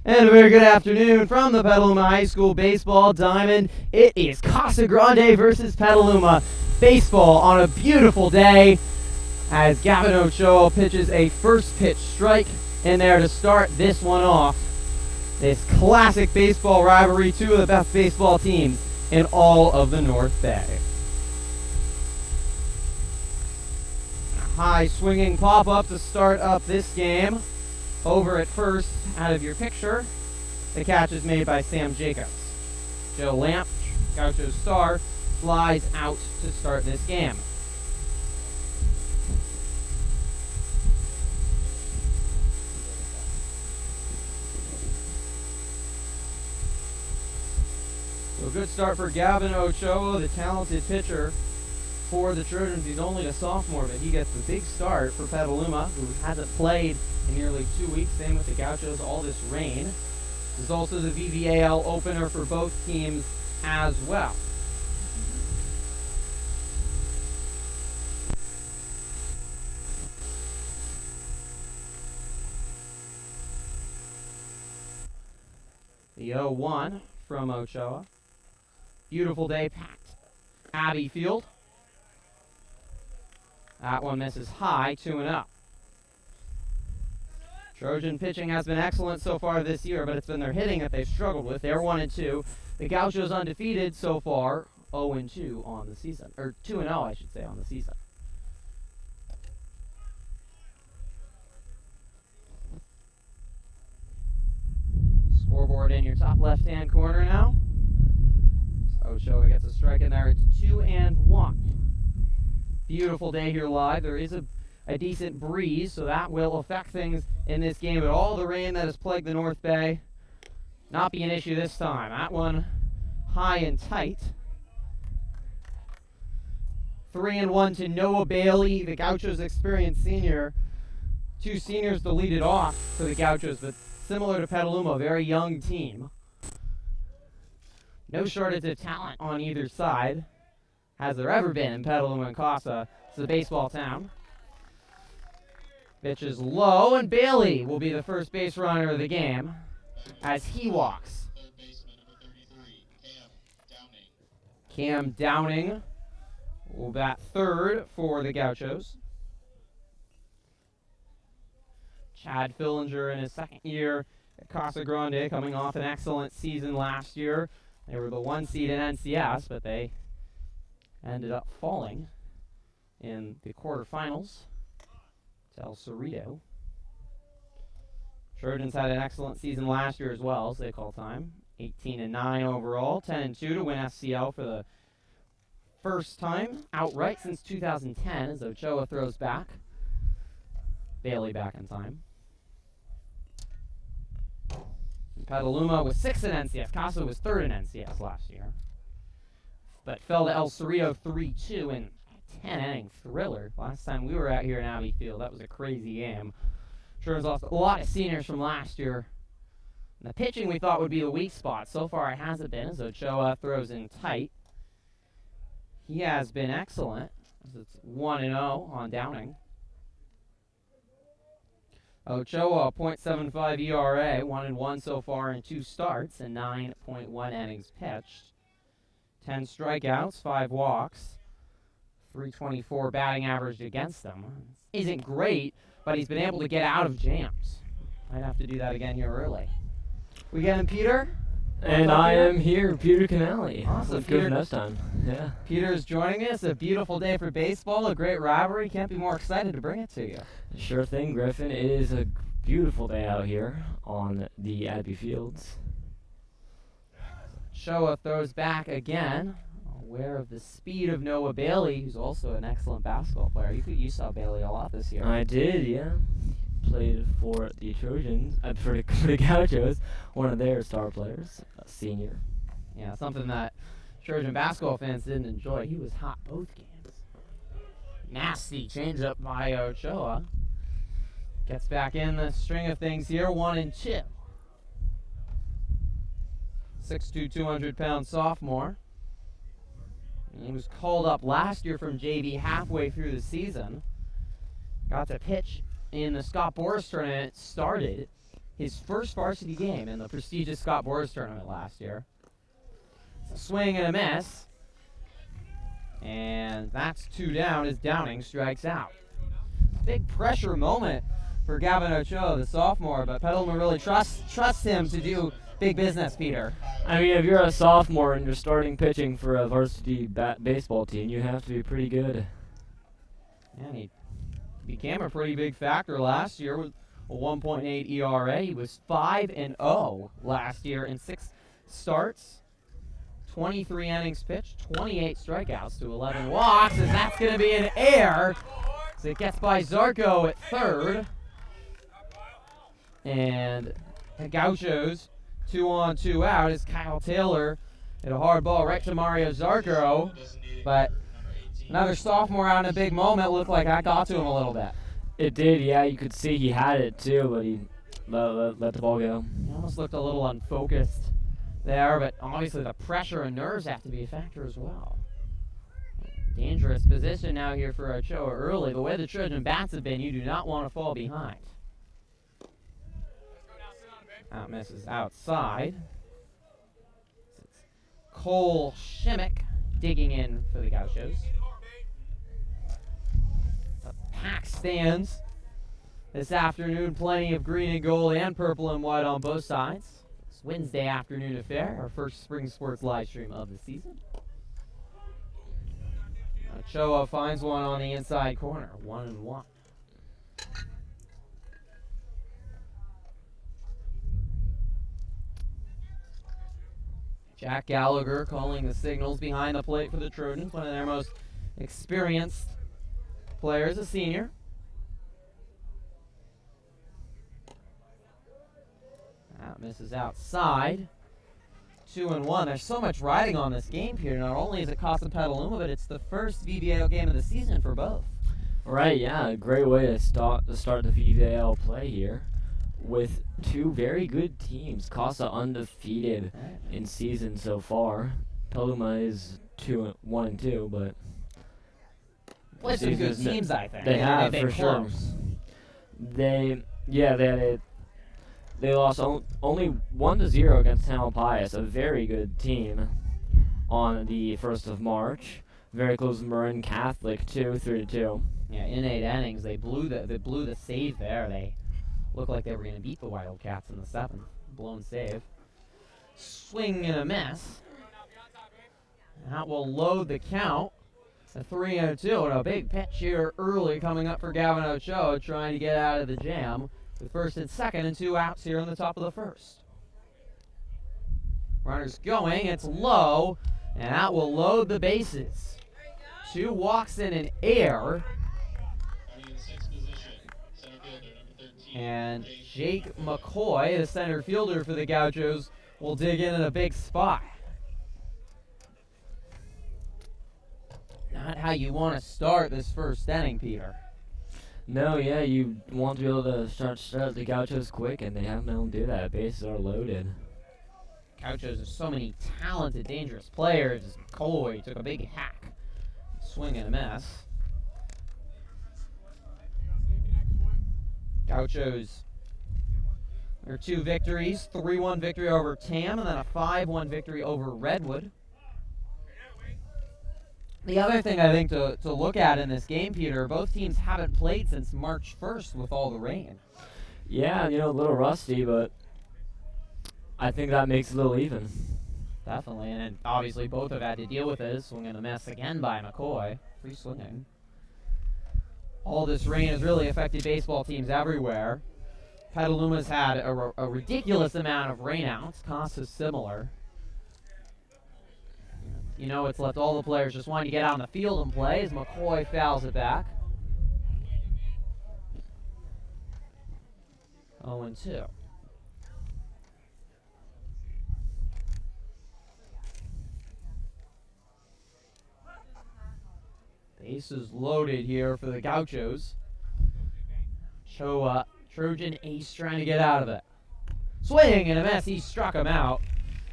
And a very good afternoon from the Petaluma High School baseball diamond. It is Casa Grande versus Petaluma baseball on a beautiful day as Gavin Ochoa pitches a first pitch strike in there to start this one off. This classic baseball rivalry, two of the best baseball teams in all of the North Bay. A high swinging pop-up to start up this game. Over at first, out of your picture, the catch is made by Sam Jacobs. Joe Lamp, Gaucho's star, flies out to start this game. So a good start for Gavin Ochoa, the talented pitcher for the Trojans. He's only a sophomore, but he gets the big start for Petaluma, who hasn't played in nearly 2 weeks. Same with the Gauchos, all this rain. This is also the VVAL opener for both teams as well. The 0-1 from Ochoa. Beautiful day, packed Abbey Field. That one misses high, 2-0. Trojan pitching has been excellent so far this year, but it's been their hitting that they've struggled with. They're 1-2. The Gauchos undefeated so far, 0-2 on the season. Or 2-0, I should say, on the season. Scoreboard in your top left-hand corner now. Ochoa gets a strike in there. It's 2-1. Beautiful day here live. There is a decent breeze, so that will affect things in this game. But all the rain that has plagued the North Bay, not be an issue this time. That one high and tight. 3-1 to Noah Bailey, the Gauchos' experienced senior. Two seniors to lead it off for the Gauchos, but similar to Petaluma, a very young team. No shortage of talent on either side. Has there ever been in Petaluma and Casa? It's a baseball town. Pitch is low, and Bailey will be the first base runner of the game as he walks. Cam Downing will bat third for the Gauchos. Chad Fillinger in his second year at Casa Grande, coming off an excellent season last year. They were the 1 seed in NCS, but they ended up falling in the quarterfinals to El Cerrito. Trojans had an excellent season last year as well, so they call time. 18-9 overall, 10-2 to win SCL for the first time outright since 2010 as Ochoa throws back. Bailey back in time. And Petaluma was 6th in NCS. Casa was 3rd in NCS last year, but fell to El Cerrito 3-2 in a 10-inning thriller. Last time we were out here in Abbey Field, that was a crazy game. Trojans lost a lot of seniors from last year. And the pitching we thought would be the weak spot. So far it hasn't been, as Ochoa throws in tight. He has been excellent, as it's 1-0 on Downing. Ochoa, a .75 ERA, 1-1 so far in 2 starts and 9.1 innings pitched. 10 strikeouts, 5 walks, 324 batting average against them. Isn't great, but he's been able to get out of jams. Might have to do that again here early. We getting Peter? And I am here, Peter Canali. Awesome. With good enough time. Yeah. Peter's joining us. A beautiful day for baseball, a great rivalry. Can't be more excited to bring it to you. Sure thing, Griffin. It is a beautiful day out here on the Abbey Fields. Showa throws back again, aware of the speed of Noah Bailey, who's also an excellent basketball player. You saw Bailey a lot this year. I did, yeah. Played for the Trojans, for the Gauchos, one of their star players, a senior. Yeah, something that Trojan basketball fans didn't enjoy. He was hot both games. Nasty changeup by Ochoa. Gets back in the string of things here, 1-2. 6'2", 200-pound sophomore. He was called up last year from JV halfway through the season. Got to pitch in the Scott Boras tournament. Started his first varsity game in the prestigious Scott Boras tournament last year. It's a swing and a miss. And that's 2 down as Downing strikes out. Big pressure moment for Gavin Ochoa, the sophomore, but Petaluma really trusts him to do big business, Peter. I mean, if you're a sophomore and you're starting pitching for a varsity baseball team, you have to be pretty good. And he became a pretty big factor last year with a 1.8 ERA. He was 5-0 last year in 6 starts, 23 innings pitched, 28 strikeouts to 11 walks, and that's going to be an error. So it gets by Zarco at third. And the Gauchos, 2 on, 2 out, as Kyle Taylor hit a hard ball right to Mario Zarco. But another sophomore out in a big moment. Looked like I got to him a little bit. It did, yeah. You could see he had it too, but he let the ball go. He almost looked a little unfocused there, but obviously the pressure and nerves have to be a factor as well. Dangerous position now here for Ochoa early. The way the Trojan bats have been, you do not want to fall behind. That misses outside. It's Cole Shimmick digging in for the Gauchos. The pack stands this afternoon. Plenty of green and gold and purple and white on both sides. It's Wednesday afternoon affair, our first spring sports live stream of the season. Ochoa finds one on the inside corner, 1-1. Jack Gallagher calling the signals behind the plate for the Trojans, one of their most experienced players, a senior. That misses outside. 2-1. There's so much riding on this game here. Not only is it Casa Petaluma, but it's the first VVAL game of the season for both. Right, yeah, a great way to start the VVAL play here with 2 very good teams. Casa undefeated in season so far. Petaluma is 1-2, but Played some good teams, I think. They have, they've for been sure. close. They lost only 1-0 against Tamalpais, a very good team, on the 1st of March. Very close to Marin Catholic too, 3-2. Yeah, in 8 innings, they blew the save there. They looked like they were going to beat the Wildcats in the 7th. Blown save. Swing and a miss. That will load the count. A 3-2 and a big pitch here early coming up for Gavin Ochoa, trying to get out of the jam. With first and second and 2 outs here in the top of the first. Runners going, it's low, and that will load the bases. 2 walks in an error. And Jake McCoy, the center fielder for the Gauchos, will dig in a big spot. Not how you want to start this first inning, Peter. No, yeah, you want to be able to start the Gauchos quick, and they haven't been able to do that. Bases are loaded. Gauchos have so many talented, dangerous players. McCoy took a big hack. Swing and a miss. Gauchos, their 2 victories, 3-1 victory over Tam, and then a 5-1 victory over Redwood. The other thing I think to look at in this game, Peter, both teams haven't played since March 1st with all the rain. Yeah, a little rusty, but I think that makes it a little even. Definitely, and obviously both have had to deal with it. Swing and a miss again by McCoy. Free swinging. All this rain has really affected baseball teams everywhere. Petaluma's had a ridiculous amount of rainouts. Casa's similar. It's left all the players just wanting to get out on the field and play as McCoy fouls it back. 0-2. Bases loaded here for the Gauchos. Trojan ace trying to get out of it. Swing and a miss. He struck him out.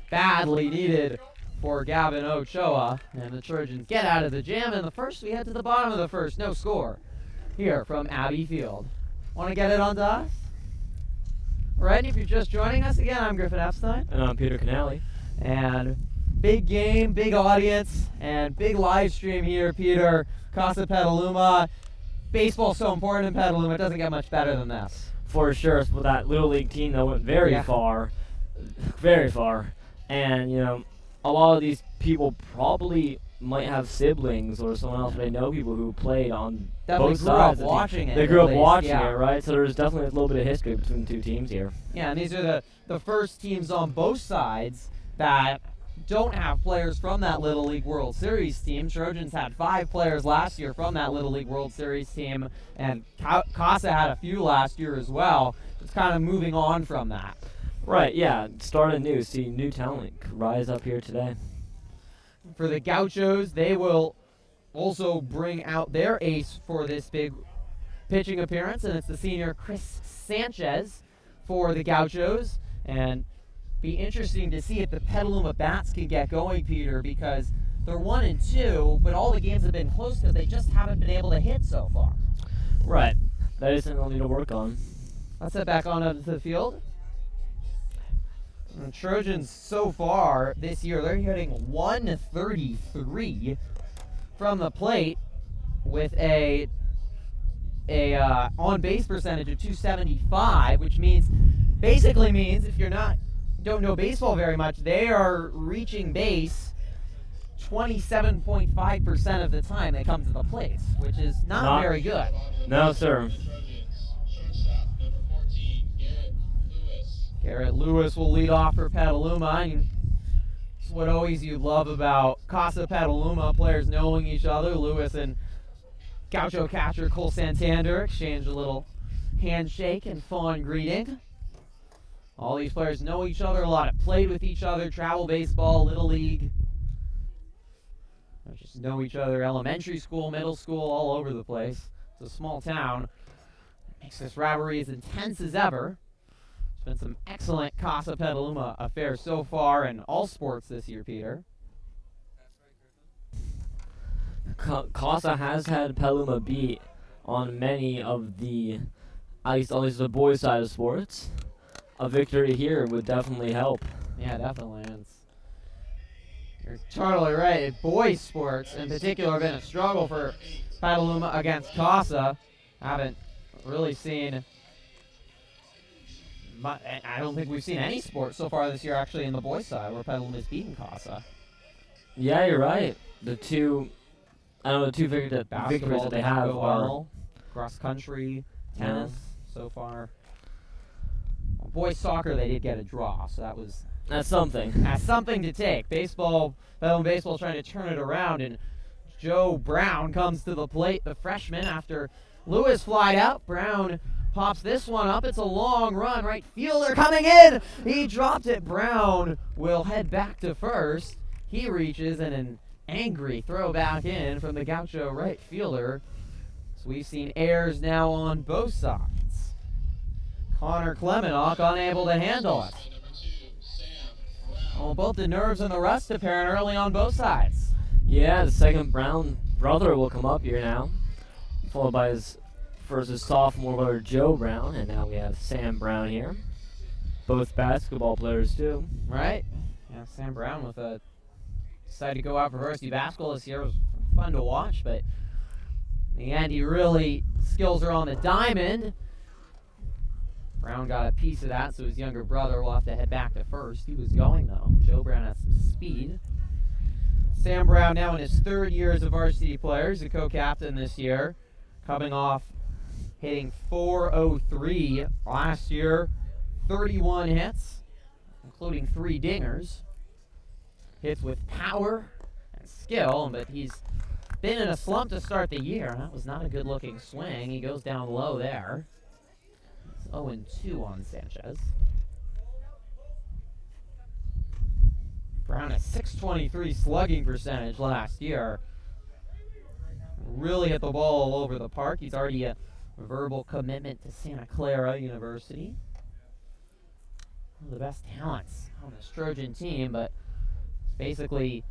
Badly needed for Gavin Ochoa. And the Trojans get out of the jam. In the first, we head to the bottom of the first. No score here from Abbey Field. Want to get it onto us? Right, if you're just joining us again, I'm Griffin Epstein. And I'm Peter Canale. And big game, big audience, and big live stream here, Peter. Casa Petaluma. Baseball's so important in Petaluma, it doesn't get much better than this. For sure, with that Little League team that went very far. And, a lot of these people probably might have siblings or someone else may know people who played on both sides. Grew up watching it. They grew up watching it, right? So there's definitely a little bit of history between the two teams here. Yeah, and these are the first teams on both sides that don't have players from that Little League World Series team. Trojans had 5 players last year from that Little League World Series team, and Casa had a few last year as well. It's kind of moving on from that. Right, yeah. Start anew. See new talent rise up here today. For the Gauchos, they will also bring out their ace for this big pitching appearance, and it's the senior Chris Sanchez for the Gauchos. And be interesting to see if the Petaluma Bats can get going, Peter, because they're 1-2, but all the games have been close because they just haven't been able to hit so far. Right. That is something they'll need to work on. Let's head back on up to the field. And the Trojans so far this year, they're hitting 133 from the plate with a on-base percentage of 275, which basically means if you're don't know baseball very much, they are reaching base 27.5% of the time they come to the plate, which is not very good. No, sir. Garrett Lewis will lead off for Petaluma. It's what always you love about Casa Petaluma, players knowing each other. Lewis and Gaucho catcher Cole Santander exchange a little handshake and fond greeting. All these players know each other a lot, have played with each other, travel baseball, Little League. They just know each other, elementary school, middle school, all over the place. It's a small town. It makes this rivalry as intense as ever. There's been some excellent Casa Petaluma affairs so far in all sports this year, Peter. Casa has had Petaluma beat on many of at least the boys' side of sports. A victory here would definitely help. Yeah, definitely. You're totally right. Boys' sports, in particular, have been a struggle for Petaluma against Casa. Haven't really seen... I don't think we've seen any sport so far this year, actually, in the boys' side, where Petaluma's beaten Casa. Yeah, you're right. The two victories that they have are cross country, tennis so far. Well, boys soccer, they did get a draw, so that's something. That's something to take. Petaluma baseball trying to turn it around, and Joe Brown comes to the plate, the freshman, after Lewis flied out. Brown pops this one up. It's a long run. Right fielder coming in. He dropped it. Brown will head back to first. He reaches, and an angry throw back in from the Gaucho right fielder. So we've seen errors now on both sides. Connor Clemenock unable to handle it. Well, both the nerves and the rust apparent early on both sides. Yeah, the second Brown brother will come up here now, followed by his sophomore brother Joe Brown, and now we have Sam Brown here. Both basketball players too. Right? Yeah, Sam Brown decided to go out for varsity basketball this year. It was fun to watch, but in the end, skills are on the diamond. Brown got a piece of that, so his younger brother will have to head back to first. He was going, though. Joe Brown has some speed. Sam Brown now in his third year as a varsity player. He's a co-captain this year, coming off hitting .403 last year, 31 hits, including 3 dingers. Hits with power and skill, but he's been in a slump to start the year. That was not a good-looking swing. He goes down low there. It's 0-2 on Sanchez. Brown a .623 slugging percentage last year. Really hit the ball all over the park. He's already a verbal commitment to Santa Clara University. One of the best talents on this Trojan team, but basically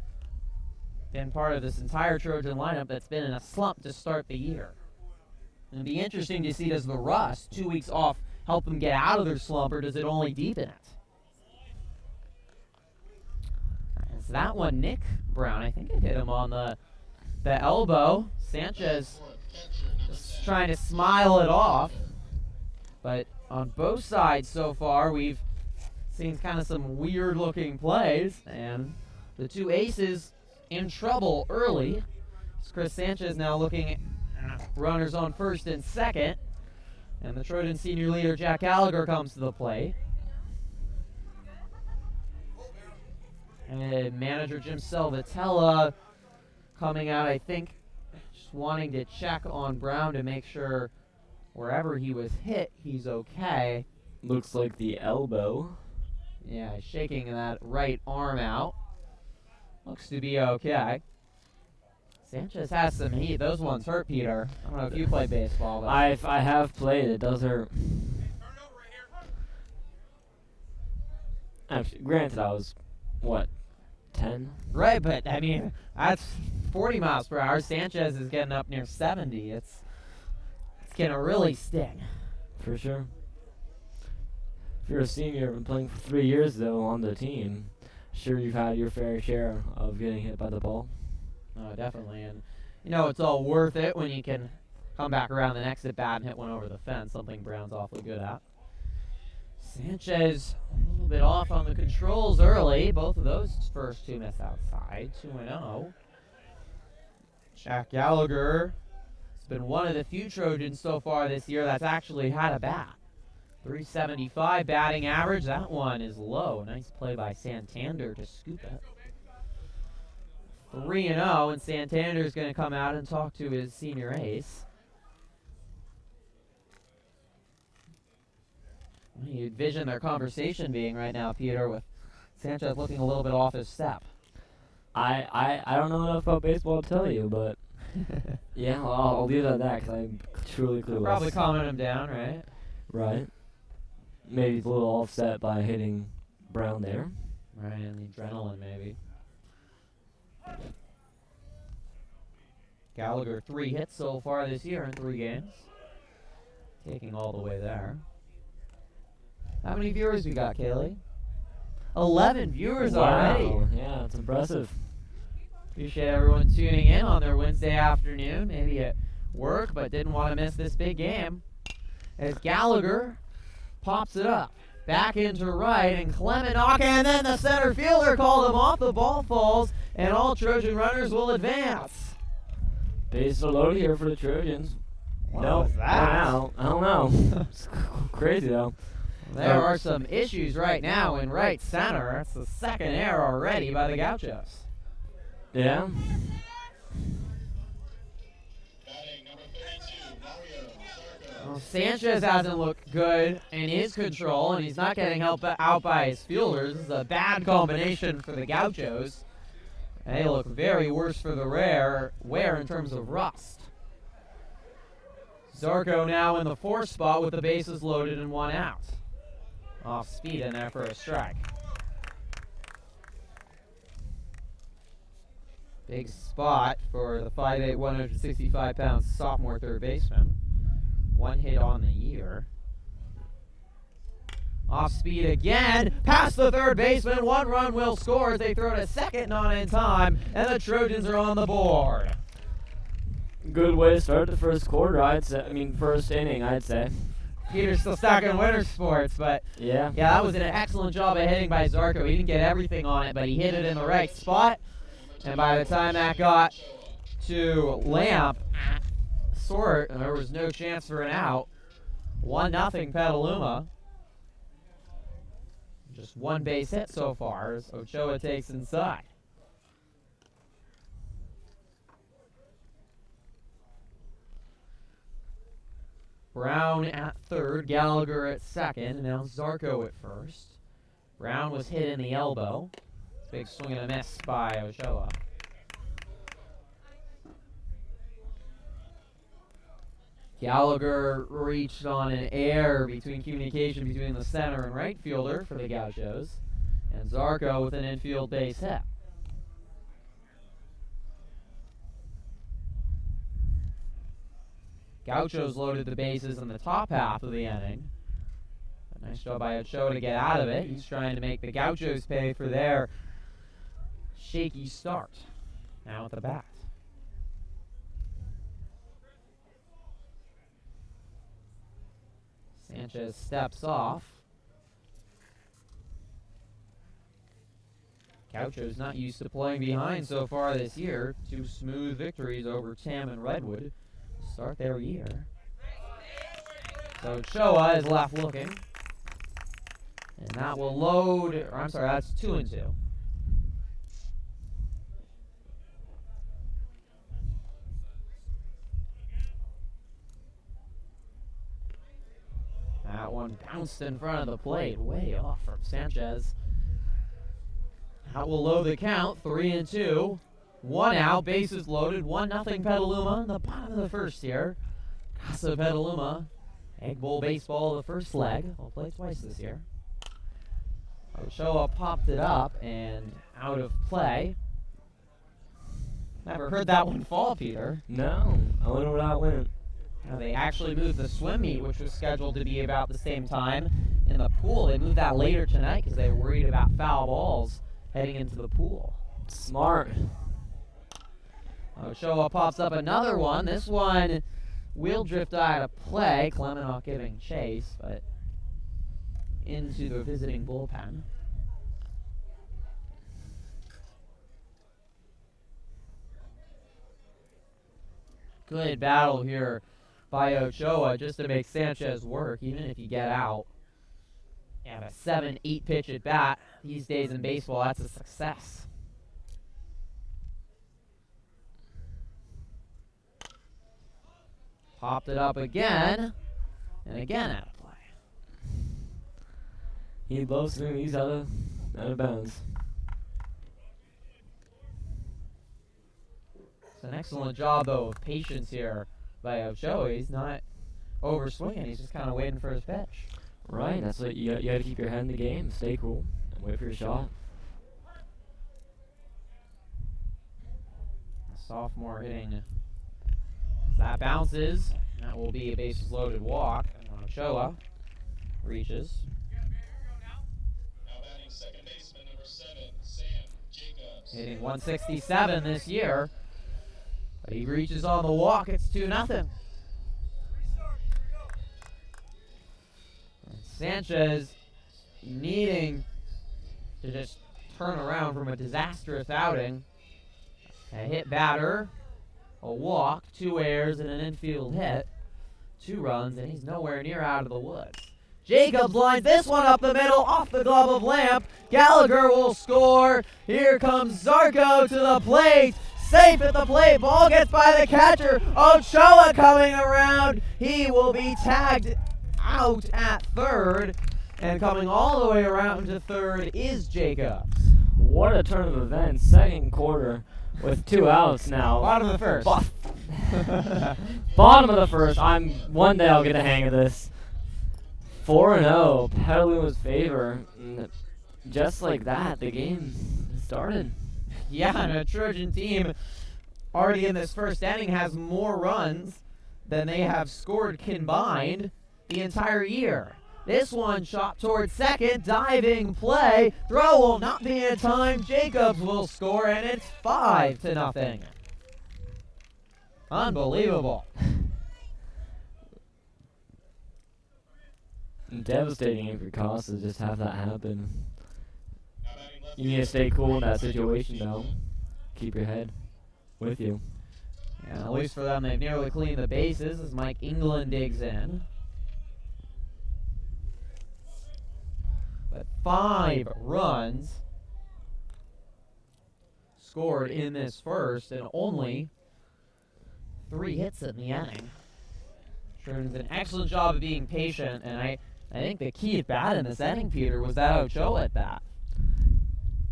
been part of this entire Trojan lineup that's been in a slump to start the year. It'll be interesting to see, does the rust, 2 weeks off help them get out of their slump, or does it only deepen it? As that one, Nick Brown, I think it hit him on the elbow. Sanchez just trying to smile it off. But on both sides so far, we've seen kind of some weird-looking plays, and the two aces in trouble early. It's Chris Sanchez now looking at runners on first and second, and the Trojan senior leader Jack Gallagher comes to the plate. And manager Jim Salvatella coming out, I think, just wanting to check on Brown to make sure wherever he was hit, he's okay. Looks like the elbow. Yeah, he's shaking that right arm out. Looks to be okay. Sanchez has some heat. Those ones hurt, Peter. I don't know if you play baseball, but I have played. It does hurt. Actually, granted, I was, what, 10? right, but I mean, that's 40 miles per hour. Sanchez is getting up near 70. It's gonna really sting. For sure. If you're a senior and playing for 3 years, though, on the team, sure you've had your fair share of getting hit by the ball. Oh, definitely. And, you know, it's all worth it when you can come back around the next at bat and hit one over the fence, something Brown's awfully good at. Sanchez a little bit off on the controls early. Both of those first two missed outside, 2-0. Jack Gallagher has been one of the few Trojans so far this year that's actually had a bat. 375 batting average. That one is low. Nice play by Santander to scoop it. 3-0, and Santander's going to come out and talk to his senior ace. You envision their conversation being right now, Peter, with Sanchez looking a little bit off his step. I don't know enough about baseball to tell you, but yeah, I'll leave it at that because I'm truly clueless. Probably calming him down, right? Right. Maybe it's a little offset by hitting Brown there. Right, and the adrenaline maybe. Gallagher 3 hits so far this year in 3 games. Taking all the way there. How many viewers we got, Kaylee? 11 viewers already. Yeah, it's impressive. Appreciate everyone tuning in on their Wednesday afternoon, maybe at work, but didn't want to miss this big game. As Gallagher pops it up. Back into right, and Clement knocking, and then the center fielder called him off. The ball falls, and all Trojan runners will advance. Bases are loaded here for the Trojans. What No, was that? I don't know. It's crazy, though. There are some issues right now in right center. That's the second error already by the Gauchos. Yeah. Well, Sanchez hasn't looked good in his control, and he's not getting helped out by his fielders. This is a bad combination for the Gauchos. And they look very worse for the wear in terms of rust. Zarco now in the 4th spot with the bases loaded and 1 out. Off speed in there for a strike. Big spot for the 5'8", 165-pound sophomore third baseman. 1 hit on the year. Off speed again, past the third baseman. 1 run will score as they throw to second, not in time, and the Trojans are on the board. Good way to start the first quarter, I'd say. I mean, first inning, I'd say. Peter's still stuck in winter sports, but Yeah. yeah, that was an excellent job of hitting by Zarco. He didn't get everything on it, but he hit it in the right spot. And by the time that got to Lamp, there was no chance for an out. 1-0 Petaluma. Just 1 base hit so far as Ochoa takes inside. Brown at third, Gallagher at second, and now Zarco at first. Brown was hit in the elbow. Big swing and a miss by Ochoa. Gallagher reached on an error between communication between the center and right fielder for the Gauchos, and Zarco with an infield base hit. Gauchos loaded the bases in the top half of the inning. Nice job by Ochoa to get out of it. He's trying to make the Gauchos pay for their shaky start. Now at the bat. Sanchez steps off. Gauchos not used to playing behind so far this year. 2 smooth victories over Tam and Redwood to start their year. So Ochoa is left looking. And that will load, or I'm sorry, that's 2-2. That one bounced in front of the plate, way off from Sanchez. That will load the count, 3-2. 1 out, bases loaded, 1-0 Petaluma in the bottom of the first here. Casa Petaluma, Egg Bowl baseball, the first leg. We'll play twice this year. Ochoa popped it up and out of play. Never heard that one fall, Peter. No, I wonder where that went. Now they actually moved the swim meet, which was scheduled to be about the same time in the pool. They moved that later tonight because they were worried about foul balls heading into the pool. Smart. Ochoa pops up another one. This one will drift out of play. Clement giving chase, but into the visiting bullpen. Good battle here by Ochoa just to make Sanchez work, even if you get out. You have a 7-8 pitch at bat. These days in baseball, that's a success. Popped it up again, and again out of play. He loves him. He's out of bounds. It's an excellent job, though, of patience here by Ochoa. He's not over swinging. He's just kind of waiting for his pitch. Right. That's what you got to keep your head in the game. Stay cool and wait for your shot. The sophomore hitting. That bounces. That will be a bases loaded walk. And Ochoa reaches. Now batting second baseman number 7, Sam Jacobs. Hitting 167 this year. But he reaches on the walk. It's 2-0. Sanchez needing to just turn around from a disastrous outing. A hit batter, a walk, 2 errors, and an infield hit. 2 runs, and he's nowhere near out of the woods. Jacobs lines this one up the middle, off the glove of Lamp. Gallagher will score. Here comes Zarco to the plate. Safe at the plate. Ball gets by the catcher. Ochoa coming around. He will be tagged out at third. And coming all the way around to third is Jacobs. What a turn of events. Second quarter with 2 outs now. Bottom of the first. Bottom of the first. One day I'll get the hang of this. 4-0. Petaluma's favor. And just like that, the game started. Yeah, and a Trojan team already in this first inning has more runs than they have scored combined the entire year. This one shot towards second, diving play. Throw will not be in time. Jacobs will score, and it's 5-0. Unbelievable. Devastating for Casa to just have that happen. You need to stay cool in that situation, though. Keep your head with you. Yeah, at least for them, they've nearly cleaned the bases as Mike England digs in. But 5 runs scored in this first, and only 3 hits in the inning. Trojans did an excellent job of being patient, and I think the key at bat in this inning, Peter, was that Ochoa at bat.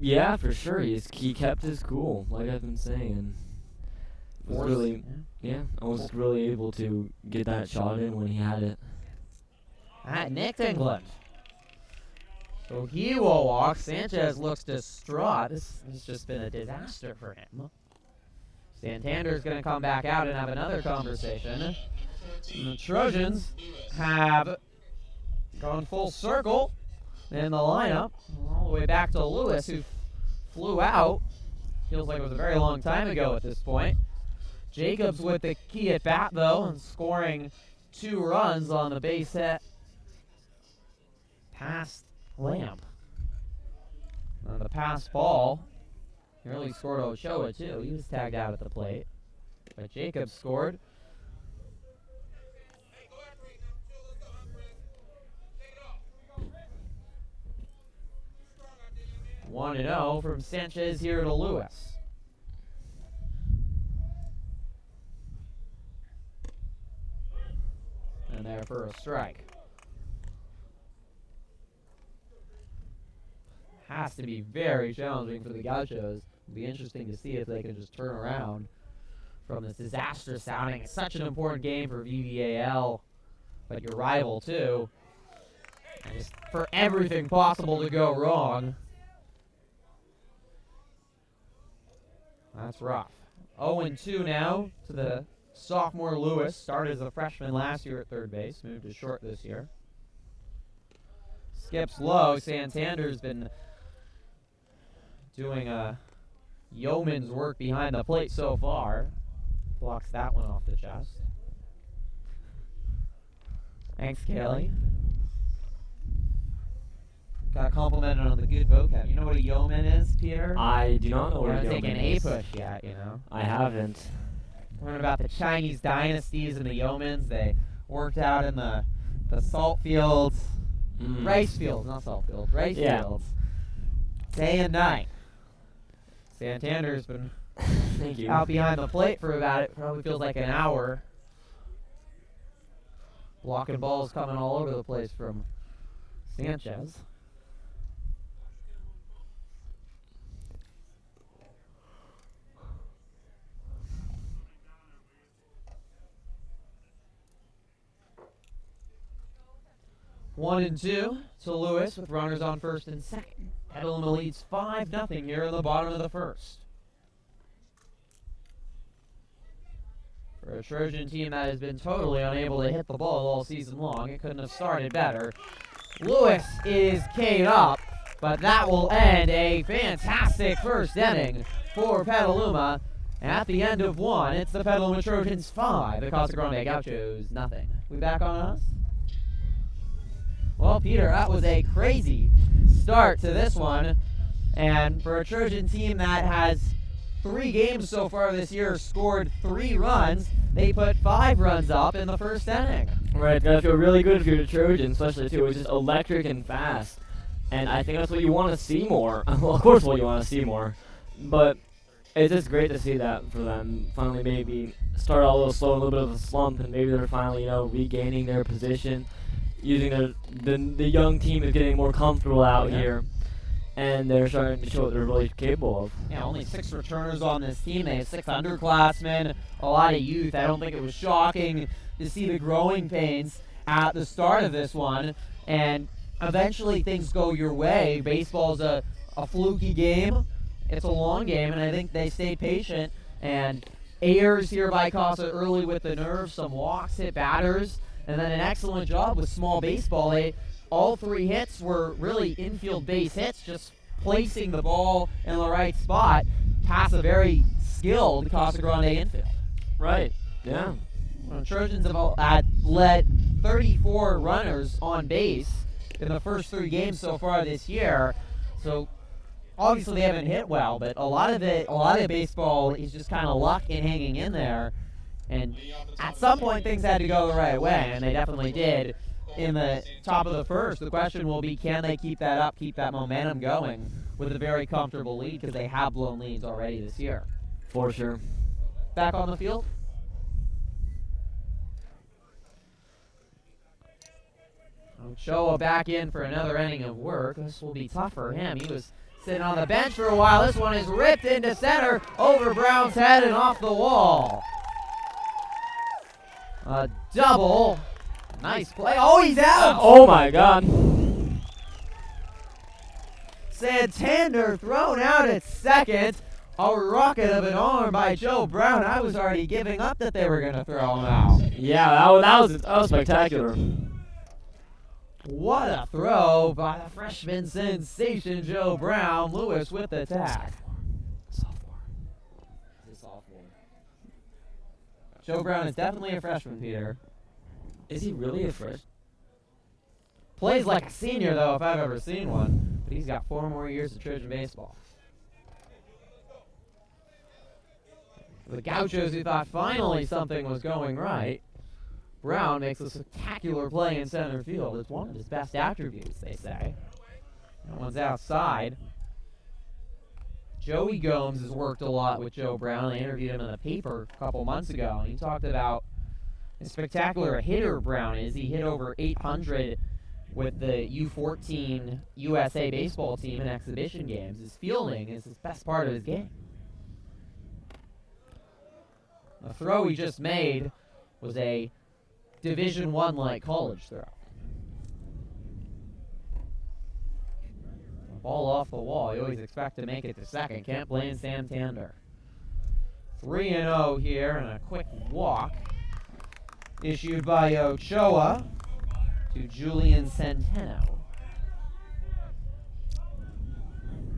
Yeah, for sure. He kept his cool, like I've been saying. I was really able to get that shot in when he had it. At Nick England. So he will walk. Sanchez looks distraught. This has just been a disaster for him. Santander's going to come back out and have another conversation. And the Trojans have Going full circle in the lineup, all the way back to Lewis, who flew out. Feels like it was a very long time ago at this point. Jacobs with the key at bat, though, and scoring 2 runs on the base hit past Lamp. On the pass ball, he really scored Ochoa, too. He was tagged out at the plate. But Jacobs scored. 1-0 from Sanchez here to Lewis. And there for a strike. Has to be very challenging for the Gauchos. It'll be interesting to see if they can just turn around from this disastrous outing. It's such an important game for VVAL, but your rival too. And just for everything possible to go wrong. That's rough. 0-2 now to the sophomore Lewis. Started as a freshman last year at third base. Moved to short this year. Skips low. Santander's been doing yeoman's work behind the plate so far. Blocks that one off the chest. Thanks, Kaylee. Got complimented on the good vocab. You know what a yeoman is, Peter? I do not know You what a haven't yeoman taken A is. push yet, you know? I haven't. Learn about the Chinese dynasties and the yeomans. They worked out in the salt fields, rice fields, not salt fields, rice fields, day and night. Santander's been Thank you. out behind the plate for about, it probably feels like an hour. Blocking balls coming all over the place from Sanchez. One and 2 to Lewis with runners on first and second. Petaluma leads 5-0 here in the bottom of the first. For a Trojan team that has been totally unable to hit the ball all season long, it couldn't have started better. Lewis is K'd up, but that will end a fantastic first inning for Petaluma. At the end of 1, it's the Petaluma Trojans 5, the Casa Grande Gauchos nothing. We back on us? Well, Peter, that was a crazy start to this one. And for a Trojan team that has 3 games so far this year, scored 3 runs, they put 5 runs up in the first inning. Right, gotta feel really good if you're the Trojan, especially too. It's just electric and fast. And I think that's what you want to see more. Well, of course what you want to see more. But it's just great to see that for them. Finally maybe start out a little slow, a little bit of a slump, and maybe they're finally, regaining their position. Using the young team is getting more comfortable out here, and they're starting to show what they're really capable of. Yeah, only 6 returners on this team. They have 6 underclassmen, a lot of youth. I don't think it was shocking to see the growing pains at the start of this one, and eventually things go your way. Baseball's a fluky game. It's a long game, and I think they stayed patient, and errors here by Casa early with the nerve, some walks hit batters, and then an excellent job with small baseball. All 3 hits were really infield base hits, just placing the ball in the right spot past a very skilled Casa Grande infield. Right, yeah. Well, Trojans have led 34 runners on base in the first 3 games so far this year. So obviously they haven't hit well, but a lot of baseball is just kind of luck in hanging in there. And at some point, things had to go the right way, and they definitely did in the top of the first. The question will be, can they keep that up, keep that momentum going with a very comfortable lead, because they have blown leads already this year. For sure. Back on the field. Ochoa back in for another inning of work. This will be tough for him. He was sitting on the bench for a while. This one is ripped into center, over Brown's head and off the wall. A double. Nice play. Oh, he's out. Oh my God. Santander thrown out at second. A rocket of an arm by Joe Brown. I was already giving up that they were going to throw him out. Yeah, that was spectacular. What a throw by the freshman sensation, Joe Brown. Lewis with the tag. Sophomore. He's a sophomore. Joe Brown is definitely a freshman, Peter. Is he really a freshman? Plays like a senior, though, if I've ever seen one. But he's got 4 more years of Trojan baseball. The Gauchos, who thought finally something was going right, Brown makes a spectacular play in center field. It's one of his best attributes, they say. That one's outside. Joey Gomes has worked a lot with Joe Brown. I interviewed him in the paper a couple months ago. He talked about how spectacular a hitter Brown is. He hit over 800 with the U14 USA baseball team in exhibition games. His fielding is his best part of his game. The throw he just made was a Division I like college throw. Ball off the wall. You always expect to make it to second. Can't blame Santander. 3-0 here, and a quick walk issued by Ochoa to Julian Centeno.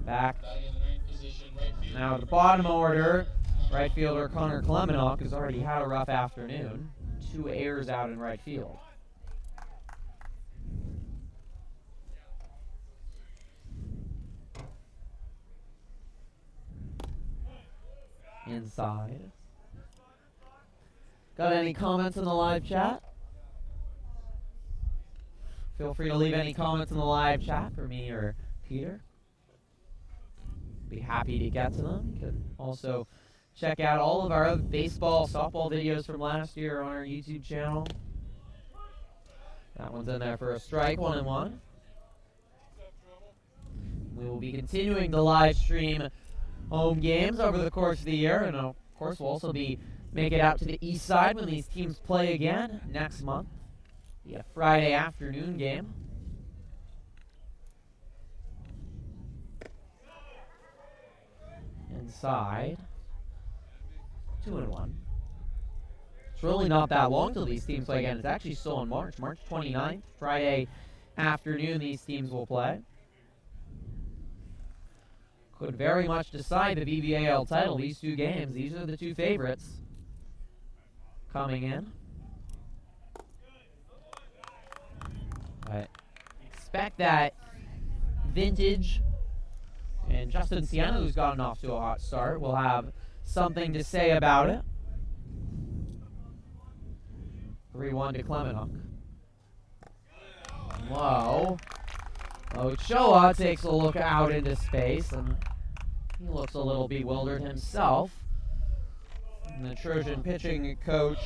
Back Batting in the ninth position, right field. now at the bottom order. Right fielder Connor Klemenok has already had a rough afternoon. 2 errors out in right field. Inside. Got any comments in the live chat? Feel free to leave any comments in the live chat for me or Peter. Be happy to get to them. You can also check out all of our other baseball, softball videos from last year on our YouTube channel. That one's in there for a strike, 1-1. We will be continuing to live stream home games over the course of the year, and of course we'll also be making it out to the east side when these teams play again next month. Be a Friday afternoon game. Inside. 2-1. It's really not that long till these teams play again. It's actually still in March 29th, Friday afternoon these teams will play. Could very much decide the VVAL title, these 2 games. These are the 2 favorites coming in. But expect that Vintage and Justin Sienna, who's gotten off to a hot start, will have something to say about it. 3-1 to Klemenok. Low. Ochoa takes a look out into space, and he looks a little bewildered himself. And the Trojan pitching coach,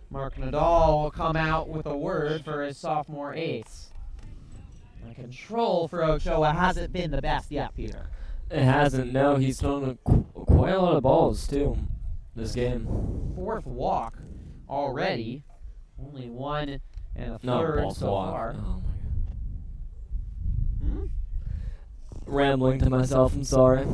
Mark Nadal, will come out with a word for his sophomore ace. The control for Ochoa hasn't been the best yet, Peter. It hasn't. No, he's thrown quite a lot of balls, too, this game. 4th walk already. Only 1 and a No, third balls so walk. far. Oh, my God. Rambling to myself, I'm sorry.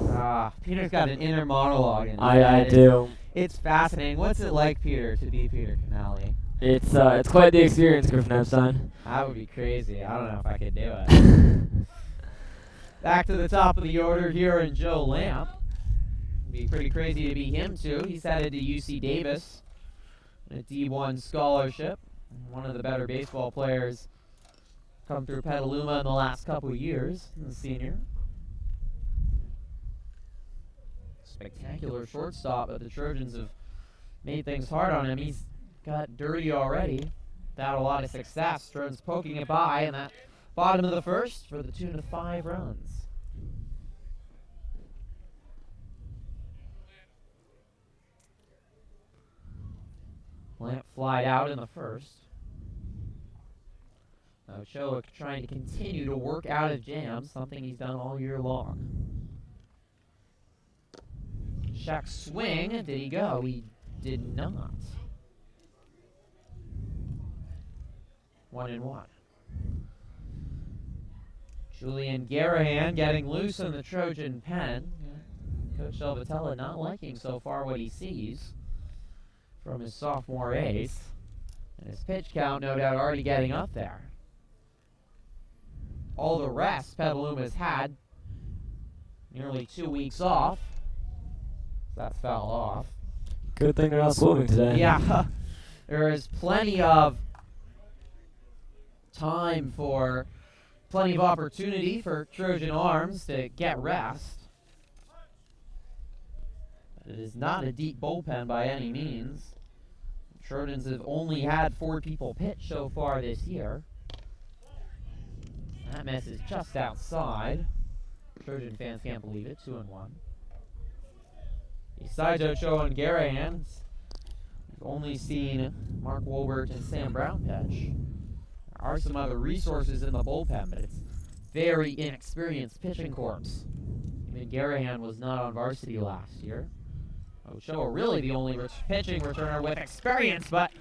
Peter's got an inner monologue. In I do. It's fascinating. What's it like, Peter, to be Peter Canali? It's quite the experience, Griffin Epstein. That would be crazy. I don't know if I could do it. Back to the top of the order here in Joe Lamp. It'd be pretty crazy to be him, too. He's headed to UC Davis, a D1 scholarship. One of the better baseball players come through Petaluma in the last couple of years, the senior. Spectacular shortstop, but the Trojans have made things hard on him. He's got dirty already without a lot of success. Trojans poking it by in that bottom of the first for the tune of 5 runs. Lamp flied out in the first. Ochoa trying to continue to work out of jams, something he's done all year long. Check swing. Did he go? He did not. 1-1. Julian Garahan getting loose in the Trojan pen. Coach Salvatella not liking so far what he sees from his sophomore ace. And his pitch count, no doubt, already getting up there. all the rest Petaluma's had. Nearly 2 weeks off. That's foul off. Good thing they're not swimming today. Yeah, there is plenty of time for, plenty of opportunity for Trojan Arms to get rest. It is not a deep bullpen by any means. Trojans have only had 4 people pitch so far this year. That miss is just outside. Trojan fans can't believe it. 2-1. Besides Ochoa and Garahan, we've only seen Mark Wolbert and Sam Brown pitch. There are some other resources in the bullpen, but it's very inexperienced pitching corps. Even Garahan was not on varsity last year. Ochoa really the only pitching returner with experience, but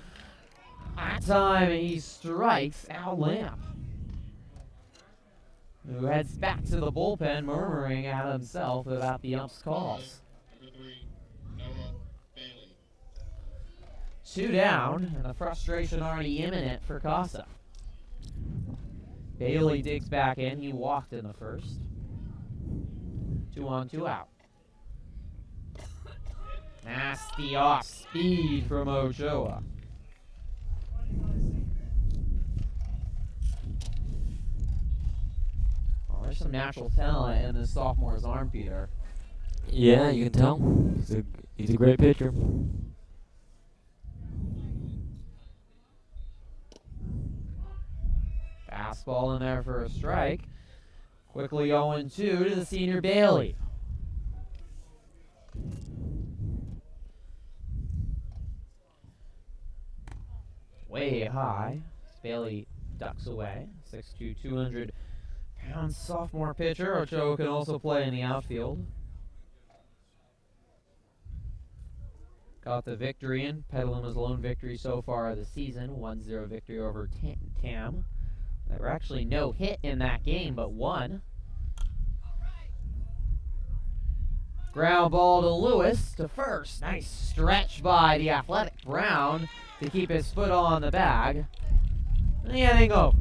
that time he strikes Al Lamb, who heads back to the bullpen murmuring at himself about the ump's calls. Number 3, Noah Bailey. 2 down, and the frustration already imminent for Casa. Bailey digs back in. He walked in the first. 2 on, 2 out. Nasty off speed from Ochoa. Oh, there's some natural talent in this sophomore's arm, Peter. Yeah, you can tell. He's a great pitcher. Fastball in there for a strike. Quickly 0-2 to the senior Bailey. Way high. Bailey ducks away. 6'2", 200-pound sophomore pitcher. Ochoa can also play in the outfield. Got the victory in Petaluma's lone victory so far of the season. 1-0 victory over Tam. There were actually no hit in that game, but one. Ground ball to Lewis to first. Nice stretch by the athletic Brown to keep his foot on the bag. And the inning over.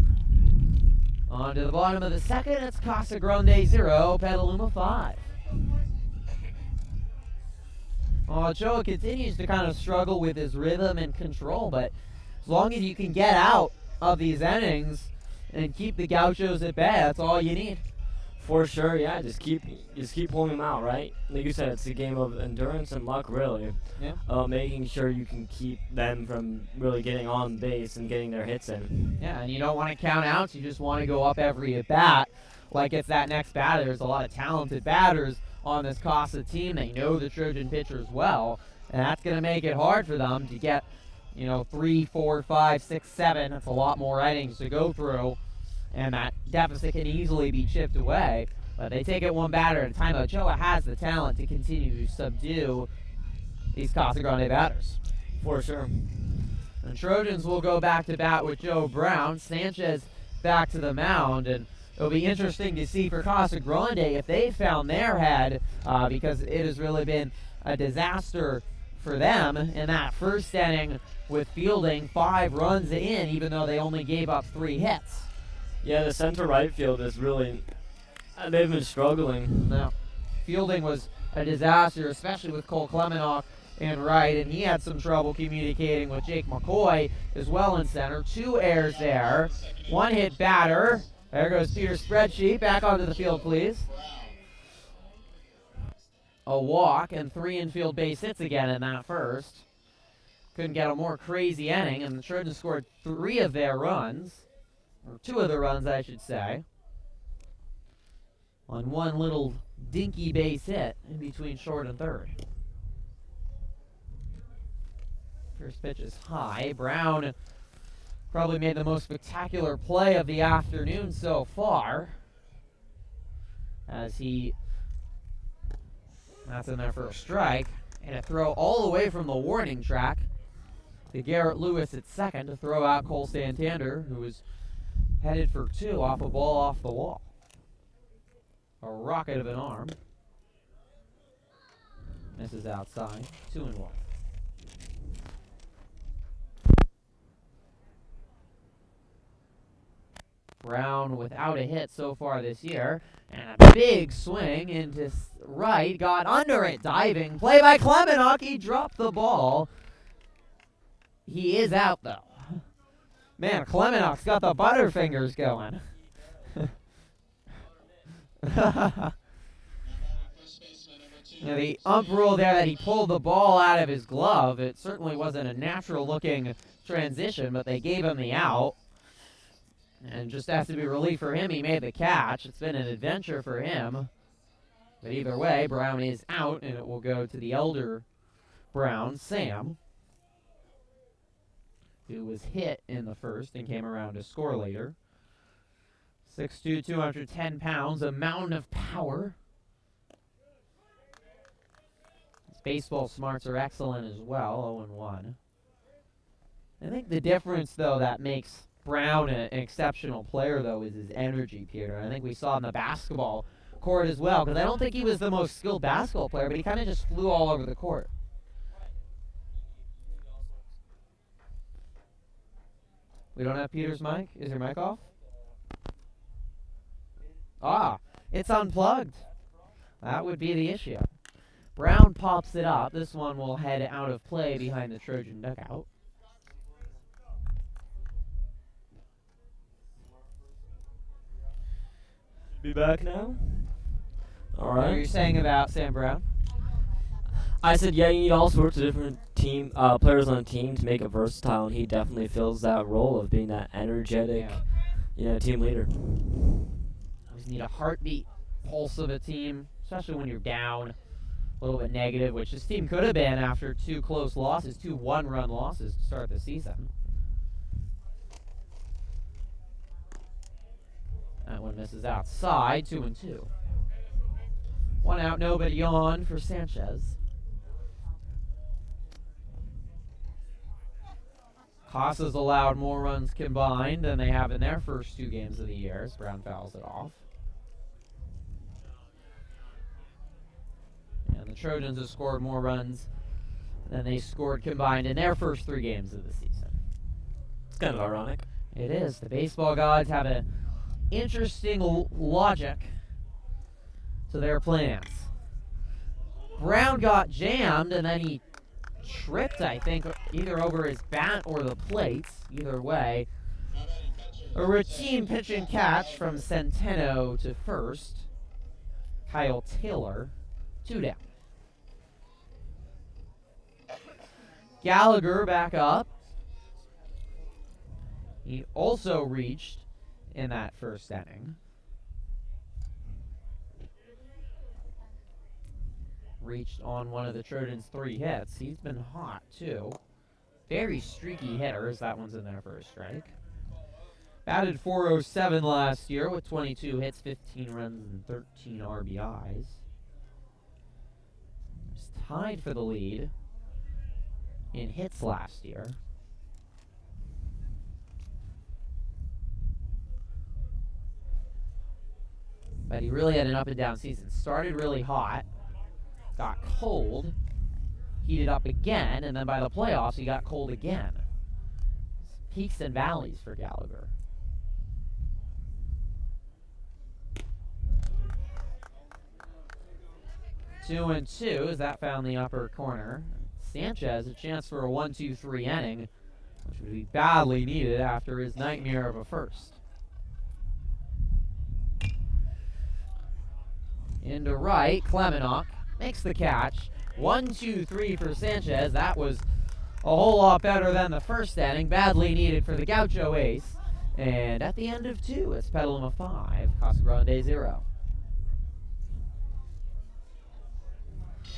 On to the bottom of the second, it's Casa Grande 0, Petaluma 5. Ochoa continues to kind of struggle with his rhythm and control, but as long as you can get out of these innings and keep the Gauchos at bay, that's all you need. For sure, yeah. Just keep pulling them out, right? Like you said, it's a game of endurance and luck, really. Yeah. Making sure you can keep them from really getting on base and getting their hits in. Yeah, and you don't want to count outs. You just want to go up every at bat like it's that next batter. There's a lot of talented batters on this Casa team. They know the Trojan pitchers well, and that's going to make it hard for them to get, 3, 4, 5, 6, 7. That's a lot more innings to go through, and that deficit can easily be chipped away. But they take it one batter at a time. Ochoa has the talent to continue to subdue these Casa Grande batters. For sure. The Trojans will go back to bat with Joe Brown. Sanchez back to the mound, and it'll be interesting to see for Casa Grande if they found their head, because it has really been a disaster for them in that first inning with Fielding 5 runs in, even though they only gave up 3 hits. Yeah, the center right field is really, they've been struggling. No, Fielding was a disaster, especially with Cole Klemenoff in right, and he had some trouble communicating with Jake McCoy as well in center. 2 errors there, 1 hit batter. There goes Peter's spreadsheet. Back onto the field, please. A walk and 3 infield base hits again in that first. Couldn't get a more crazy inning, and the Trojans scored 3 of their runs, or 2 of the runs, I should say, on 1 little dinky base hit in between short and third. First pitch is high. Brown probably made the most spectacular play of the afternoon so far, as that's in there for a strike, and a throw all the way from the warning track to Garrett Lewis at second to throw out Cole Santander, who was headed for 2 off a ball off the wall. A rocket of an arm. Misses outside. 2-1. Brown without a hit so far this year. And a big swing into right. Got under it. Diving play by Klemenok. He dropped the ball. He is out, though. Man, Klemenok's got the butterfingers going. The ump ruled there that he pulled the ball out of his glove. It certainly wasn't a natural-looking transition, but they gave him the out. And just has to be relief for him. He made the catch. It's been an adventure for him. But either way, Brown is out, and it will go to the elder Brown, Sam, who was hit in the first and came around to score later. 6'2", 210 pounds, a mountain of power. His baseball smarts are excellent as well, 0-1. I think the difference, though, that makes Brown an exceptional player, though, is his energy, Peter. I think we saw in the basketball court as well, because I don't think he was the most skilled basketball player, but he kind of just flew all over the court. We don't have Peter's mic? Is your mic off? Ah, it's unplugged. That would be the issue. Brown pops it up. This one will head out of play behind the Trojan dugout. Be back now. All What are you right. saying about Sam Brown? I said, yeah, you need all sorts of different players on a team to make it versatile, and he definitely fills that role of being that energetic, team leader. Always need a heartbeat pulse of a team, especially when you're down a little bit negative, which this team could have been after two close losses, two one-run losses to start the season. That one misses outside, 2-2. One out, nobody on for Sanchez. Casa's allowed more runs combined than they have in their first two games of the year as Brown fouls it off. And the Trojans have scored more runs than they scored combined in their first three games of the season. It's kind of ironic. It is. The baseball gods have an interesting logic to their plans. Brown got jammed and then he tripped, I think, either over his bat or the plates. Either way, a routine pitch and catch from Centeno to first. Kyle Taylor, 2 down. Gallagher back up. He also reached in that first inning. Reached on one of the Trojans' 3 hits. He's been hot, too. Very streaky hitters. That one's in there for a strike. Batted .407 last year with 22 hits, 15 runs, and 13 RBIs. He's tied for the lead in hits last year. But he really had an up-and-down season. Started really hot. Got cold, heated up again, and then by the playoffs, he got cold again. Peaks and valleys for Gallagher. Two and two as that found the upper corner. Sanchez a chance for a 1-2-3 inning, which would be badly needed after his nightmare of a first. Into right, Klemenok makes the catch. 1-2-3 for Sanchez. That was a whole lot better than the first inning. Badly needed for the Gaucho ace. And at the end of 2, it's Petaluma 5, Casa Grande 0.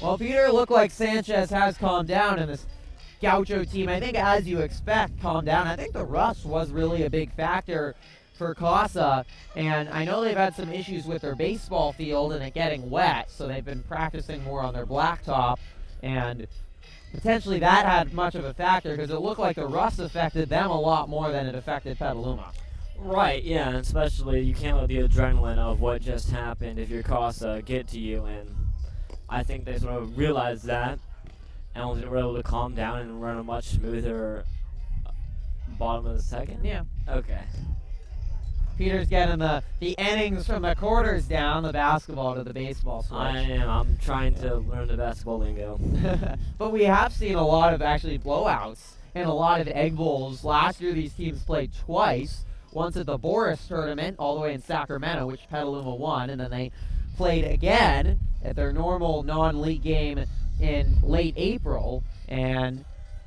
Well, Peter, looked like Sanchez has calmed down in this Gaucho team. I think, as you expect, calmed down. I think the rust was really a big factor for Casa, and I know they've had some issues with their baseball field and it getting wet, so they've been practicing more on their blacktop, and potentially that had much of a factor because it looked like the rust affected them a lot more than it affected Petaluma. Right, yeah, and especially you can't let the adrenaline of what just happened if your Casa get to you, and I think they sort of realized that and were able to calm down and run a much smoother bottom of the second. Yeah. Okay. Peter's getting the innings from the quarters down, the basketball to the baseball switch. I am. I'm trying to learn the basketball lingo. But we have seen a lot of actually blowouts and a lot of egg bowls. Last year these teams played twice. Once at the Boris tournament, all the way in Sacramento, which Petaluma won, and then they played again at their normal non-league game in late April, and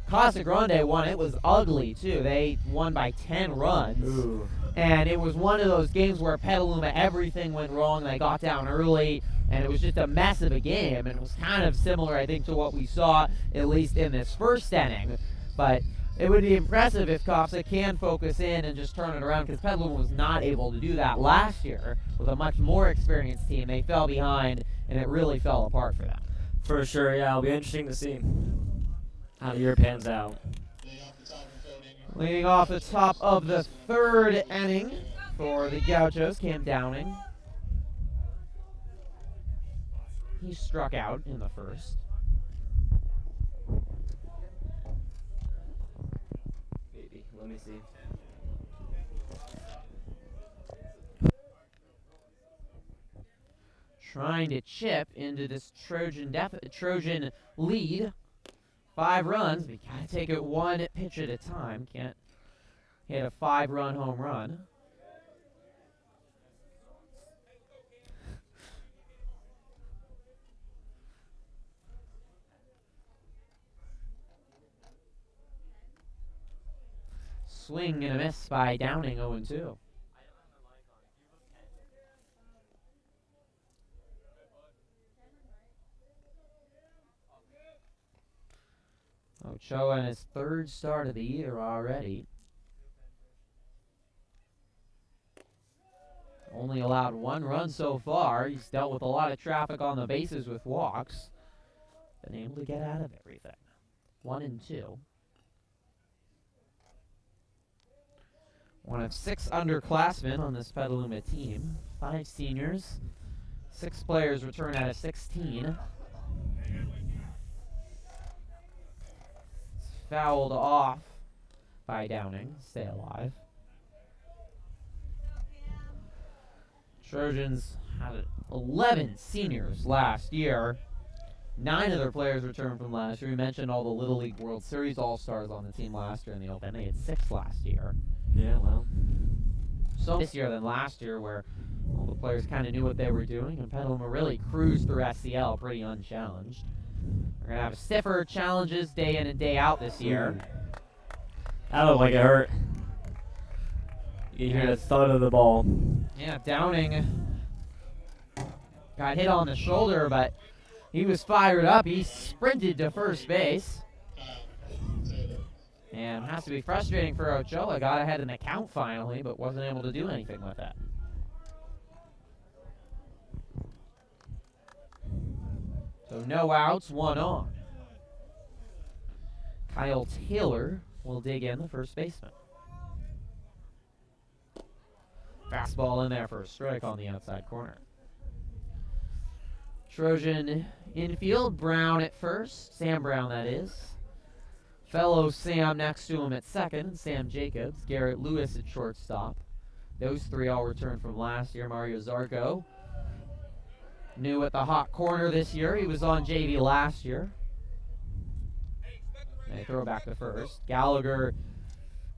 Casa Grande won. It was ugly, too. They won by 10 runs. Ooh. And it was one of those games where Petaluma, everything went wrong. They got down early, and it was just a mess of a game. And it was kind of similar, I think, to what we saw, at least in this first inning. But it would be impressive if Casa can focus in and just turn it around, because Petaluma was not able to do that last year with a much more experienced team. They fell behind, and it really fell apart for them. For sure, yeah. It'll be interesting to see how the year pans out. Leading off the top of Leading off the top of the voting. the third inning for the Gauchos, Cam Downing. He struck out in the first. Maybe. Let me see. Trying to chip into this Trojan lead. 5 runs, but you gotta take it one pitch at a time. Can't hit a 5-run home run. Swing and a miss by Downing, 0-2. Ochoa in his 3rd start of the year already. Only allowed 1 run so far. He's dealt with a lot of traffic on the bases with walks. Been able to get out of everything. 1-2. One of 6 underclassmen on this Petaluma team. 5 seniors. 6 players return out of 16. Fouled off by Downing. Stay alive. Trojans had 11 seniors last year. 9 of their players returned from last year. We mentioned all the Little League World Series All-Stars on the team last year in the Open. They had 6 last year. Yeah, well. So this year than last year, where all the players kind of knew what they were doing, and Petaluma really cruised through SCL pretty unchallenged. We're going to have stiffer challenges day in and day out this year. That looked like it hurt. You hear the thud of the ball. Yeah, Downing got hit on the shoulder, but he was fired up. He sprinted to first base. And has to be frustrating for Ochoa. Got ahead in the count finally, but wasn't able to do anything with it. So no outs, 1 on. Kyle Taylor will dig in, the first baseman. Fastball in there for a strike on the outside corner. Trojan infield, Brown at first. Sam Brown, that is. Fellow Sam next to him at second, and Sam Jacobs. Garrett Lewis at shortstop. Those 3 all returned from last year. Mario Zarco, new at the hot corner this year. He was on JV last year. They throw back to first. Gallagher,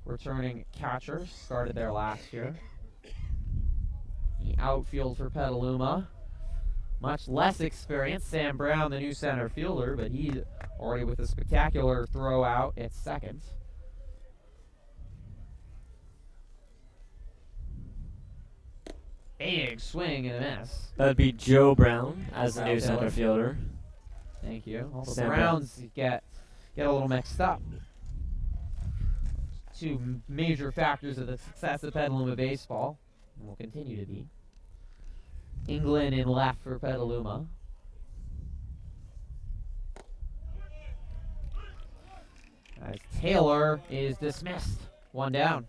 returning catcher, started there last year. The outfield for Petaluma. Much less experienced. Sam Brown, the new center fielder, but he already with a spectacular throw out at second. Big swing and a miss. That'd be Joe Brown as the Wow, new Taylor. center fielder. Thank you. All the Sam Browns get a little mixed up. 2 major factors of the success of Petaluma baseball, and will continue to be. England in left for Petaluma. As Taylor is dismissed. 1 down.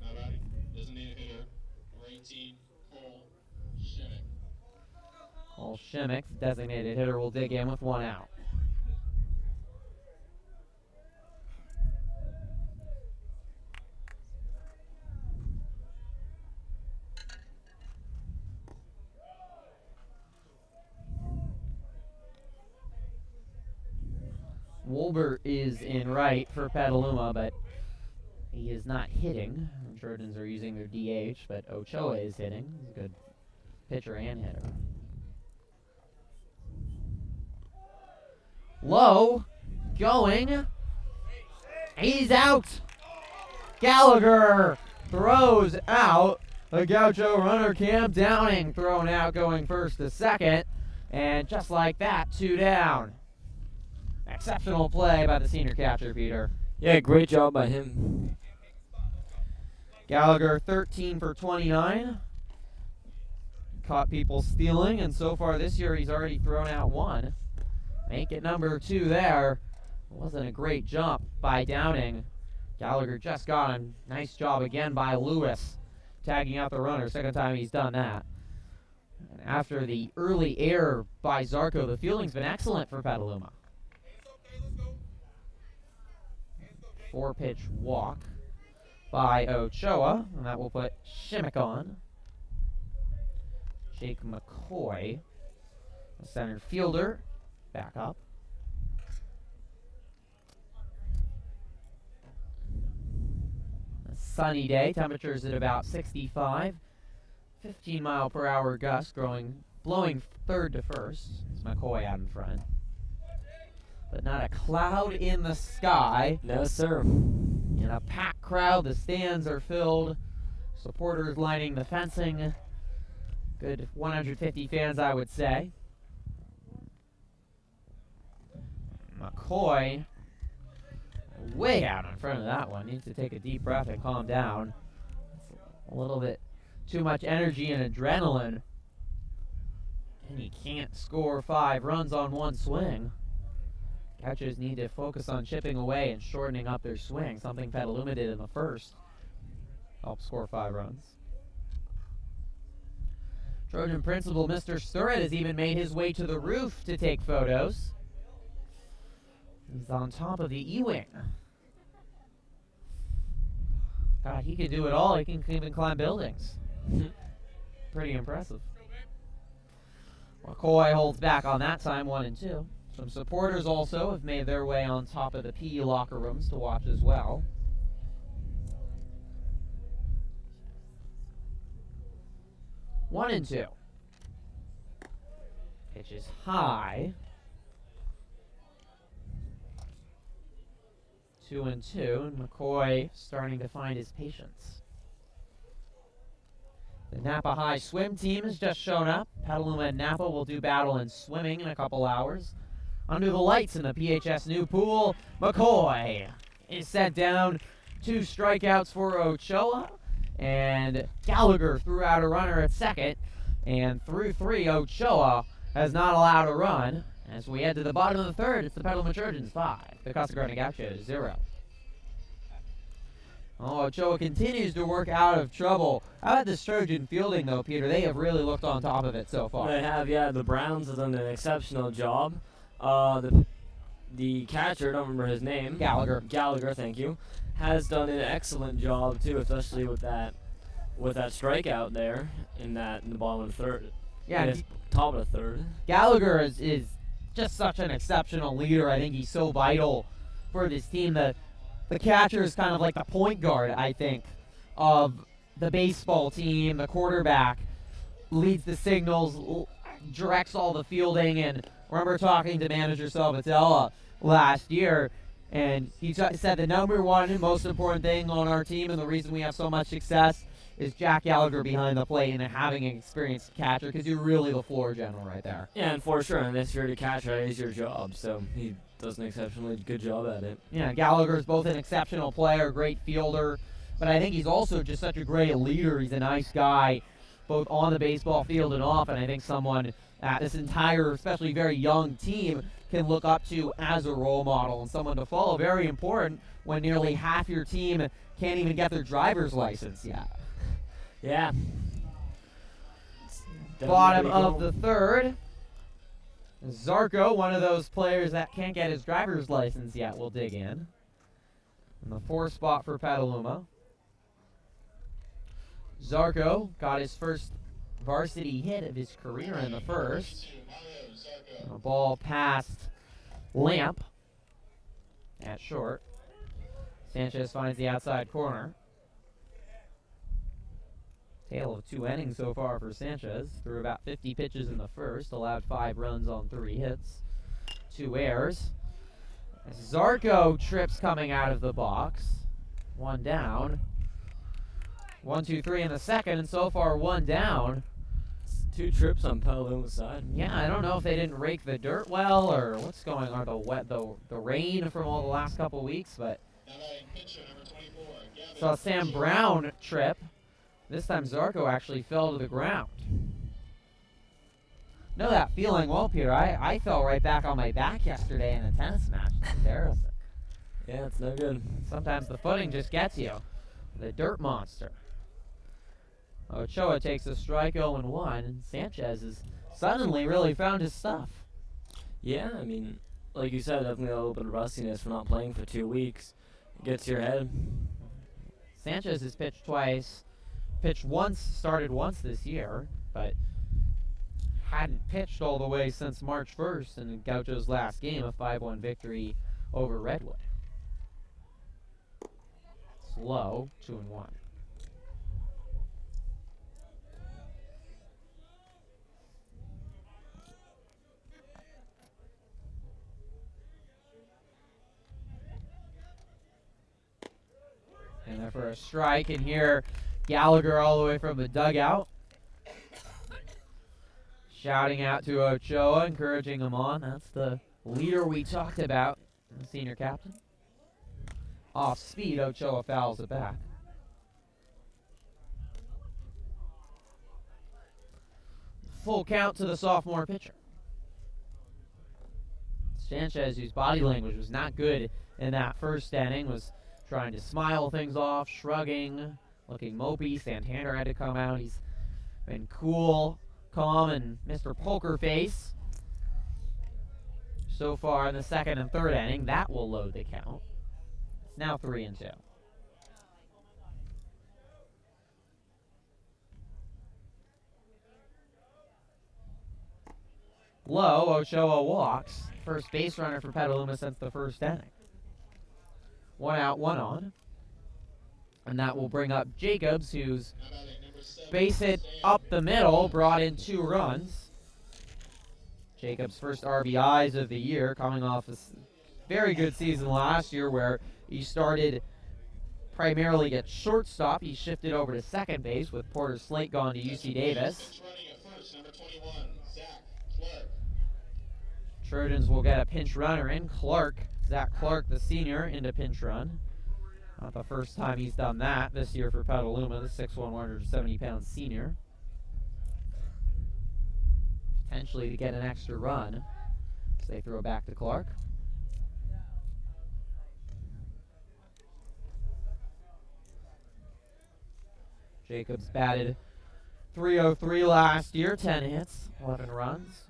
Now batting, designated hitter, number 18, Cole Shimmick. Cole Shimmick, designated hitter, will dig in with 1 out. Wolbert is in right for Petaluma, but he is not hitting. The Trojans are using their DH, but Ochoa is hitting. He's a good pitcher and hitter. Low, going. He's out. Gallagher throws out. The Gaucho runner, Cam Downing, thrown out, going first to second. And just like that, 2 down. Exceptional play by the senior catcher, Peter. Yeah, great job by him. Gallagher 13 for 29. Caught people stealing, and so far this year he's already thrown out 1. Make it number 2 there. Wasn't a great jump by Downing. Gallagher just got him. Nice job again by Lewis, tagging out the runner. Second time he's done that. And after the early error by Zarco, the fielding's been excellent for Petaluma. 4-pitch walk by Ochoa, and that will put Shimmick on. Jake McCoy, the center fielder, back up. A sunny day, temperatures at about 65. 15-mile-per-hour gust blowing third to first. It's McCoy out in front. But not a cloud in the sky. No, sir. In a packed crowd, the stands are filled. Supporters lining the fencing. Good 150 fans, I would say. McCoy way out in front of that one. Needs to take a deep breath and calm down. It's a little bit too much energy and adrenaline. And he can't score 5 runs on one swing. Catchers need to focus on chipping away and shortening up their swing, something Petaluma did in the first. Helped score 5 runs. Trojan principal Mr. Sturrett has even made his way to the roof to take photos. He's on top of the E-wing. God, he can do it all. He can even climb buildings. Pretty impressive. McCoy holds back on that time, 1 and 2. Some supporters also have made their way on top of the PE locker rooms to watch as well. One and 2. Pitch is high. 2 and 2, and McCoy starting to find his patience. The Napa High swim team has just shown up. Petaluma and Napa will do battle in swimming in a couple hours. Under the lights in the PHS new pool, McCoy is set down. 2 strikeouts for Ochoa, and Gallagher threw out a runner at second, and through 3, Ochoa has not allowed a run. As we head to the bottom of the third, it's the Petaluma Trojans 5, the Casa Grande Gauchos 0. Oh, Ochoa continues to work out of trouble. How about this Trojan fielding, though, Peter? They have really looked on top of it so far. They have, yeah. The Browns have done an exceptional job. The catcher, don't remember his name. Gallagher, thank you, has done an excellent job too, especially with that strikeout there in the bottom of the third. Yeah, top of the third. Gallagher is just such an exceptional leader. I think he's so vital for this team. The catcher is kind of like the point guard, I think, of the baseball team. The quarterback leads the signals, directs all the fielding, and I remember talking to manager Salvatella last year, and he said the number one and most important thing on our team and the reason we have so much success is Jack Gallagher behind the plate and having an experienced catcher, because you're really the floor general right there. Yeah, and for sure, and if you're the catcher, it is your job, so he does an exceptionally good job at it. Yeah, Gallagher's both an exceptional player, great fielder, but I think he's also just such a great leader. He's a nice guy, both on the baseball field and off, and I think someone this entire, especially very young team can look up to as a role model and someone to follow. Very important when nearly half your team can't even get their driver's license yet. Yeah. Bottom of the third. Zarco, one of those players that can't get his driver's license yet, will dig in. In the 4th spot for Petaluma. Zarco got his first varsity hit of his career in the first. A ball past Lamp. at short. Sanchez finds the outside corner. Tale of 2 innings so far for Sanchez. Threw about 50 pitches in the first, allowed 5 runs on 3 hits, 2 errors. Zarco trips coming out of the box. 1 down. 1, 2, 3 in the second, and so far 1 down. 2 trips on Petaluma's side. Yeah, I don't know if they didn't rake the dirt well or what's going on, the rain from all the last couple weeks, but Now batting pitcher number 24, Gavin saw Sam Fisher. Brown trip. This time Zarco actually fell to the ground. Know that feeling well, Peter. I fell right back on my back yesterday in a tennis match. It's embarrassing. Yeah, it's no good. Sometimes the footing just gets you. The dirt monster. Ochoa takes a strike 0-1, and Sanchez has suddenly really found his stuff. Yeah, I mean, like you said, definitely a little bit of rustiness for not playing for 2 weeks. It gets to your head. Sanchez has pitched twice, pitched once, started once this year, but hadn't pitched all the way since March 1st in Gaucho's last game, a 5-1 victory over Redwood. Slow, 2-1. And there for a strike, and here Gallagher all the way from the dugout. Shouting out to Ochoa, encouraging him on. That's the leader we talked about, the senior captain. Off speed, Ochoa fouls it back. Full count to the sophomore pitcher. Sanchez, whose body language was not good in that first inning, was trying to smile things off, shrugging, looking mopey. Santander had to come out. He's been cool, calm, and Mr. Poker Face so far in the second and third inning. That will load the count. It's now 3-2. Low, Ochoa walks. First base runner for Petaluma since the first inning. 1 out, 1 on. And that will bring up Jacobs, who's Now batting number 7, base hit Sam up the middle, brought in 2 runs. Jacobs' first RBIs of the year, coming off a very good season last year where he started primarily at shortstop. He shifted over to second base with Porter Slate gone to UC Davis. Pitch running at first, number 21, Zach Clark. Trojans will get a pinch runner in. Zach Clark, the senior, into pinch run. Not the first time he's done that this year for Petaluma, the 6'1", 170-pound senior. Potentially to get an extra run as they throw back to Clark. Jacobs batted .303 last year, 10 hits, 11 runs.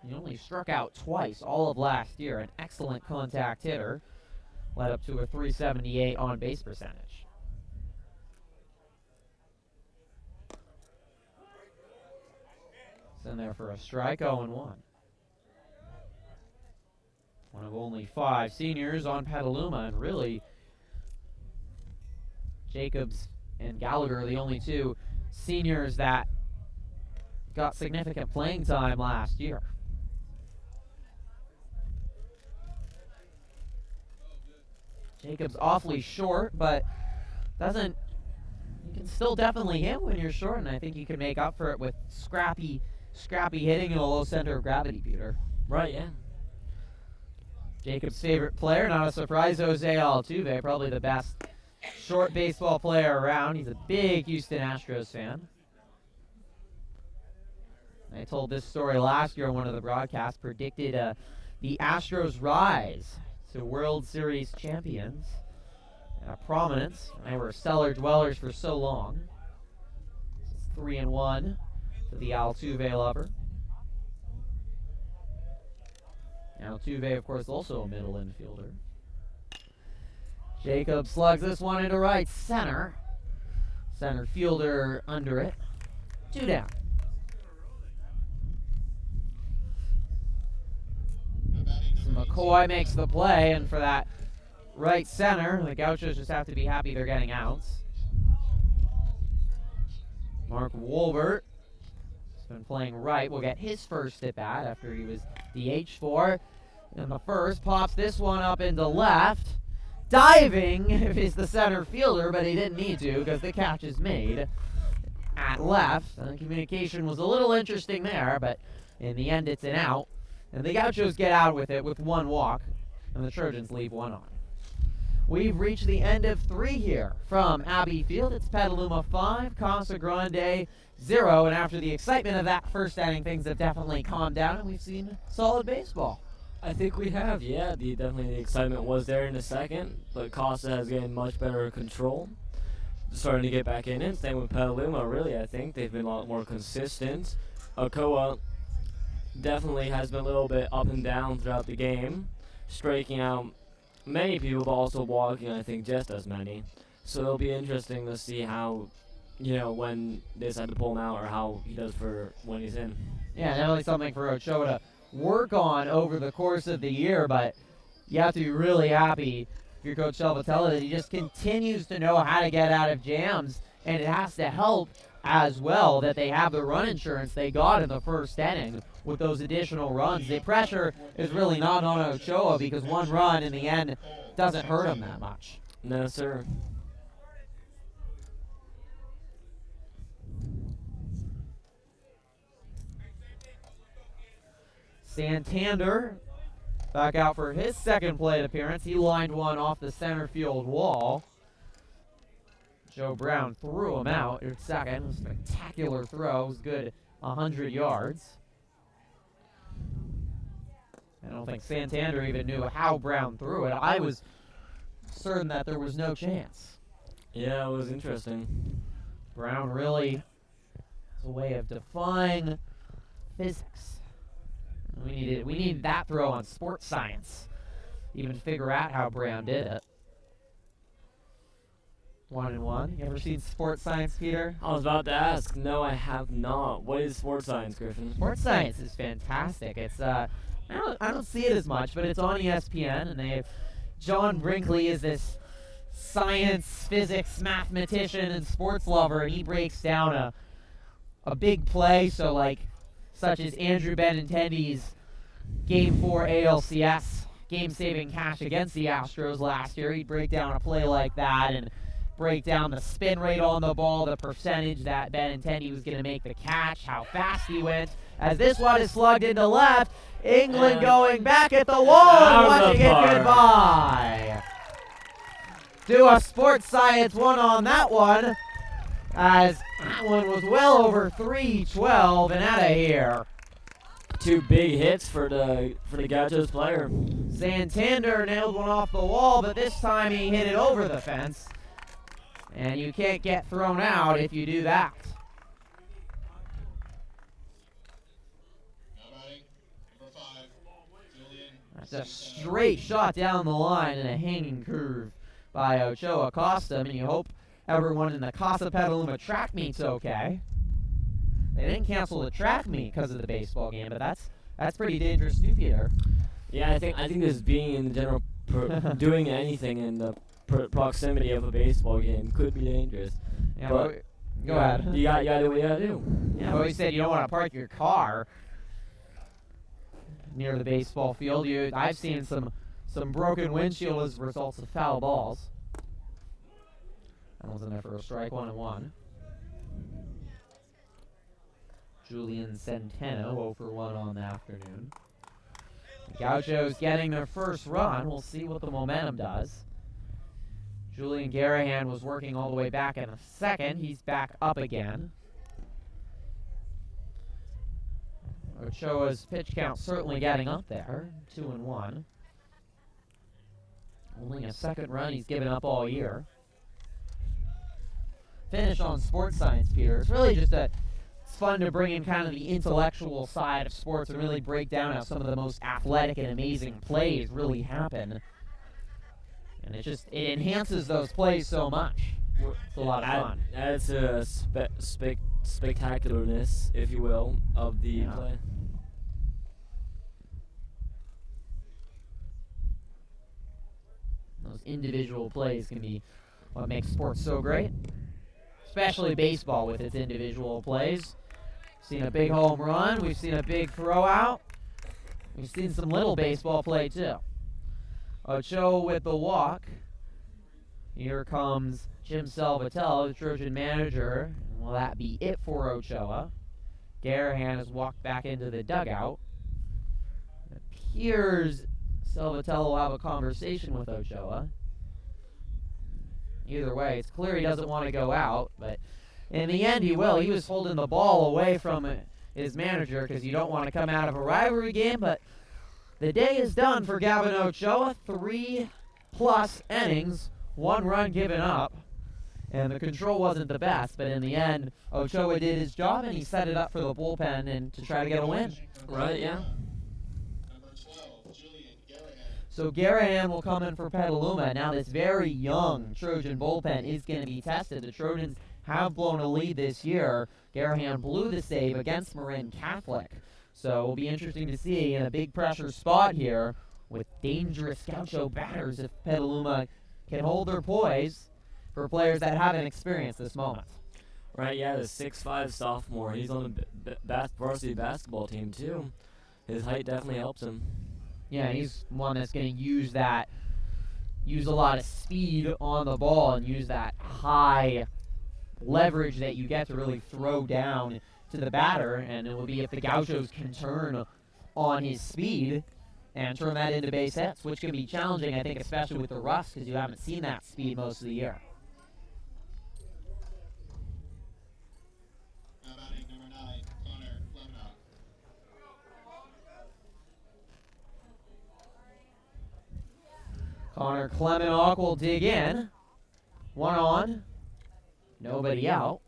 He only struck out twice all of last year, an excellent contact hitter. Led up to a .378 on base percentage. It's in there for a strike, 0-1. One of only 5 seniors on Petaluma, and really, Jacobs and Gallagher are the only 2 seniors that got significant playing time last year. Jacobs awfully short, but you can still definitely hit when you're short, and I think you can make up for it with scrappy hitting and a low center of gravity, Peter. Right, yeah. Jacobs' favorite player, not a surprise, Jose Altuve, probably the best short baseball player around. He's a big Houston Astros fan. I told this story last year on one of the broadcasts, predicted the Astros' rise to World Series champions, prominence. They were cellar dwellers for so long. This is 3-1 to the Altuve lover. Altuve, of course, also a middle infielder. Jacob slugs this one into right center. Center fielder under it. 2 down. Now batting number McCoy makes the play, and for that right center, the Gauchos just have to be happy they're getting outs. Mark Wolbert has been playing right. Will get his first at bat after he was DH for in the first. Pops this one up into left. Diving is the center fielder, but he didn't need to because the catch is made at left. The communication was a little interesting there, but in the end it's an out. And the Gauchos get out with it with one walk, and the Trojans leave one on. We've reached the end of 3 here from Abbey Field. It's Petaluma 5, Casa Grande 0, and after the excitement of that first inning, things have definitely calmed down, and we've seen solid baseball. I think we have, yeah. Definitely the excitement was there in the second, but Casa has gained much better control. Starting to get back in it. Same with Petaluma, really. I think they've been a lot more consistent. Ochoa definitely has been a little bit up and down throughout the game, striking out many people, but also walking, I think, just as many. So it'll be interesting to see how, when they decide to pull him out or how he does for when he's in. Yeah, definitely something for Ochoa to work on over the course of the year, but you have to be really happy if you're Coach Salvatella that he just continues to know how to get out of jams, and it has to help as well that they have the run insurance they got in the first inning with those additional runs. The pressure is really not on Ochoa because one run in the end doesn't hurt him that much. No, sir. Santander back out for his second plate appearance. He lined one off the center field wall. Joe Brown threw him out at second. Spectacular throw. It was good 100 yards. I don't think Santander even knew how Brown threw it. I was certain that there was no chance. Yeah, it was interesting. Brown really has a way of defying physics. We needed that throw on sports science, even to figure out how Brown did it. 1-1. You ever seen sports science, Peter? I was about to ask. No, I have not. What is sports science, Griffin? Sports science is fantastic. It's I don't see it as much, but it's on ESPN, and they have John Brinkley is this science, physics, mathematician, and sports lover, and he breaks down a big play, such as Andrew Benintendi's Game 4 ALCS game-saving catch against the Astros last year. He'd break down a play like that and break down the spin rate on the ball, the percentage that Benintendi was going to make the catch, how fast he went. As this one is slugged into left, England going back at the wall and watching it goodbye. Do a sports science one on that one, as that one was well over 312 and out of here. 2 big hits for the Gauchos player. Santander nailed one off the wall, but this time he hit it over the fence. And you can't get thrown out if you do that. Now batting, number 5, Julian. That's a straight shot down the line and a hanging curve by Ochoa Costa, and you hope everyone in the Casa Petaluma track meet's okay. They didn't cancel the track meet because of the baseball game, but that's pretty dangerous too, Peter. Yeah, I think this being in general doing anything in the proximity of a baseball game could be dangerous. Yeah, but go ahead. You gotta do what you gotta do. Yeah, but we said you don't want to park your car near the baseball field. I've seen some broken windshield as results of foul balls. That was in there for a strike, 1-1. Julian Centeno 0 for 1 on the afternoon. The Gauchos getting their first run. We'll see what the momentum does. Julian Garahan was working all the way back in the second. He's back up again. Ochoa's pitch count certainly getting up there. 2-1. Only a second run he's given up all year. Finish on sports science, Peter. It's really just it's fun to bring in kind of the intellectual side of sports and really break down how some of the most athletic and amazing plays really happen. And it enhances those plays so much. It's a lot of fun. Adds a spectacularness, if you will, of the play. Those individual plays can be what makes sports so great, especially baseball with its individual plays. Seen a big home run. We've seen a big throw out. We've seen some little baseball play too. Ochoa with the walk. Here comes Jim Salvatello, the Trojan manager. Will that be it for Ochoa? Garahan has walked back into the dugout. It appears Salvatello will have a conversation with Ochoa. Either way, it's clear he doesn't want to go out, but in the end he will. He was holding the ball away from his manager because you don't want to come out of a rivalry game, but the day is done for Gavin Ochoa. 3+ innings, 1 run given up. And the control wasn't the best, but in the end, Ochoa did his job, and he set it up for the bullpen and to try to get a win. Right, yeah. Number 12, Julian Garahan. So Garahan will come in for Petaluma. Now this very young Trojan bullpen is going to be tested. The Trojans have blown a lead this year. Garahan blew the save against Marin Catholic. So it will be interesting to see in a big pressure spot here with dangerous Gaucho batters if Petaluma can hold their poise for players that haven't experienced this moment. Right, yeah, the 6'5" sophomore. He's on the varsity basketball team, too. His height definitely helps him. Yeah, he's one that's going to use a lot of speed on the ball and use that high leverage that you get to really throw down to the batter, and it will be if the Gauchos can turn on his speed and turn that into base hits, which can be challenging, I think, especially with the Russ, because you haven't seen that speed most of the year. Now batting number 9, Connor Lemnock. Connor Clemenok will dig in. 1 on, nobody out.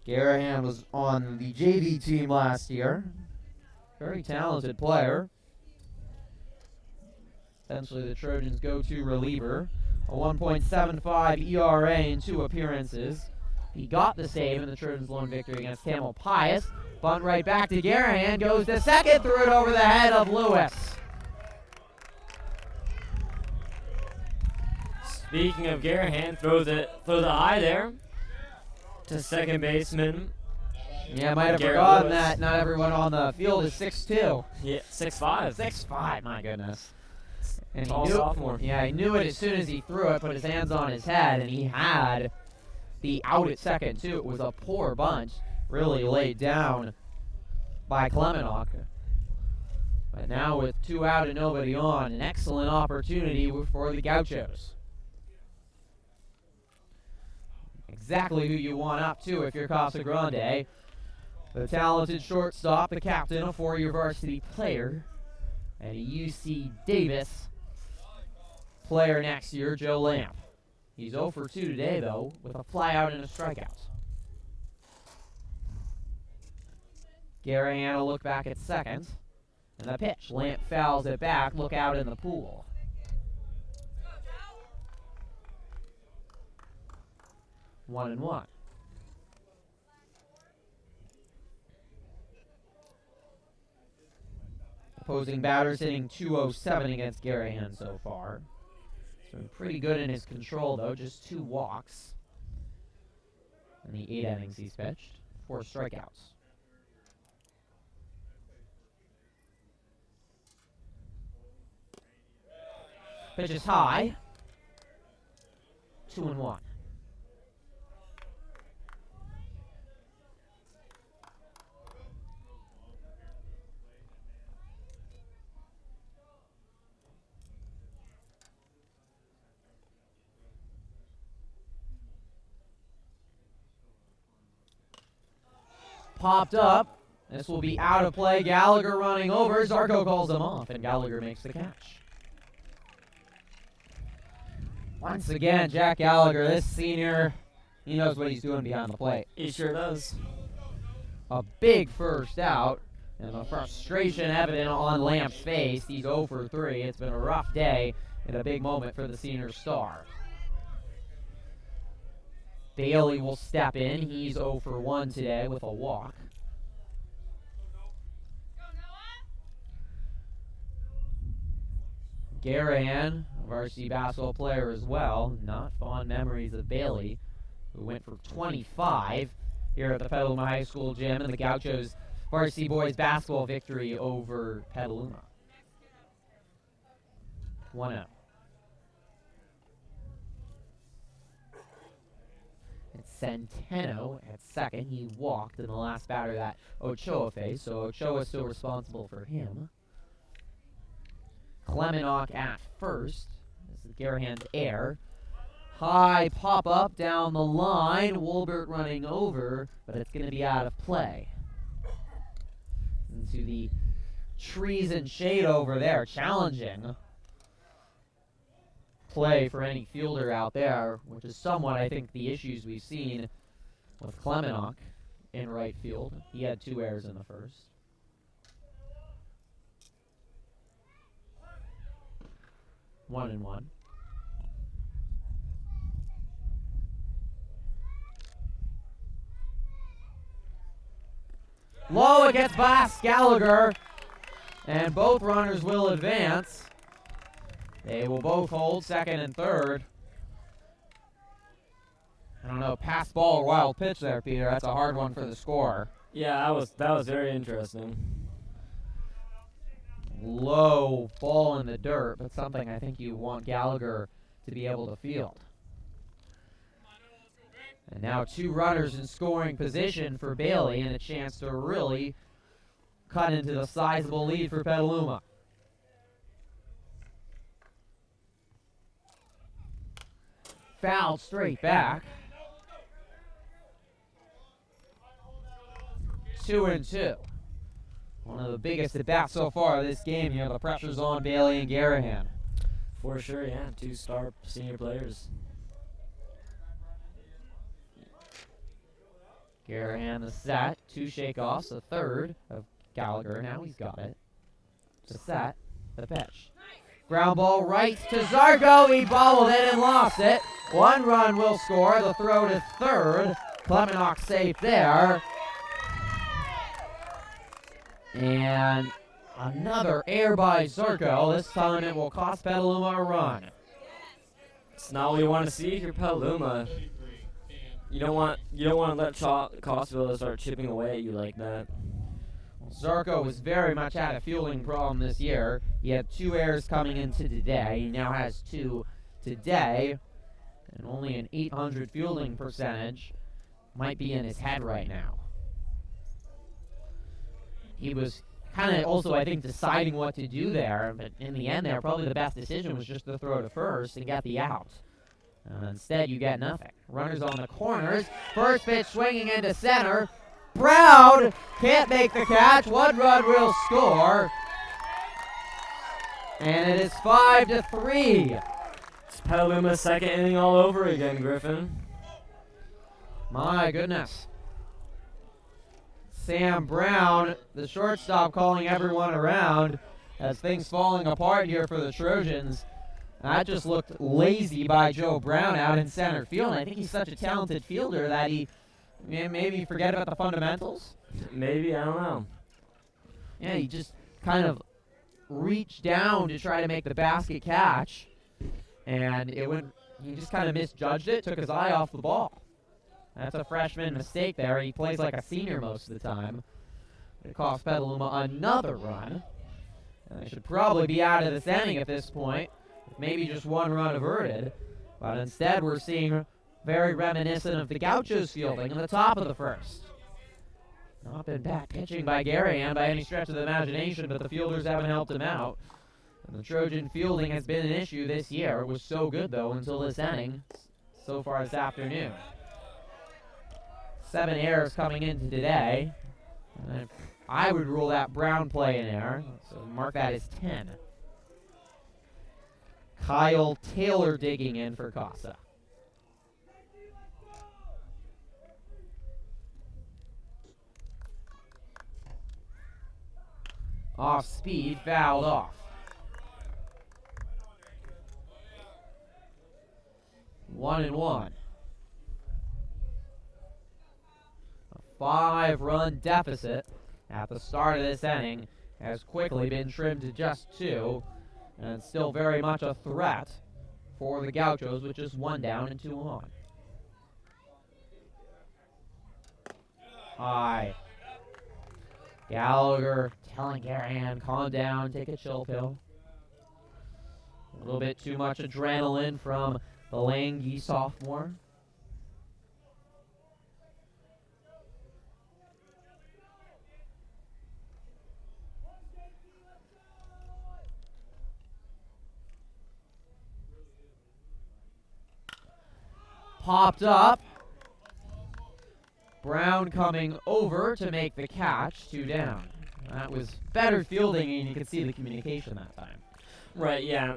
Garahan was on the JV team last year. Very talented player. Essentially the Trojans' go-to reliever. A 1.75 ERA in 2 appearances. He got the save in the Trojans' lone victory against Tamil Pius. Bunt right back to Garahan. Goes to second. Threw it over the head of Lewis. Speaking of Garahan, throws it high there to second baseman. Yeah, I might have Garrett forgotten Lewis. that not everyone on the field is 6'2". Yeah, 6'5". 6'5", my goodness. And Tall he knew, sophomore. yeah, he knew it as soon as he threw it, put his hands on his head, and he had the out at second, too. It was a poor bunch, really laid down by Clemenok. But now with 2 out and nobody on, an excellent opportunity for the Gauchos. Exactly who you want up to if you're Casa Grande. The talented shortstop, the captain, a 4-year varsity player, and a UC Davis player next year, Joe Lamp. He's 0 for 2 today, though, with a flyout and a strikeout. Garahan will look back at second. And the pitch. Lamp fouls it back. Look out in the pool. One and one. Opposing batters hitting .207 against Garahan so far. He's been pretty good in his control, though. Just 2 walks in the 8 innings he's pitched. 4 strikeouts. Pitch is high. 2 and 1. Popped up. This will be out of play. Gallagher running over. Zarco calls him off, and Gallagher makes the catch. Once again, Jack Gallagher, this senior, he knows what he's doing behind the plate. He sure does. A big first out, and the frustration evident on Lamp's face. He's 0 for 3. It's been a rough day and a big moment for the senior star. Bailey will step in. He's 0 for 1 today with a walk. Garahan, a varsity basketball player as well. Not fond memories of Bailey, who went for 25 here at the Petaluma High School gym in the Gauchos varsity boys basketball victory over Petaluma. 1-0. It's Centeno at second. He walked in the last batter that Ochoa faced, so Ochoa is still responsible for him. Clemenock at first. This is Garahan's air. High pop-up down the line. Wolbert running over, but it's going to be out of play. Into the trees and shade over there. Challenging play for any fielder out there, which is somewhat, I think, the issues we've seen with Clemenock in right field. He had 2 errors in the first. One and one. Low, it gets past Gallagher, and both runners will advance. They will both hold second and third. I don't know, pass ball or wild pitch there, Peter. That's a hard one for the scorer. Yeah, that was very interesting. Low ball in the dirt, but something I think you want Gallagher to be able to field. And now 2 runners in scoring position for Bailey and a chance to really cut into the sizable lead for Petaluma. Fouled straight back. 2-2. One of the biggest at bats so far of this game here. The pressure's on Bailey and Garahan. For sure, yeah. 2 star senior players. Garahan the set. 2 shakeoffs. A third of Gallagher. Now he's got it. The set. The pitch. Ground ball right to Zarco. He bobbled it and lost it. 1 run will score. The throw to third. Clemenock safe there. And another error by Zarco. This time it will cost Petaluma a run. It's not what you want to see if you're Petaluma. You don't want to let Cosville start chipping away at you like that. Zarco was very much had a fielding problem this year. He had 2 errors coming into today. He now has 2 today. And only an .800 fielding percentage might be in his head right now. He was kind of also, I think, deciding what to do there. But in the end there, probably the best decision was just to throw to first and get the out. Instead, you get nothing. Runners on the corners. First pitch swinging into center. Brown can't make the catch. 1 run will score. And it is 5-3. It's Petaluma's second inning all over again, Griffin. My goodness. Sam Brown, the shortstop, calling everyone around as things falling apart here for the Trojans. That just looked lazy by Joe Brown out in center field. And I think he's such a talented fielder that he maybe forget about the fundamentals. Maybe, I don't know. Yeah, he just kind of reached down to try to make the basket catch, and he just kind of misjudged it, took his eye off the ball. That's a freshman mistake there. He plays like a senior most of the time. It cost Petaluma another run. And they should probably be out of this inning at this point, with maybe just 1 run averted. But instead, we're seeing very reminiscent of the Gauchos fielding in the top of the first. Not been bad pitching by Garahan by any stretch of the imagination, but the fielders haven't helped him out. And the Trojan fielding has been an issue this year. It was so good, though, until this inning, so far this afternoon. 7 errors coming into today. And I would rule that Brown play an error, so mark that as 10. Kyle Taylor digging in for Casa. Off speed, fouled off. 1-1. A 5-run deficit at the start of this inning has quickly been trimmed to just 2 And it's still very much a threat for the Gauchos with just 1 down and 2 on. High. Gallagher telling Garahan, calm down, take a chill pill. A little bit too much adrenaline from the lanky sophomore. Popped up. Brown coming over to make the catch, 2 down. That was better fielding, and you could see the communication that time. Right, yeah.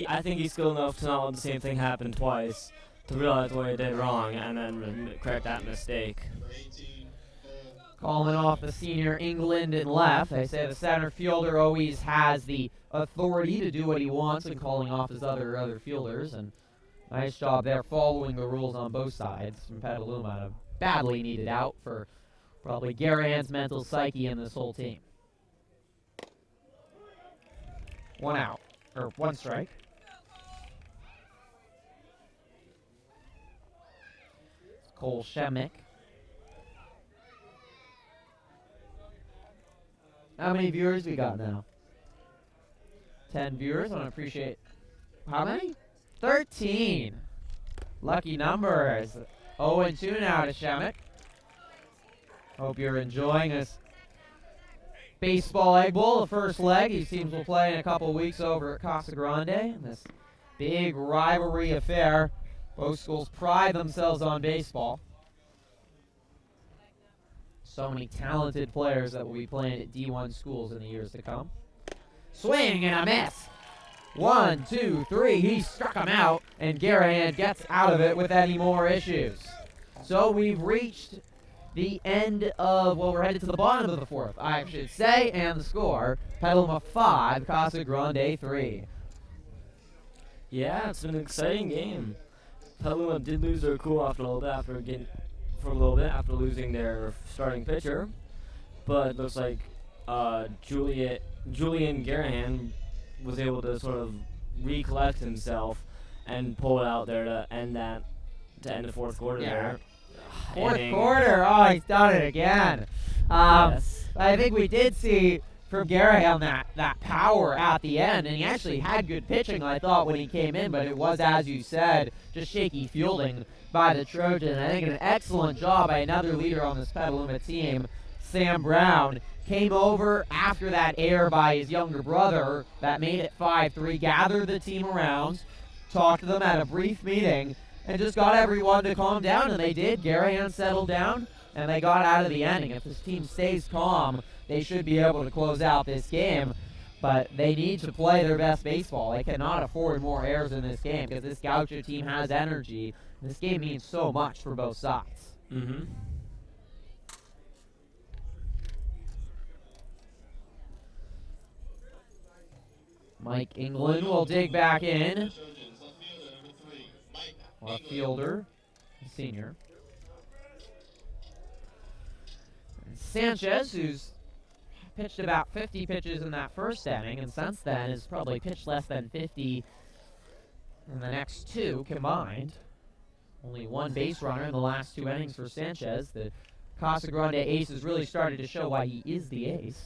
I think he's skilled enough to not let the same thing happen twice, to realize what he did wrong, and then correct that mistake. Number 18, Bull. Calling off the senior England and left. They say the center fielder always has the authority to do what he wants and calling off his other fielders. And nice job there following the rules on both sides from Petaluma. A badly needed out for probably Garahan's mental psyche and this whole team. 1 out, or 1 strike. Cole Shemick. How many viewers we got now? 10 viewers. I want to appreciate. How many? 13. Lucky numbers. 0-2 now to Shemick. Hope you're enjoying this baseball egg bowl, the first leg. These teams will play in a couple weeks over at Casa Grande. This big rivalry affair. Both schools pride themselves on baseball. So many talented players that will be playing at D1 schools in the years to come. Swing and a miss. 1, 2, 3. He struck him out, and Garahan gets out of it with any more issues. So we've reached the end of, well, we're headed to the bottom of the 4th, I should say, and the score, Petaluma 5, Casa Grande 3. Yeah, it's been an exciting game. Petaluma did lose their cool off a little bit after losing their starting pitcher, but it looks like Julian Garahan was able to sort of recollect himself and pull it out there to end the 4th quarter there. 4th quarter, oh, he's done it again. Yes. I think we did see from Garahan that power at the end, and he actually had good pitching, I thought, when he came in, but it was, as you said, just shaky fielding by the Trojans. I think an excellent job by another leader on this Petaluma team, Sam Brown. Came over after that error by his younger brother that made it 5-3, gathered the team around, talked to them at a brief meeting, and just got everyone to calm down, and they did. Garahan settled down, and they got out of the inning. If this team stays calm, they should be able to close out this game, but they need to play their best baseball. They cannot afford more errors in this game because this Gaucho team has energy. This game means so much for both sides. Mm-hmm. Mike England will dig back in. Trojans, left fielder, number 3, Mike Left England. fielder, senior. And Sanchez, who's pitched about 50 pitches in that first inning, and since then has probably pitched less than 50 in the next 2 combined. Only 1 base runner in the last 2 innings for Sanchez. The Casa Grande ace has really started to show why he is the ace.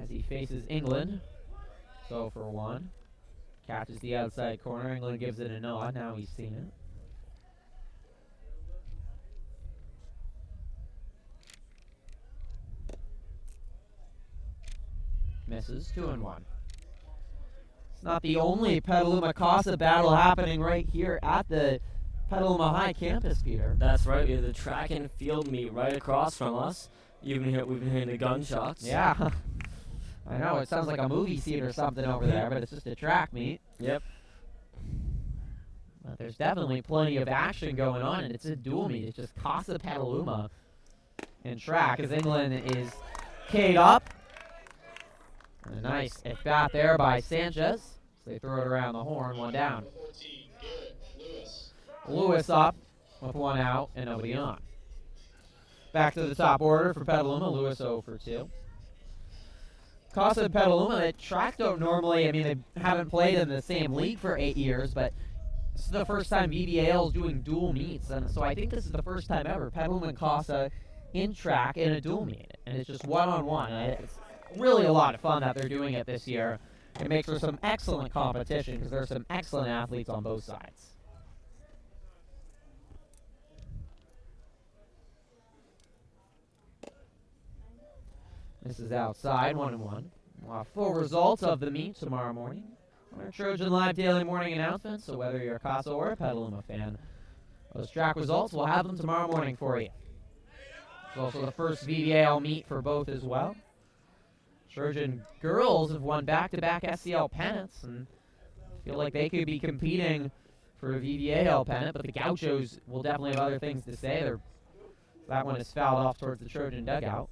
As he faces England. So for 1. Catches the outside corner. England gives it a nod. Now he's seen it. Misses. 2-1. It's not the only Petaluma Casa battle happening right here at the Petaluma High campus, Peter. That's right. We have the track and field meet right across from us. We've been hearing the gunshots. Yeah. I know, it sounds like a movie scene or something over there, but it's just a track meet. Yep. But there's definitely plenty of action going on, and it's a dual meet. It's just Casa Petaluma in track as England is K'd up. And a nice at-bat there by Sanchez. So they throw it around the horn, 1 down. Number 14, Garrett Lewis. Lewis up with 1 out and nobody on. Back to the top order for Petaluma. Lewis 0 for 2. Casa and Petaluma, that track don't normally, I mean, they haven't played in the same league for 8 years, but this is the first time VVAL is doing dual meets, and so I think this is the first time ever Petaluma and Casa in track in a dual meet, and it's just one-on-one. It's really a lot of fun that they're doing it this year. It makes for some excellent competition because there's some excellent athletes on both sides. This is outside, 1-1. We'll have full results of the meet tomorrow morning on our Trojan Live Daily Morning announcements, so whether you're a Casa or a Petaluma fan, those track results, we'll have them tomorrow morning for you. It's also the first VVAL meet for both as well. Trojan girls have won back-to-back SCL pennants, and feel like they could be competing for a VVAL pennant, but the Gauchos will definitely have other things to say. That one is fouled off towards the Trojan dugout.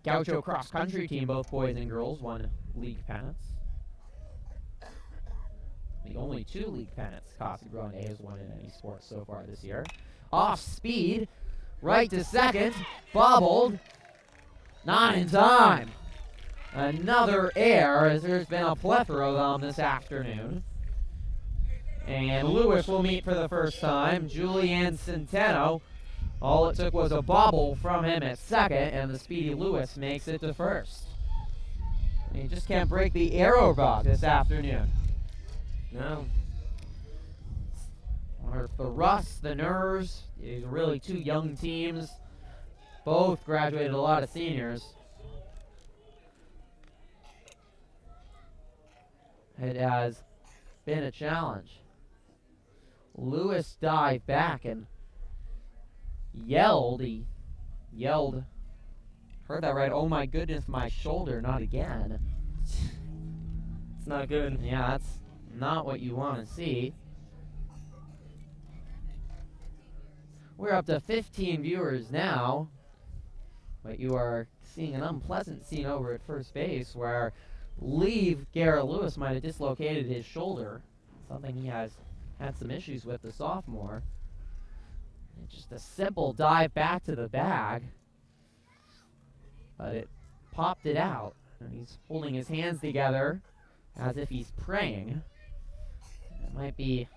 Gaucho cross-country team, both boys and girls, won league pennants. The only 2 league pennants Casa Grande has won in any sport so far this year. Off speed, right to second, bobbled, not in time. Another error, as there's been a plethora of them this afternoon. And Lewis will meet for the first time. Julian Centeno. All it took was a bobble from him at second, and the speedy Lewis makes it to first. And he just can't break the arrow bug this afternoon. No. Or the Russ, the Nerves, these are really 2 young teams. Both graduated a lot of seniors. It has been a challenge. Lewis dived back and yelled. He yelled. Heard that right? Oh my goodness, my shoulder, not again. It's not good. Yeah, that's not what you want to see. We're up to 15 viewers now, but you are seeing an unpleasant scene over at first base where Garrett Lewis might have dislocated his shoulder, something he has had some issues with, the sophomore. And just a simple dive back to the bag, but it popped it out. And he's holding his hands together as if he's praying. It might be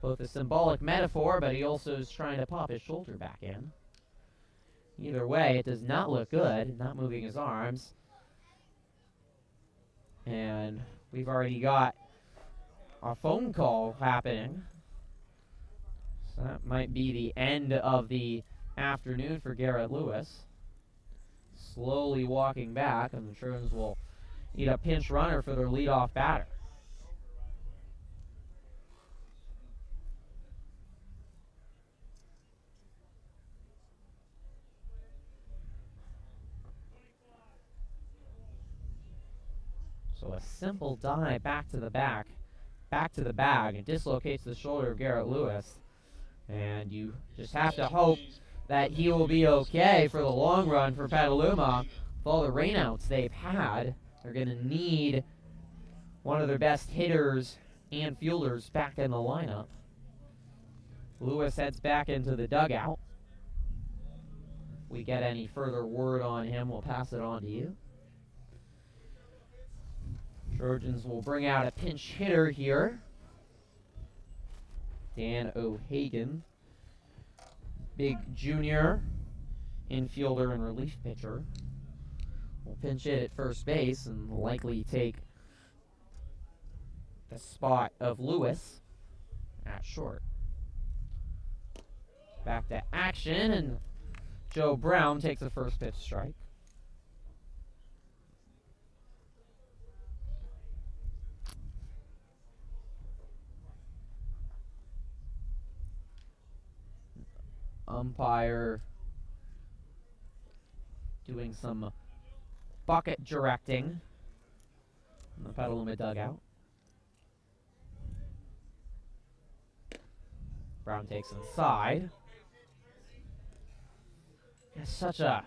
both a symbolic metaphor, but he also is trying to pop his shoulder back in. Either way, it does not look good, not moving his arms. And we've already got a phone call happening. So that might be the end of the afternoon for Garrett Lewis. Slowly walking back, and the Trojans will need a pinch runner for their leadoff batter. So a simple dive back to the bag, and dislocates the shoulder of Garrett Lewis. And you just have to hope that he will be okay for the long run for Petaluma. With all the rainouts they've had, they're going to need one of their best hitters and fielders back in the lineup. Lewis heads back into the dugout. If we get any further word on him, we'll pass it on to you. Trojans will bring out a pinch hitter here. Dan O'Hagan, big junior infielder and relief pitcher, will pinch hit at first base and likely take the spot of Lewis at short. Back to action, and Joe Brown takes the first pitch strike. Umpire doing some bucket directing in the Petaluma dugout. Brown takes inside. Has such a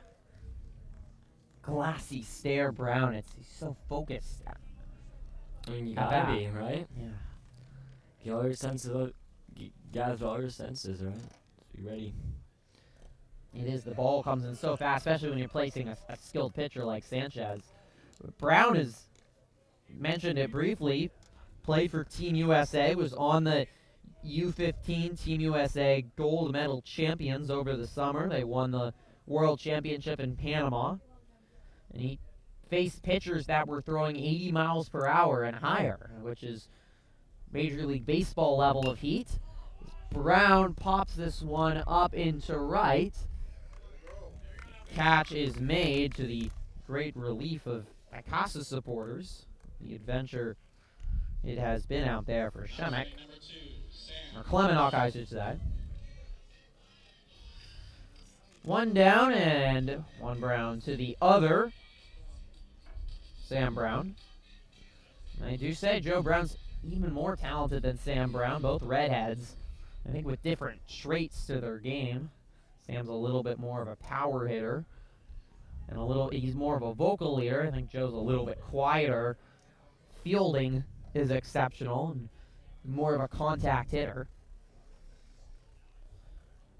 glassy stare, Brown. He's so focused. I mean, you At gotta that. be, right? Yeah. Get all your senses. Gather all your senses, right? Be ready. It is. The ball comes in so fast, especially when you're placing a skilled pitcher like Sanchez. Brown has mentioned it briefly. Played for Team USA, was on the U15 Team USA gold medal champions over the summer. They won the World Championship in Panama. And he faced pitchers that were throwing 80 miles per hour and higher, which is Major League Baseball level of heat. Brown pops this one up into right. Catch is made to the great relief of Casa supporters. The adventure it has been out there for Shemek. Or Klemenok, I should say. One down and one Brown to the other. Sam Brown. I do say Joe Brown's even more talented than Sam Brown, both redheads. I think with different traits to their game. Sam's a little bit more of a power hitter. And he's more of a vocal leader. I think Joe's a little bit quieter. Fielding is exceptional and more of a contact hitter.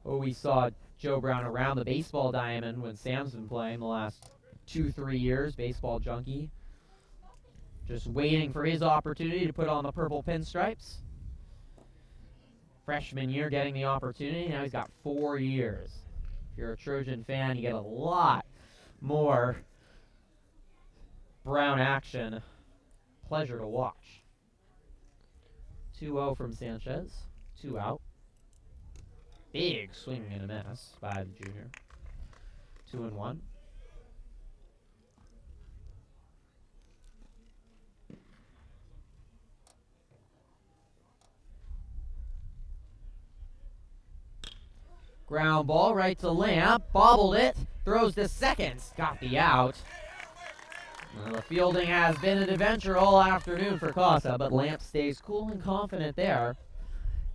We saw Joe Brown around the baseball diamond when Sam's been playing the last 2-3 years, baseball junkie. Just waiting for his opportunity to put on the purple pinstripes. Freshman year getting the opportunity, now he's got 4 years. If you're a Trojan fan, you get a lot more Brown action. Pleasure to watch. 2-0 from Sanchez. 2 out. Big swing and a miss by the junior. 2-1. Ground ball right to Lamp. Bobbled it. Throws to second. Got the out. Well, the fielding has been an adventure all afternoon for Casa, but Lamp stays cool and confident there.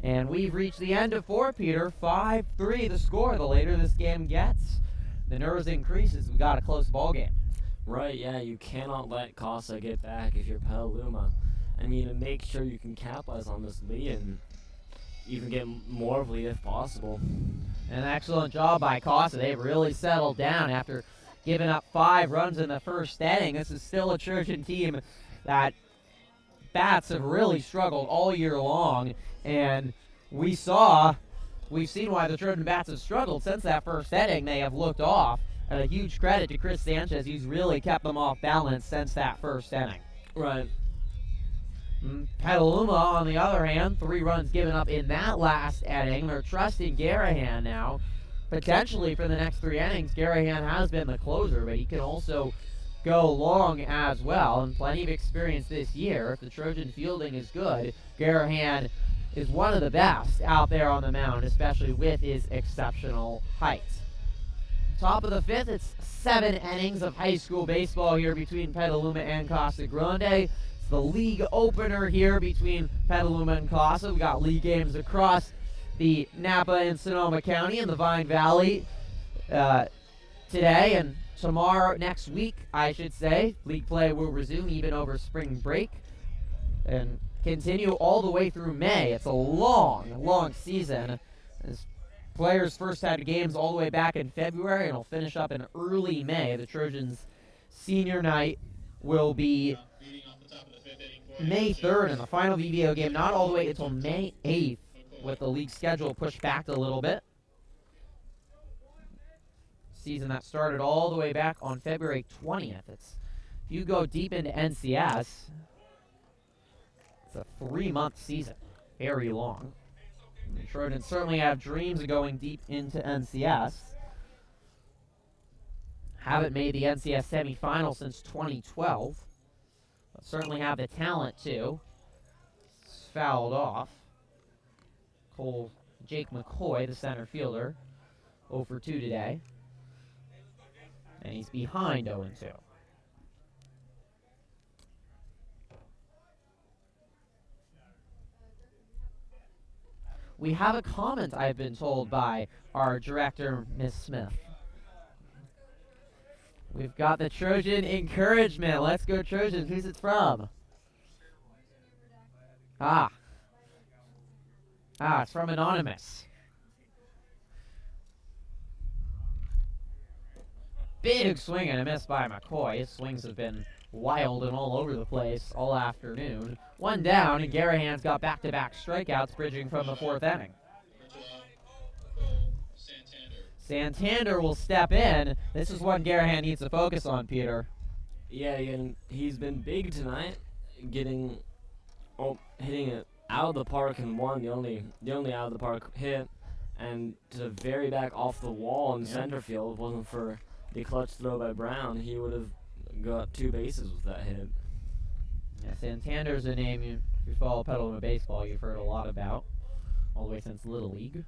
And we've reached the end of 4, Peter. 5-3 the score. The later this game gets, the nerves increases. We got a close ball game. Right, yeah, you cannot let Casa get back if you're Petaluma. I mean, to make sure you can capitalize on this lead and even get more of a lead if possible. An excellent job by Casa. They've really settled down after giving up 5 runs in the first inning. This is still a Trojan team that bats have really struggled all year long, and we've seen why the Trojan bats have struggled since that first inning. They have looked off, and a huge credit to Chris Sanchez. He's really kept them off balance since that first inning. Right. Petaluma, on the other hand, 3 runs given up in that last inning. They're trusting Garahan now, potentially for the next 3 innings. Garahan has been the closer, but he can also go long as well, and plenty of experience this year. If the Trojan fielding is good, Garahan is one of the best out there on the mound, especially with his exceptional height. Top of the 5th, it's 7 innings of high school baseball here between Petaluma and Casa Grande. It's the league opener here between Petaluma and Casa. We got league games across the Napa and Sonoma County and the Vine Valley today and tomorrow, next week, I should say. League play will resume even over spring break and continue all the way through May. It's a long, long season. As players first had games all the way back in February, and it'll finish up in early May. The Trojans' senior night will be May 3rd, and the final VVAL game not all the way until May 8th, with the league schedule pushed back a little bit. Season that started all the way back on February 20th. If you go deep into NCS, it's a 3-month season. Very long. The Trojans certainly have dreams of going deep into NCS. Haven't made the NCS semifinal since 2012. But certainly have the talent to. It's fouled off. Jake McCoy, the center fielder, 0 for 2 today. And he's behind 0-2. We have a comment, I've been told, by our director, Miss Smith. We've got the Trojan encouragement. Let's go Trojans. Who's it from? It's from Anonymous. Big swing and a miss by McCoy. His swings have been wild and all over the place all afternoon. One down, and Garahan's got back-to-back strikeouts bridging from the fourth inning. Santander will step in. This is one Garahan needs to focus on, Peter. Yeah, and he's been big tonight, hitting it out of the park and the only out of the park hit, and to very back off the wall in center field. If it wasn't for the clutch throw by Brown, he would have got 2 bases with that hit. Yeah, Santander's a name if you follow Petaluma baseball, you've heard a lot about, all the way since Little League.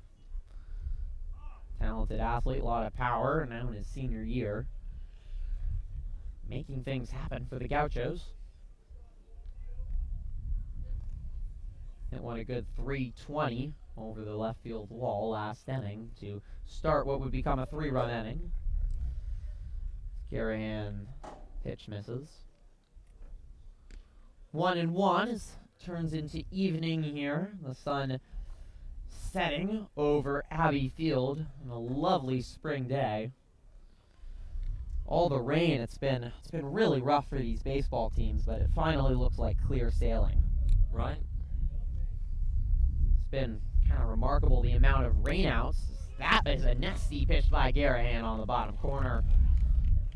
Talented athlete, a lot of power, now in his senior year, making things happen for the Gauchos. Hit one a good 320 over the left field wall last inning to start what would become a 3-run inning. Garahan pitch misses. 1-1 turns into evening here. The sun setting over Abbey Field on a lovely spring day. All the rain, it's been really rough for these baseball teams, but it finally looks like clear sailing. Right? It's been kind of remarkable the amount of rainouts. That is a nasty pitch by Garahan on the bottom corner.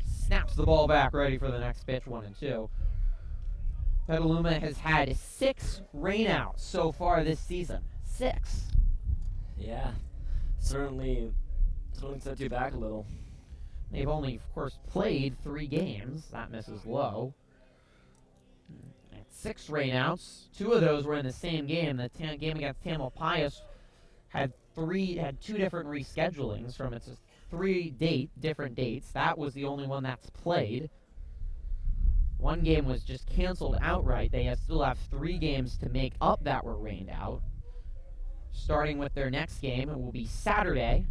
Snaps the ball back, ready for the next pitch, 1-2. Petaluma has had 6 rainouts so far this season. 6. Yeah, certainly set you back a little. They've only, of course, played 3 games. That misses low. At 6 rainouts. 2 of those were in the same game. The game against Tamalpais had 2 different reschedulings from its 3 different dates. That was the only one that's played. One game was just canceled outright. They still have 3 games to make up that were rained out. Starting with their next game, it will be Saturday.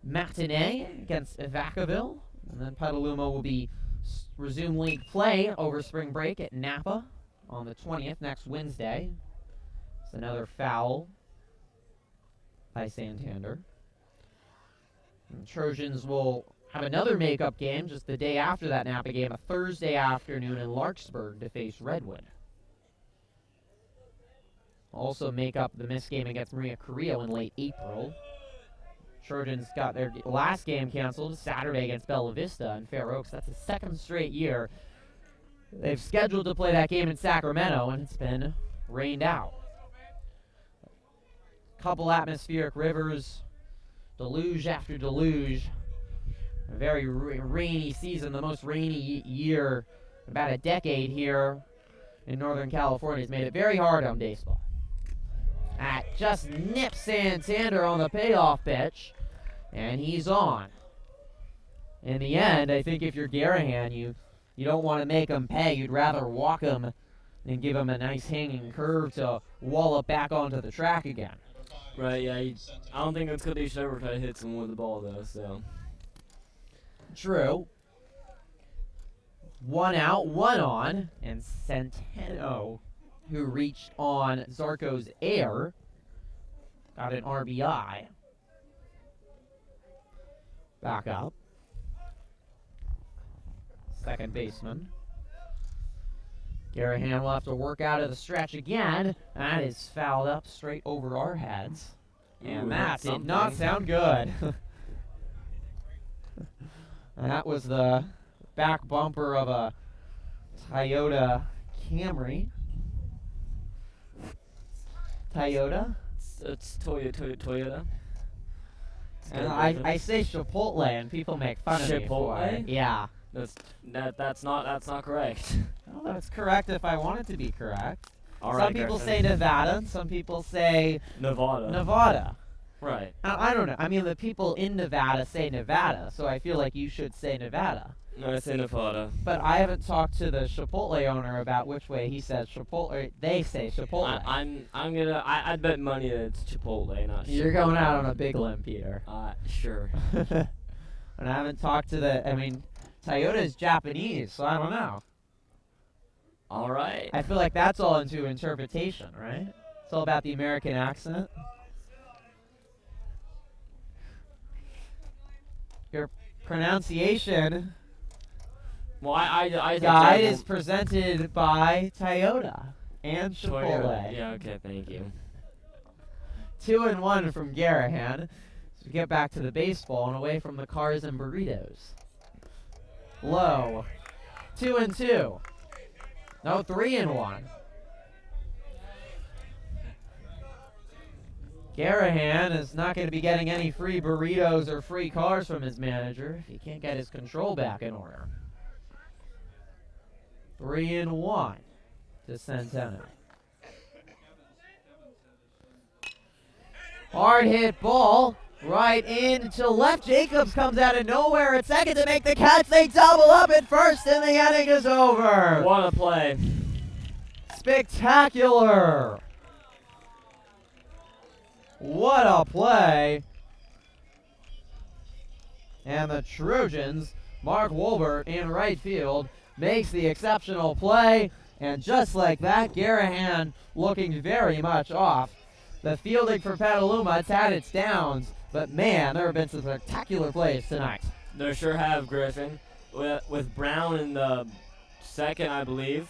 Matinee against Vacaville. And then Petaluma will resume league play over spring break at Napa on the 20th, next Wednesday. It's another foul by Santander. And Trojans will have another makeup game just the day after that Napa game, a Thursday afternoon in Larkspur to face Redwood. Also make up the missed game against Maria Carrillo in late April. Trojans got their last game canceled Saturday against Bella Vista in Fair Oaks. That's the 2nd straight year they've scheduled to play that game in Sacramento, and it's been rained out. Couple atmospheric rivers, deluge after deluge. A very rainy season, the most rainy year about a decade here in Northern California has made it very hard on baseball. That just nips Santander on the payoff pitch, and he's on. In the end, I think if you're Garahan, you don't want to make him pay. You'd rather walk him than give him a nice hanging curve to wallop back onto the track again. Right, yeah. I don't think it's good he should ever try to hit someone with the ball, though, so. True. 1 out, 1 on, and Centeno, who reached on Zarco's air, got an RBI. Back up. Second baseman. Garahan will have to work out of the stretch again. That is fouled up straight over our heads. And Ooh, that that's did not sound good. That was the back bumper of a Toyota Camry. Toyota? It's Toyota. And I say Chipotle, and people make fun of me for it. Chipotle? Yeah. That's not correct. Well, that's correct if I want it to be correct. All Some right, people Griffin. say Nevada. Some people say Nevada. Right. I don't know. I mean, the people in Nevada say Nevada, so I feel like you should say Nevada. No, I say Nevada. But I haven't talked to the Chipotle owner about which way he says Chipotle. Or they say Chipotle. I'd bet money that it's Chipotle, not You're Chipotle. going out on a big limb, Peter. Sure. And I haven't talked to Toyota is Japanese, so I don't know. All right. I feel like that's all into interpretation, right? It's all about the American accent. Your pronunciation Well, I guide is presented by Toyota and Chipotle. Toyota. Yeah, okay, thank you. 2-1 from Garahan. So we get back to the baseball and away from the cars and burritos. Low. 2-2. No, 3-1. Garahan is not going to be getting any free burritos or free cars from his manager if he can't get his control back in order. 3-1 to Centeno. Hard hit ball right into left. Jacobs comes out of nowhere at second to make the catch. They double up at first and the inning is over. What a play. Spectacular. What a play. And the Trojans, Mark Wolbert in right field, makes the exceptional play. And just like that, Garahan looking very much off. The fielding for Petaluma, it's had its downs, but man, there have been some spectacular plays tonight. They sure have, Griffin. With Brown in the second, I believe,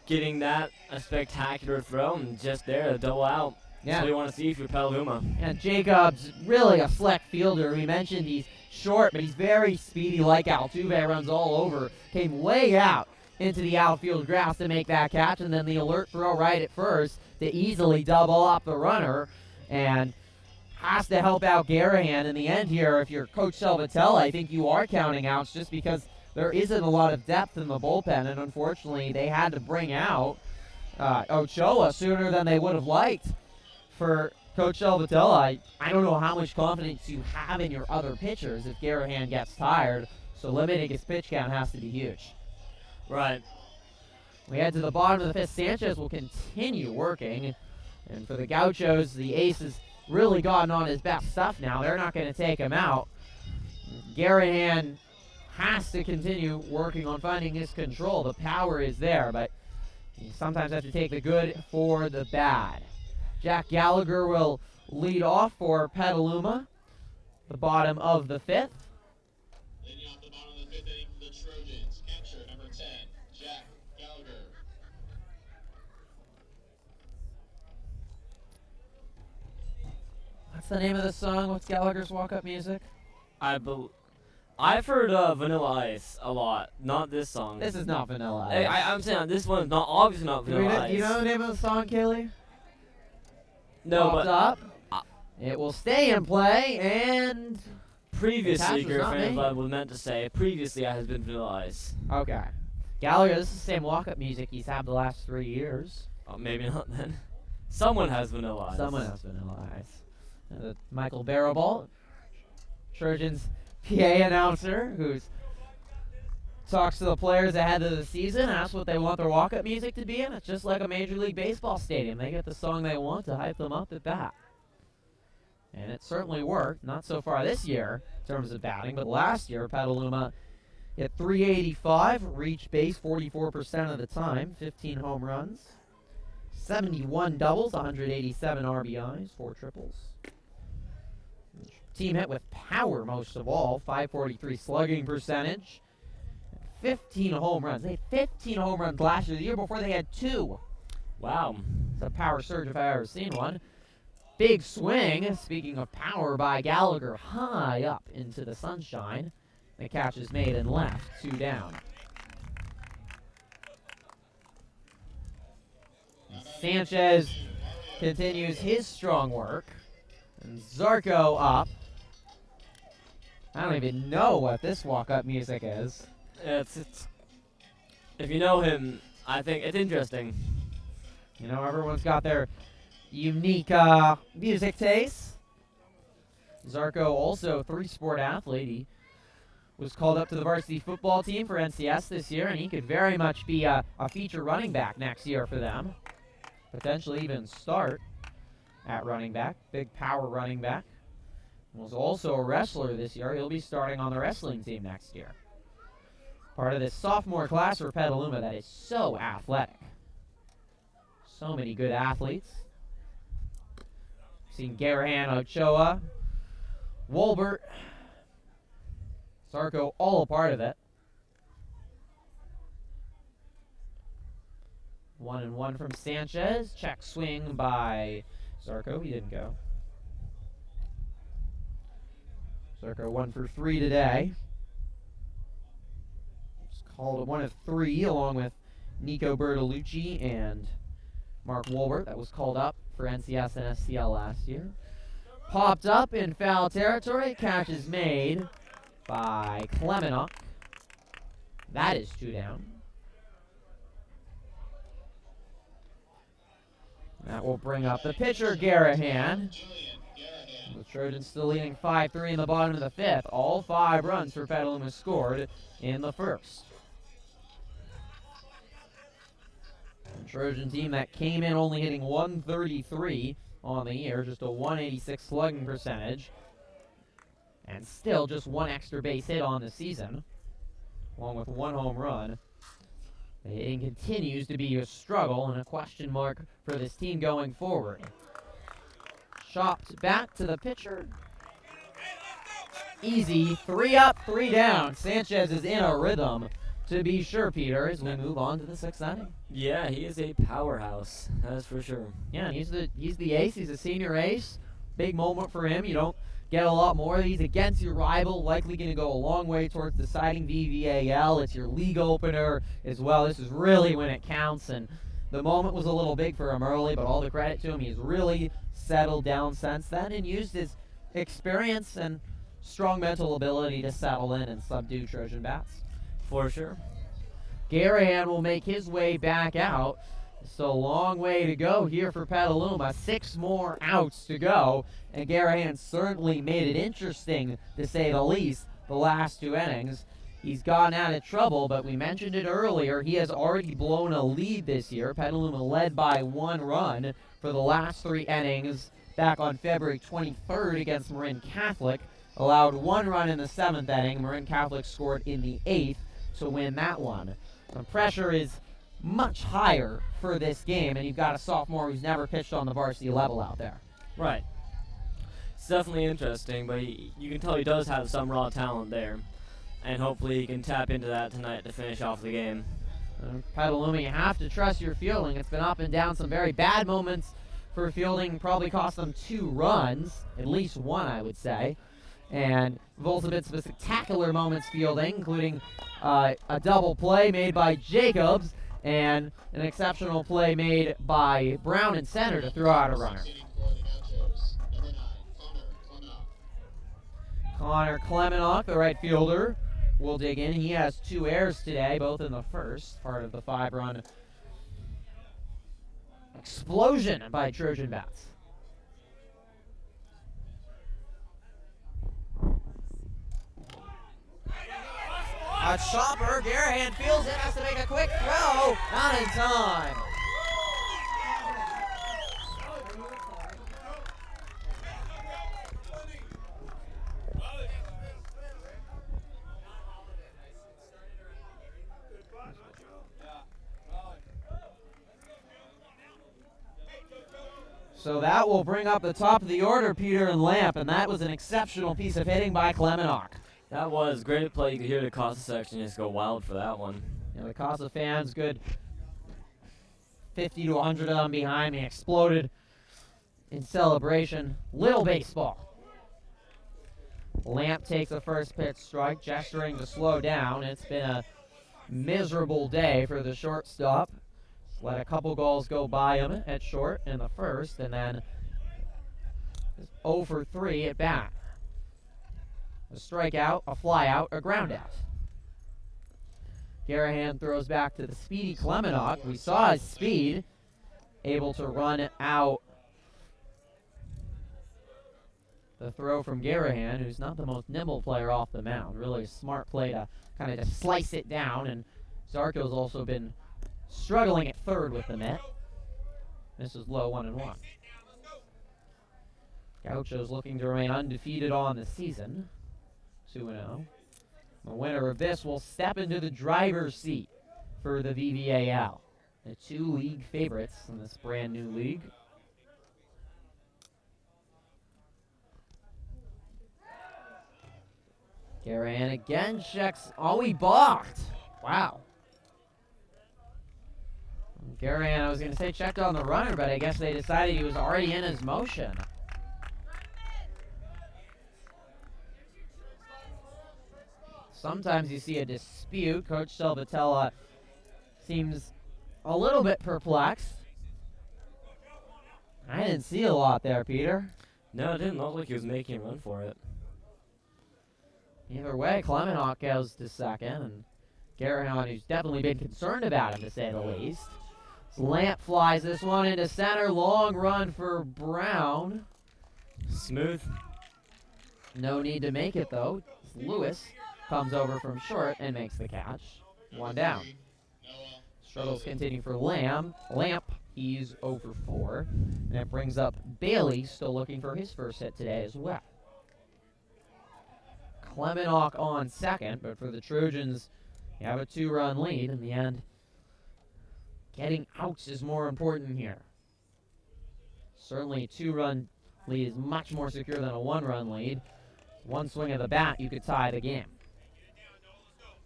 getting that a spectacular throw, and just there, a double out. Yeah. That's what you want to see for Petaluma. And Jacobs, really a select fielder. We mentioned he's short, but he's very speedy like Altuve, runs all over. Came way out into the outfield grass to make that catch, and then the alert throw right at first to easily double up the runner, and has to help out Garahan in the end here. If you're Coach Salvatella, I think you are counting outs just because there isn't a lot of depth in the bullpen, and unfortunately they had to bring out Ochoa sooner than they would have liked. For Coach Salvatella, I don't know how much confidence you have in your other pitchers if Garahan gets tired, so limiting his pitch count has to be huge. Right. We head to the bottom of the fifth. Sanchez will continue working. And for the Gauchos, the ace has really gotten on his best stuff now. They're not going to take him out. Garahan has to continue working on finding his control. The power is there, but you sometimes have to take the good for the bad. Jack Gallagher will lead off for Petaluma, the bottom of the fifth. Leading off the bottom of the fifth inning for the Trojans, catcher number 10, Jack Gallagher. What's the name of the song? What's Gallagher's walk-up music? I've heard Vanilla Ice a lot, not this song. This is not Vanilla Ice. I'm saying this one's not obviously not Vanilla Ice. Do you know the name of the song, Kaylee? No, Popped but up. It will stay in play, and previously, The catch was not Griffin, me. I was meant to say, previously I has been Vanilla Ice. okay. Gallagher, this is the same walk-up music he's had the last 3 years. Oh, maybe not then. Someone has Vanilla Ice. Someone has Vanilla Ice. Michael Barabal, Trojans PA announcer, who talks to the players ahead of the season, asks what they want their walk-up music to be in. It's just like a Major League Baseball stadium. They get the song they want to hype them up at bat. And it certainly worked. Not so far this year in terms of batting, but last year Petaluma hit .385, reached base 44% of the time, 15 home runs, 71 doubles, 187 RBIs, 4 triples. Team hit with power most of all, 543 slugging percentage, 15 home runs. They had 15 home runs last year. The year before they had 2. Wow. It's a power surge if I've ever seen one. Big swing, speaking of power, by Gallagher, high up into the sunshine. The catch is made and left, 2 down. Sanchez continues his strong work. And Zarco up. I don't even know what this walk-up music is. It's if you know him, I think it's interesting. You know, everyone's got their unique music tastes. Zarco, also a 3-sport athlete. He was called up to the varsity football team for NCS this year, and he could very much be a feature running back next year for them. Potentially even start at running back. Big power running back. Was also a wrestler this year. He'll be starting on the wrestling team next year. Part of this sophomore class for Petaluma that is so athletic. So many good athletes. seen Garahan, Ochoa, Wolbert, Zarco, all a part of it. 1-1 from Sanchez. Check swing by Zarco. He didn't go. Zarco 1 for 3 today. Just called it 1 of 3 along with Nico Bertolucci and Mark Wolbert. That was called up for NCS and SCL last year. Popped up in foul territory. Catch is made by Klemenok. That is 2 down. That will bring up the pitcher, Garahan. The Trojans still leading 5-3 in the bottom of the 5th. All 5 runs for Petaluma scored in the 1st. The Trojan team that came in only hitting 133 on the year, just a 186 slugging percentage, and still just 1 extra base hit on the season, along with 1 home run. The hitting continues to be a struggle and a question mark for this team going forward. Chopped back to the pitcher. Easy, 3 up, 3 down. Sanchez is in a rhythm, to be sure, Peter, as we move on to the 6th inning. Yeah, he is a powerhouse, that's for sure. Yeah, he's the ace. He's a senior ace. Big moment for him. You don't get a lot more. He's against your rival, likely going to go a long way towards deciding VVAL. It's your league opener as well. This is really when it counts, and the moment was a little big for him early, but all the credit to him. He's really settled down since then and used his experience and strong mental ability to settle in and subdue Trojan bats. For sure. Garahan will make his way back out. So long way to go here for Petaluma. 6 more outs to go. And Garahan certainly made it interesting, to say the least, the last 2 innings. He's gotten out of trouble, but we mentioned it earlier. He has already blown a lead this year. Petaluma led by 1 run for the last 3 innings back on February 23rd against Marin Catholic. Allowed 1 run in the 7th inning. Marin Catholic scored in the 8th to win that one. The pressure is much higher for this game, and you've got a sophomore who's never pitched on the varsity level out there. Right. It's definitely interesting, but you can tell he does have some raw talent there. And hopefully he can tap into that tonight to finish off the game. Petaluma, you have to trust your fielding. It's been up and down. Some very bad moments for fielding. Probably cost them 2 runs. At least 1, I would say. And we've also been some spectacular moments fielding, including a double play made by Jacobs and an exceptional play made by Brown in center to throw out a runner. Connor Klemenok, the right fielder, will dig in. He has 2 errors today, both in the 1st, part of the 5-run explosion by Trojan bats. A chopper, Garahan feels it, has to make a quick throw, not in time. So that will bring up the top of the order, Peter and Lamp, and that was an exceptional piece of hitting by Klemenok. That was great play. You could hear the Casa section just go wild for that one. You know, the Casa fans, good 50 to 100 of them behind me, exploded in celebration. Little baseball. Lamp takes a first pitch strike, gesturing to slow down. It's been a miserable day for the shortstop. Let a couple goals go by him at short in the 1st, and then 0 for 3 at bat. A strikeout, a flyout, a groundout. Garahan throws back to the speedy Klemenok. We saw his speed, able to run out the throw from Garahan, who's not the most nimble player off the mound. Really a smart play to kind of just slice it down, and Zarco's also been struggling at 3rd with the mitt. This is low, 1-1. Gauchos looking to remain undefeated on the season, 2-0. The winner of this will step into the driver's seat for the VVAL. The 2 league favorites in this brand new league. Garahan again checks. Oh, he balked. Wow. Garahan, I was going to say checked on the runner, but I guess they decided he was already in his motion. Sometimes you see a dispute. Coach Salvatella seems a little bit perplexed. I didn't see a lot there, Peter. No, it didn't look like he was making a run for it. Either way, Klemenok goes to second, and Garahan, who's definitely been concerned about him, to say the least. Lamp flies this one into center. Long run for Brown. Smooth. No need to make it, though. Lewis comes over from short and makes the catch. One down. Struggles continue for Lamp. He's over 4. And it brings up Bailey, still looking for his first hit today as well. Klemenok on second, but for the Trojans, you have a 2-run lead. In the end, getting outs is more important here. Certainly a 2-run lead is much more secure than a 1-run lead. One swing of the bat, you could tie the game.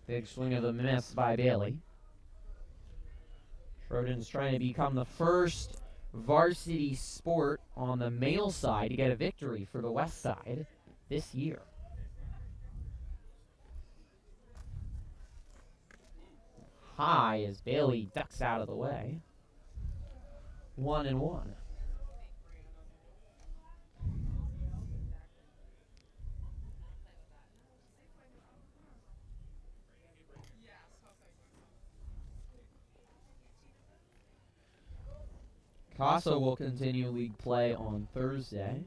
Big swing of the miss by Bailey. Trojans trying to become the first varsity sport on the male side to get a victory for the West Side this year. High as Bailey ducks out of the way. 1-1. Casa will continue league play on Thursday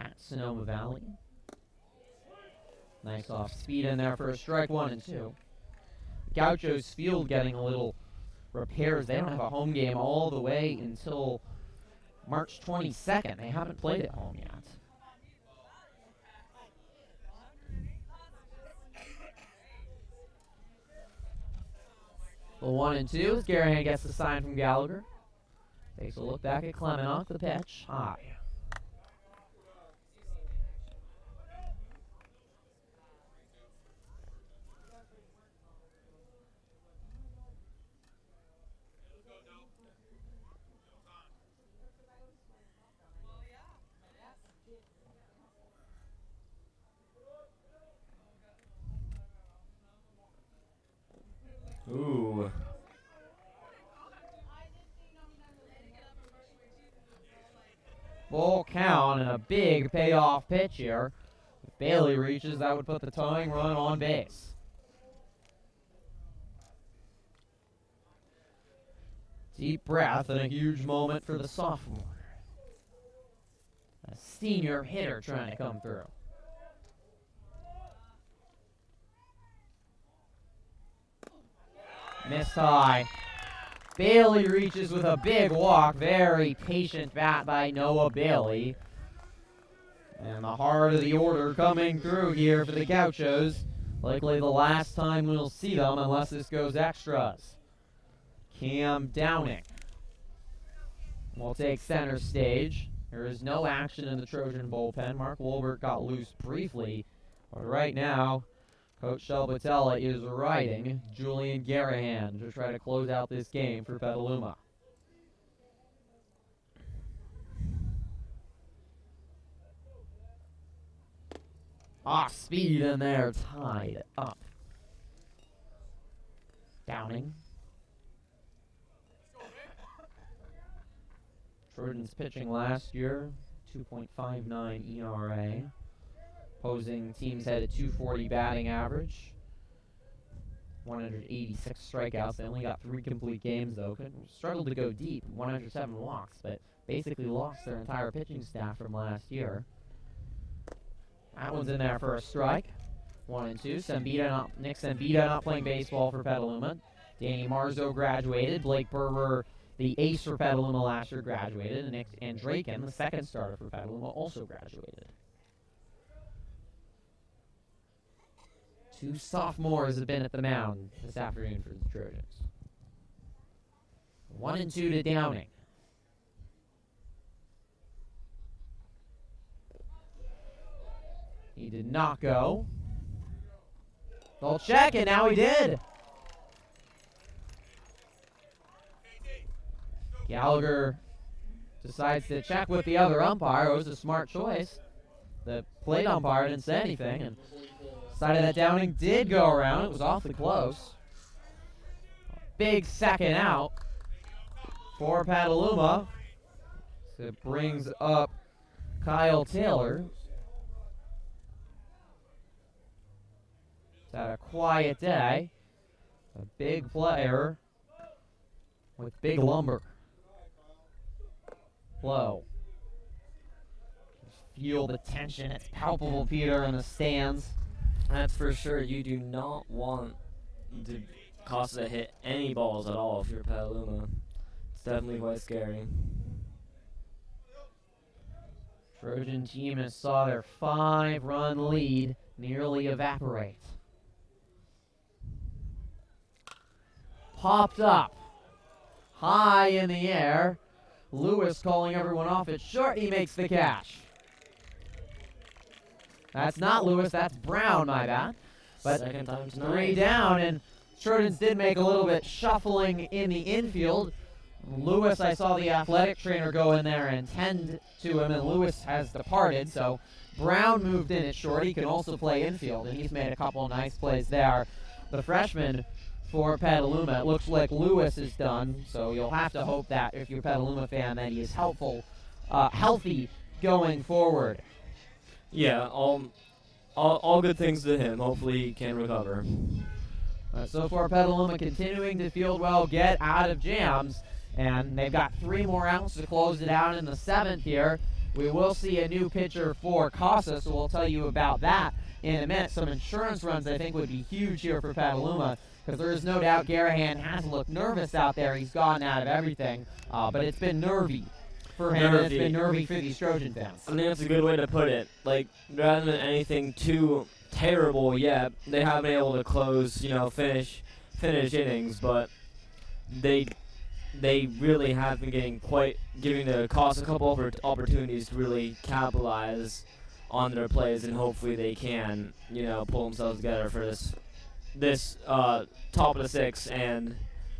at Sonoma Valley. Nice off speed in there for a strike. 1-2. Gauchos field getting a little repairs. They don't have a home game all the way until March 22nd. They haven't played at home yet. The 1-2 as Garahan gets the sign from Gallagher. Takes a look back at Klemenok. The pitch high. Ooh. Full count and a big payoff pitch here. If Bailey reaches, that would put the towing run on base. Deep breath and a huge moment for the sophomore. A senior hitter trying to come through. Missed high. Bailey reaches with a big walk. Very patient bat by Noah Bailey. And the heart of the order coming through here for the Gauchos. Likely the last time we'll see them unless this goes extras. Cam Downing will take center stage. There is no action in the Trojan bullpen. Mark Wolbert got loose briefly. But right now, Coach Salvatella is riding Julian Garahan to try to close out this game for Petaluma. Off speed in there, tied up. Downing. Trojans pitching last year, 2.59 ERA. Opposing teams had a 240 batting average, 186 strikeouts. They only got 3 complete games, though. Struggled to go deep, 107 walks, but basically lost their entire pitching staff from last year. That one's in there for a strike. 1-2. Nick Sembita not playing baseball for Petaluma. Danny Marzo graduated. Blake Berber, the ace for Petaluma last year, graduated. And Draken, the second starter for Petaluma, also graduated. 2 sophomores have been at the mound this afternoon for the Trojans. 1-2 to Downing. He did not go. They'll check, and now he did. Gallagher decides to check with the other umpire. It was a smart choice. The plate umpire didn't say anything, and decided that Downing did go around. It was awfully close. Big second out for Petaluma. So it brings up Kyle Taylor. It's had a quiet day. A big player with big lumber. Low. Feel the tension. It's palpable, Peter, in the stands. That's for sure. You do not want to Casa hit any balls at all if you're Petaluma. It's definitely quite scary. Trojan team has saw their 5-run lead nearly evaporate. Popped up. High in the air. Lewis calling everyone off. It's short. He makes the catch. That's not Lewis. That's Brown, my bad. But Second time tonight. 3 down, and Trojans did make a little bit shuffling in the infield. Lewis, I saw the athletic trainer go in there and tend to him, and Lewis has departed, so Brown moved in at short. He can also play infield, and he's made a couple nice plays there. The freshman for Petaluma, it looks like Lewis is done, so you'll have to hope that if you're a Petaluma fan that he is healthy going forward. Yeah, all good things to him. Hopefully he can recover. So far, Petaluma continuing to field well, get out of jams, and they've got 3 more outs to close it out in the 7th here. We will see a new pitcher for Casa, so we'll tell you about that in a minute. Some insurance runs I think would be huge here for Petaluma, because there is no doubt Garahan has looked nervous out there. He's gotten out of everything, but it's been nervy for him, and it's been nervy for these Trojan fans. I think that's a good way to put it. Like, there hasn't been anything too terrible yet. They haven't been able to close, finish innings, but they really have been giving the Casa a couple of opportunities to really capitalize on their plays, and hopefully they can, pull themselves together for this top of the 6th and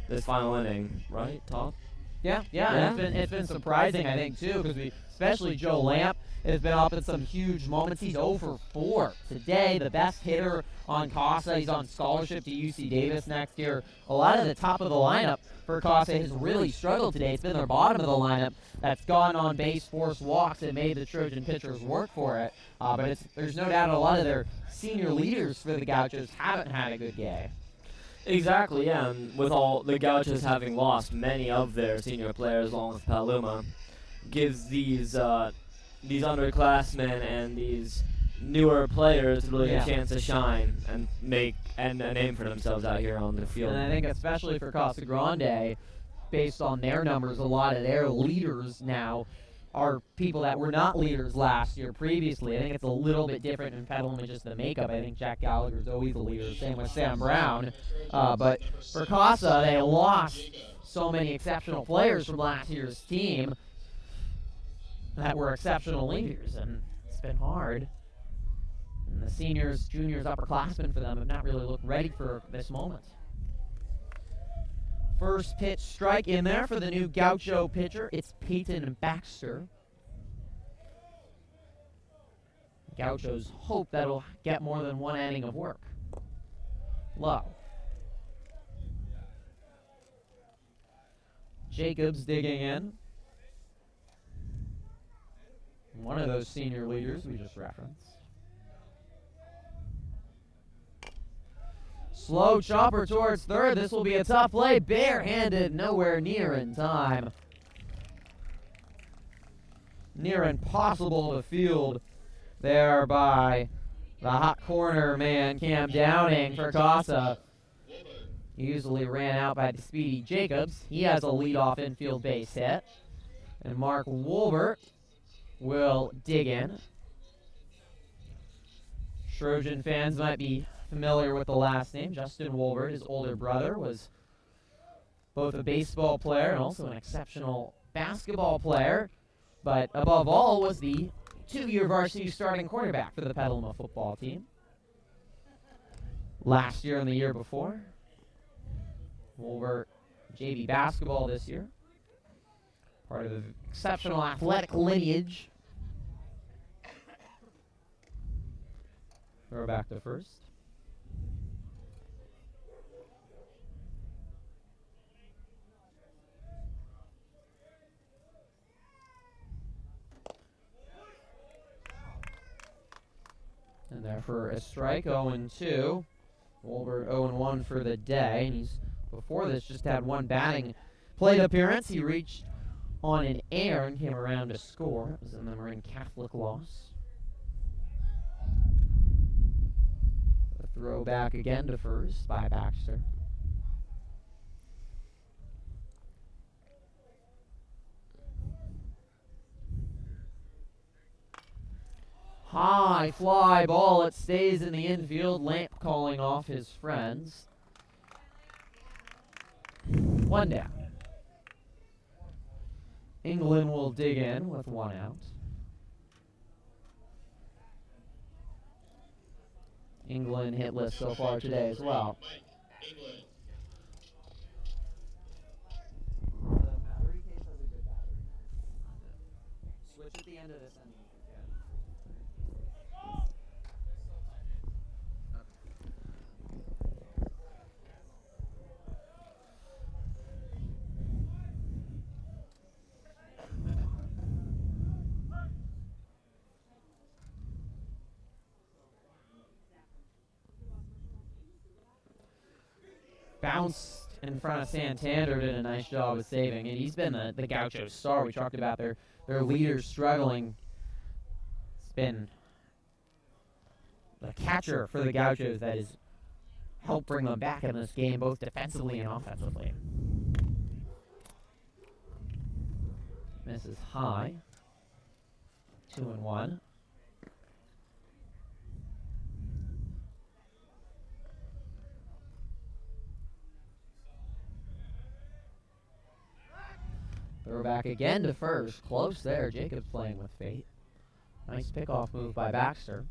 this final inning, right? Top? Yeah. It's been surprising, I think, too, because especially Joe Lamp has been up in some huge moments. He's 0 for 4 today, the best hitter on Casa. He's on scholarship to UC Davis next year. A lot of the top of the lineup for Casa has really struggled today. It's been their bottom of the lineup that's gone on base, forced walks, and made the Trojan pitchers work for it. But there's no doubt a lot of their senior leaders for the Gauchos haven't had a good game. Exactly, yeah, and with all the Gauchos having lost many of their senior players along with Petaluma, gives these underclassmen and these newer players really a chance to shine and make a name for themselves out here on the field. And I think especially for Casa Grande, based on their numbers, a lot of their leaders now are people that were not leaders last year previously. I think it's a little bit different in Petaluma, just the makeup. I think Jack Gallagher's always a leader, same with Sam Brown. But for Casa, they lost so many exceptional players from last year's team that were exceptional leaders, and it's been hard. And the seniors, juniors, upperclassmen for them have not really looked ready for this moment. First pitch strike in there for the new Gaucho pitcher. It's Peyton Baxter. Gauchos hope that'll get more than 1 inning of work. Low. Jacobs digging in. One of those senior leaders we just referenced. Slow chopper towards third. This will be a tough play. Barehanded, nowhere near in time. Near impossible to field there by the hot corner man, Cam Downing for Casa. Easily ran out by the speedy Jacobs. He has a leadoff infield base hit. And Mark Wolbert will dig in. Trojan fans might be familiar with the last name. Justin Wolbert, his older brother, was both a baseball player and also an exceptional basketball player, but above all was the 2-year varsity starting quarterback for the Petaluma football team. last year and the year before. Wolver JV basketball this year. Part of the exceptional athletic lineage. Throw back to first. And there for a strike, 0-2. Wolver 0-1 for the day, and he's before this just had one batting plate appearance. He reached on an air and came around to score. It was in the Marin Catholic loss. A throw back again to first by Baxter. High fly ball. It stays in the infield. Lamp calling off his friends. One down. England will dig in with one out. England hitless so far today as well. England. The battery case has a good battery. Switch at the end of this end. Bounced in front of Santander, did a nice job of saving, and he's been the Gauchos star. We talked about their leaders struggling. It's been the catcher for the Gauchos that has helped bring them back in this game, both defensively and offensively. Misses high. 2-1. Throw back again to first. Close there. Jacobs playing with fate. Nice pickoff move by Baxter.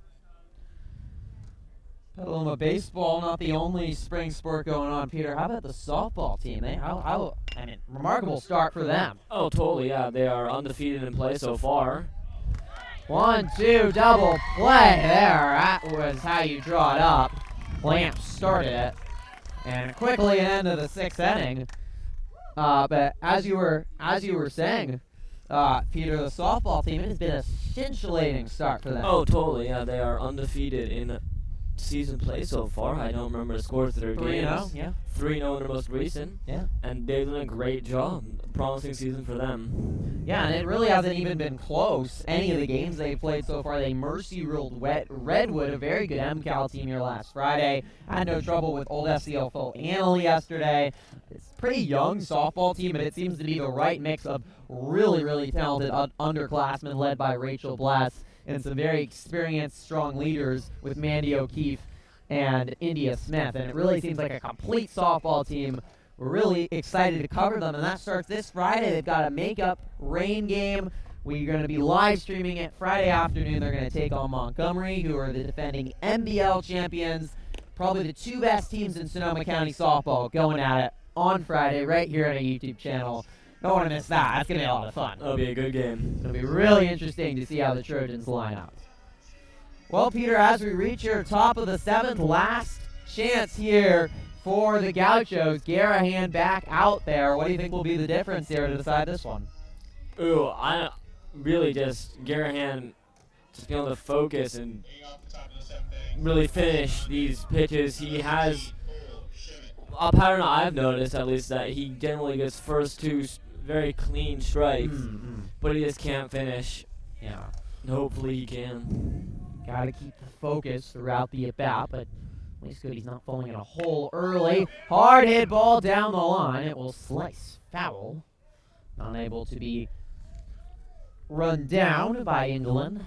Petaluma baseball, not the only spring sport going on. Peter, how about the softball team? I mean, remarkable start for them. Oh, totally, yeah. They are undefeated in play so far. 1-2 double play there. That was how you draw it up. Lamp started it. And quickly an end of the sixth inning. But as you were saying, Peter, the softball team, it has been a scintillating start for them. Oh, totally, yeah. They are undefeated in season play so far. I don't remember the scores of their games. 3-0, yeah. 3-0 in their most recent. Yeah. And they've done a great job. Promising season for them. Yeah, and it really hasn't even been close. Any of the games they've played so far, they mercy-ruled Redwood, a very good MCAL team here last Friday. Had no trouble with old SCL Full Annalee yesterday. It's a pretty young softball team, but it seems to be the right mix of really, really talented underclassmen led by Rachel Blass and some very experienced, strong leaders with Mandy O'Keefe and India Smith. And it really seems like a complete softball team. We're really excited to cover them, and that starts this Friday. They've got a make-up rain game. We're going to be live streaming it Friday afternoon. They're going to take on Montgomery, who are the defending MBL champions. Probably the two best teams in Sonoma County softball going at it on Friday right here on our YouTube channel. Don't want to miss that. That's going to be a lot of fun. That'll be a good game. It's going to be really interesting to see how the Trojans line up. Well, Peter, as we reach your top of the seventh, last chance here for the Gauchos. Garahan back out there. What do you think will be the difference here to decide this one? Ooh, I really just Garahan just be able to focus and really finish these pitches. He has a pattern I've noticed, at least, that he generally gets first two very clean strikes, but he just can't finish. Yeah. Hopefully he can. Got to keep the focus throughout the at-bat, but at least good he's not falling in a hole early. Hard hit ball down the line. It will slice foul. Unable to be run down by England.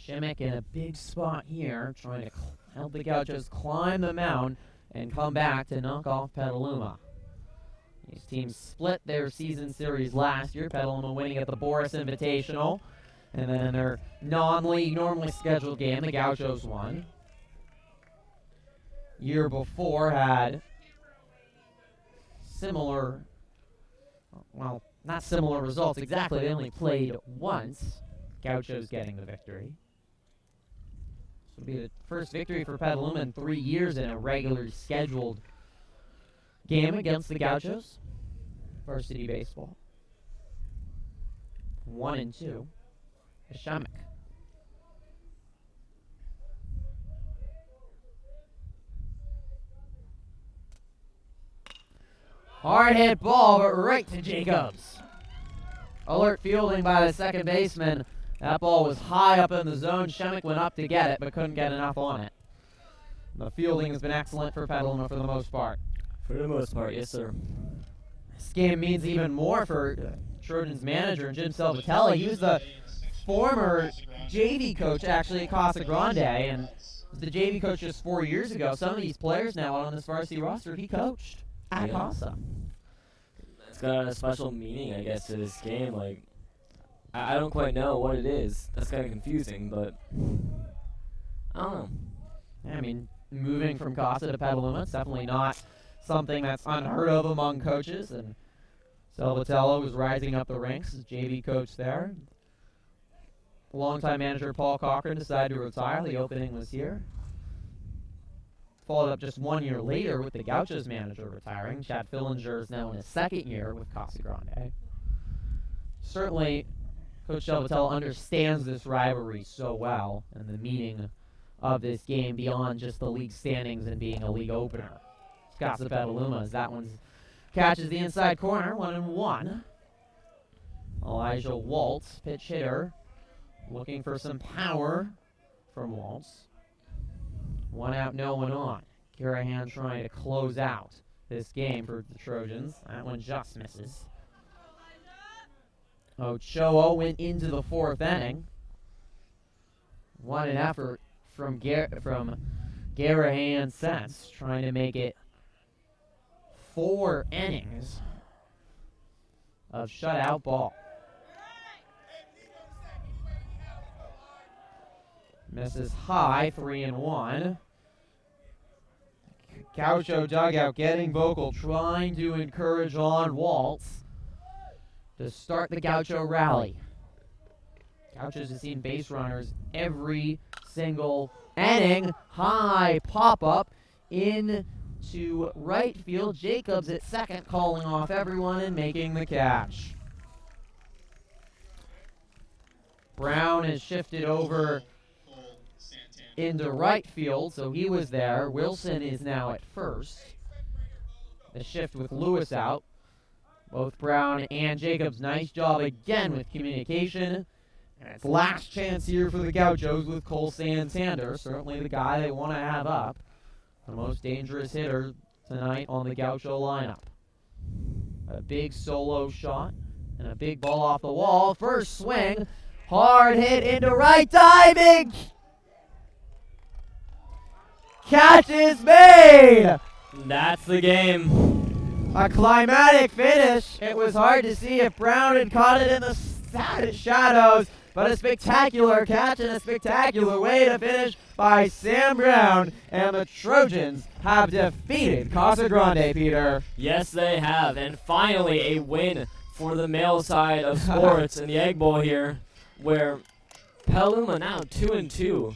Shimmick in a big spot here, trying to help the Gauchos climb the mound. and come back to knock off Petaluma. These teams split their season series last year, Petaluma winning at the Boris Invitational, and then in their non-league, normally scheduled game, the Gauchos won. Year before had similar, well, not similar results exactly. They only played once. Gauchos getting the victory. This will be the first victory for Petaluma in 3 years in a regularly scheduled game against the Gauchos. Varsity baseball. 1-2. Shamek. Hard hit ball, but right to Jacobs. Alert fielding by the second baseman. That ball was high up in the zone. Shemek went up to get it, but couldn't get enough on it. The fielding has been excellent for Petaluma for the most part. For the most part, yes, sir. This game means even more for Trojans manager Jim Salvatelli. He was the former JV coach, actually, at Casa Grande, and was the JV coach just 4 years ago. Some of these players now on this varsity roster, he coached at Casa. It's got a special meaning, I guess, to this game. Like, I don't quite know what it is. That's kind of confusing, but I don't know. Yeah, I mean, moving from Casa to Petaluma, it's definitely not something that's unheard of among coaches, and Salvatello was rising up the ranks as JV coach there. Longtime manager Paul Cochran decided to retire. The opening was here. Followed up just 1 year later with the Gauchos manager retiring. Chad Fillinger is now in his second year with Casa Grande. Certainly, Coach Salvatello understands this rivalry so well and the meaning of this game beyond just the league standings and being a league opener. Casa Petaluma as that one catches the inside corner, 1-1. Elijah Waltz, pitch hitter, looking for some power from Waltz. 1 out, no one on. Garahan trying to close out this game for the Trojans. That one just misses. Ochoa went into the 4th inning. What an effort from Garahan Sets, trying to make it 4 innings of shutout ball. Misses high, 3-1. Gaucho dugout getting vocal, trying to encourage on Waltz to start the Gaucho rally. Gauchos have seen base runners every single inning. High pop-up into right field. Jacobs at second, calling off everyone and making the catch. Brown has shifted over into right field, so he was there. Wilson is now at first. The shift with Lewis out. Both Brown and Jacobs, nice job again with communication. And it's last chance here for the Gauchos with Cole Santander, certainly the guy they want to have up. The most dangerous hitter tonight on the Gaucho lineup. A big solo shot and a big ball off the wall. First swing, hard hit into right, diving! Catch is made! That's the game. A climatic finish. It was hard to see if Brown had caught it in the shadows, but a spectacular catch and a spectacular way to finish by Sam Brown. And the Trojans have defeated Casa Grande, Peter. Yes, they have. And finally, a win for the male side of sports in the Egg Bowl here, where Petaluma now 2-2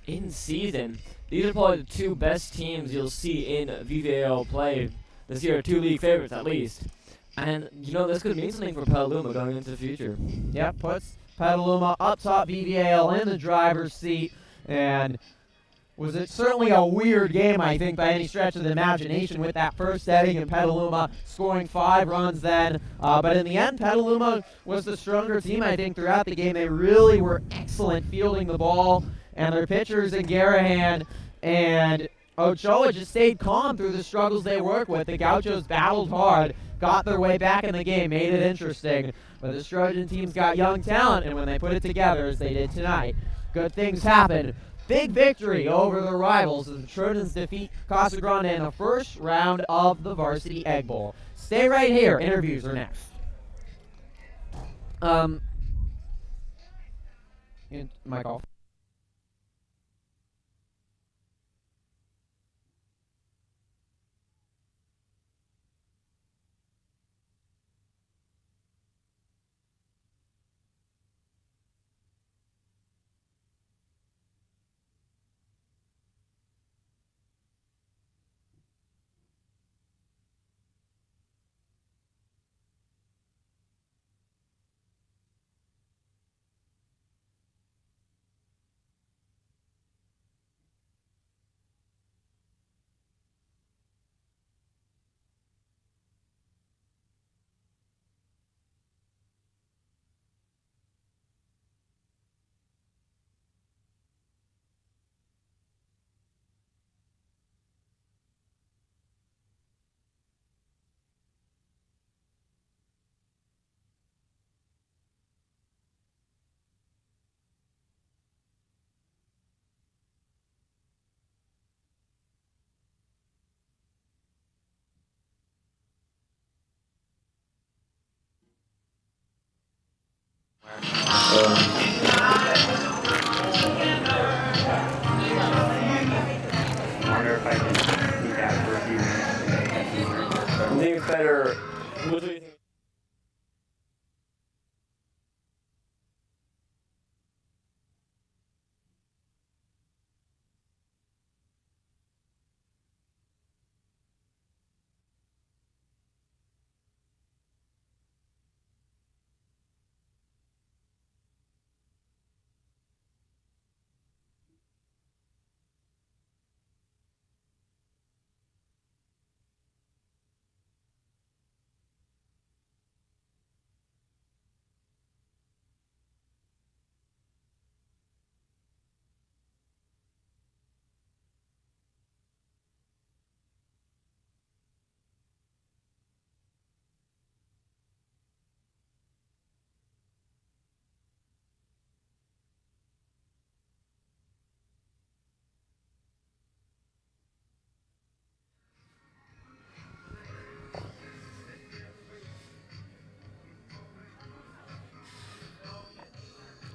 in season. These are probably the 2 best teams you'll see in VVAL play this year, 2 league favorites at least. And, you know, this could mean something for Petaluma going into the future. Yep, puts Petaluma up top, VVAL in the driver's seat, and was it certainly a weird game, I think, by any stretch of the imagination with that first inning and Petaluma scoring 5 runs then. But in the end, Petaluma was the stronger team, I think, throughout the game. They really were excellent fielding the ball, and their pitchers in Garahan and Ochoa just stayed calm through the struggles they work with. The Gauchos battled hard, got their way back in the game, made it interesting. But the Trojan team's got young talent, and when they put it together, as they did tonight, good things happen. big victory over the rivals as the Trojans defeat Casa Grande in the first round of the Varsity Egg Bowl. Stay right here. Interviews are next. Mic off. Wonder if I can sneak out for a few minutes. I think it's better. What do you think?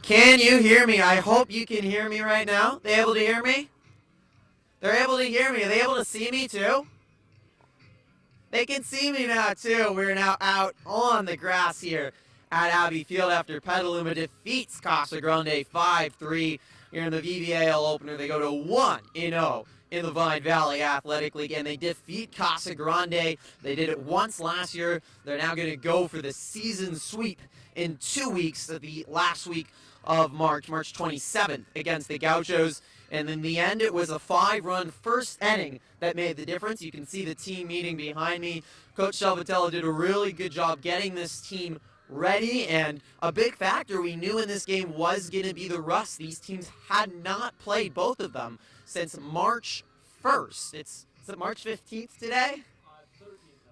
Can you hear me? I hope you can hear me right now. They able to hear me? They're able to hear me. Are they able to see me too? They can see me now too. We're now out on the grass here at Abbey Field after Petaluma defeats Casa Grande 5-3 here in the VVAL opener. They go to 1-0 in the Vine Valley Athletic League, and they defeat Casa Grande. They did it once last year. They're now going to go for the season sweep in 2 weeks, the last week of March 27th against the Gauchos. And in the end, it was a 5-run first inning that made the difference. You can see the team meeting behind me. Coach Salvatella did a really good job getting this team ready, and a big factor we knew in this game was going to be the rust. These teams had not played, both of them, since March 1st. Is it March 15th today?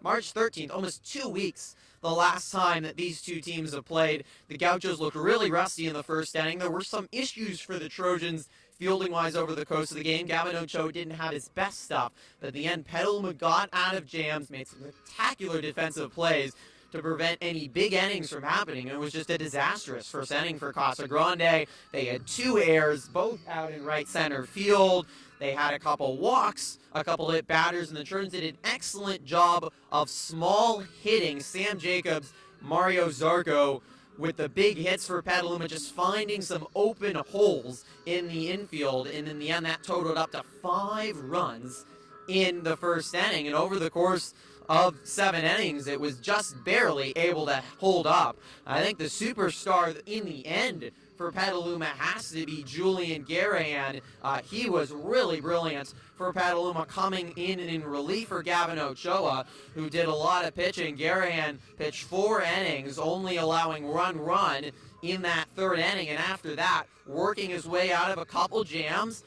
March 13th, almost 2 weeks the last time that these two teams have played. The Gauchos looked really rusty in the first inning. There were some issues for the Trojans fielding-wise over the course of the game. Gavin Ochoa didn't have his best stuff, but at the end, Petaluma got out of jams, made some spectacular defensive plays to prevent any big innings from happening. It was just a disastrous first inning for Casa Grande. They had 2 errors, both out in right center field. They had a couple walks, a couple hit batters, and the Trojans did an excellent job of small hitting. Sam Jacobs, Mario Zarco with the big hits for Petaluma, just finding some open holes in the infield. And in the end, that totaled up to 5 runs in the first inning. And over the course of 7 innings, it was just barely able to hold up. I think the superstar in the end for Petaluma has to be Julian Garahan. He was really brilliant for Petaluma, coming in relief for Gavin Ochoa, who did a lot of pitching. Garahan pitched 4 innings, only allowing one run in that 3rd inning, and after that, working his way out of a couple jams,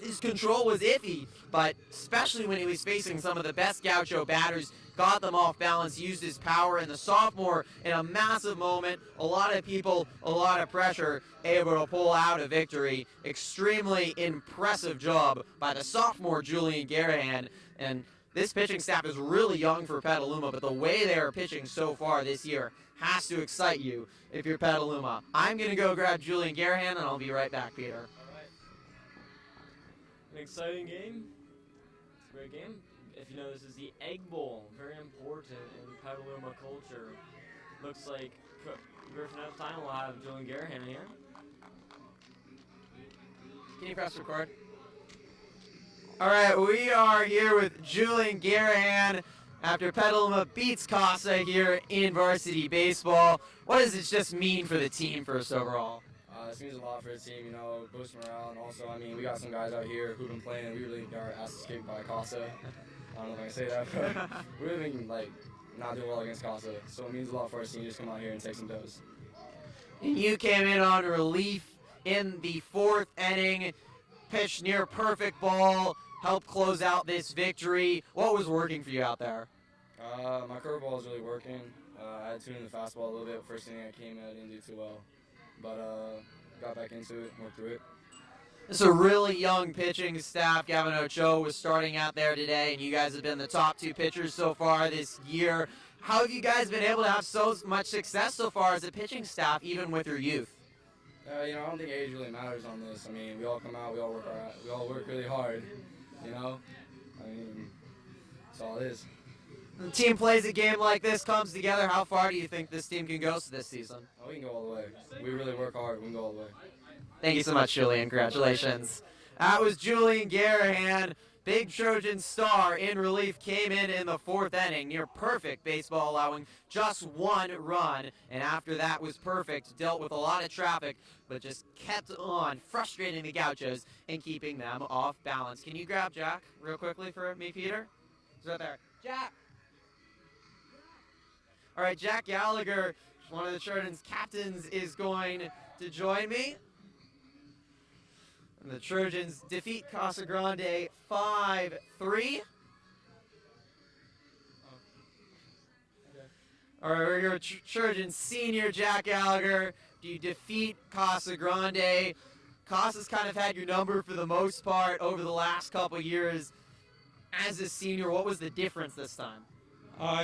his control was iffy, but especially when he was facing some of the best Gaucho batters, got them off balance, used his power, and the sophomore in a massive moment, a lot of people, a lot of pressure, able to pull out a victory. Extremely impressive job by the sophomore Julian Garahan, and this pitching staff is really young for Petaluma, but the way they are pitching so far this year has to excite you if you're Petaluma. I'm going to go grab Julian Garahan, and I'll be right back, Peter. An exciting game. It's a great game. If you know, this is the Egg Bowl, very important in Petaluma culture. Looks like Griffin at the time will have Julian Garahan here. Can you press record? All right, we are here with Julian Garahan after Petaluma beats Casa here in varsity baseball. What does this just mean for the team first overall? This means a lot for the team, you know, boost morale, and also, I mean, we got some guys out here who've been playing. We really got our asses kicked by Casa. I don't know if I can say that, but we've been, like, not doing well against Casa. So it means a lot for us to just come out here and take some dubs. And you came in on relief in the fourth inning, pitched near perfect ball, helped close out this victory. What was working for you out there? My curveball was really working. I had to tune in the fastball a little bit. First inning I came out, I didn't do too well. But got back into it, worked through it. It's a really young pitching staff. Gavin Ochoa was starting out there today, and you guys have been the top two pitchers so far this year. How have you guys been able to have so much success so far as a pitching staff, even with your youth? You know, I don't think age really matters on this. I mean, we all come out, we all work really hard. You know, I mean, that's all it is. The team plays a game like this, comes together. How far do you think this team can go this season? Oh, we can go all the way. We really work hard. We can go all the way. Thank you so much, Julian. Congratulations. That was Julian Garahan, big Trojan star in relief, came in the fourth inning, near perfect baseball, allowing just one run. And after that was perfect, dealt with a lot of traffic, but just kept on frustrating the Gauchos and keeping them off balance. Can you grab Jack real quickly for me, Peter? He's right there. Jack! All right, Jack Gallagher, one of the Trojans' captains, is going to join me. And the Trojans defeat Casa Grande 5-3. All right, we're here with Trojan senior Jack Gallagher. Do you defeat Casa Grande? Casa's kind of had your number for the most part over the last couple years. As a senior, what was the difference this time?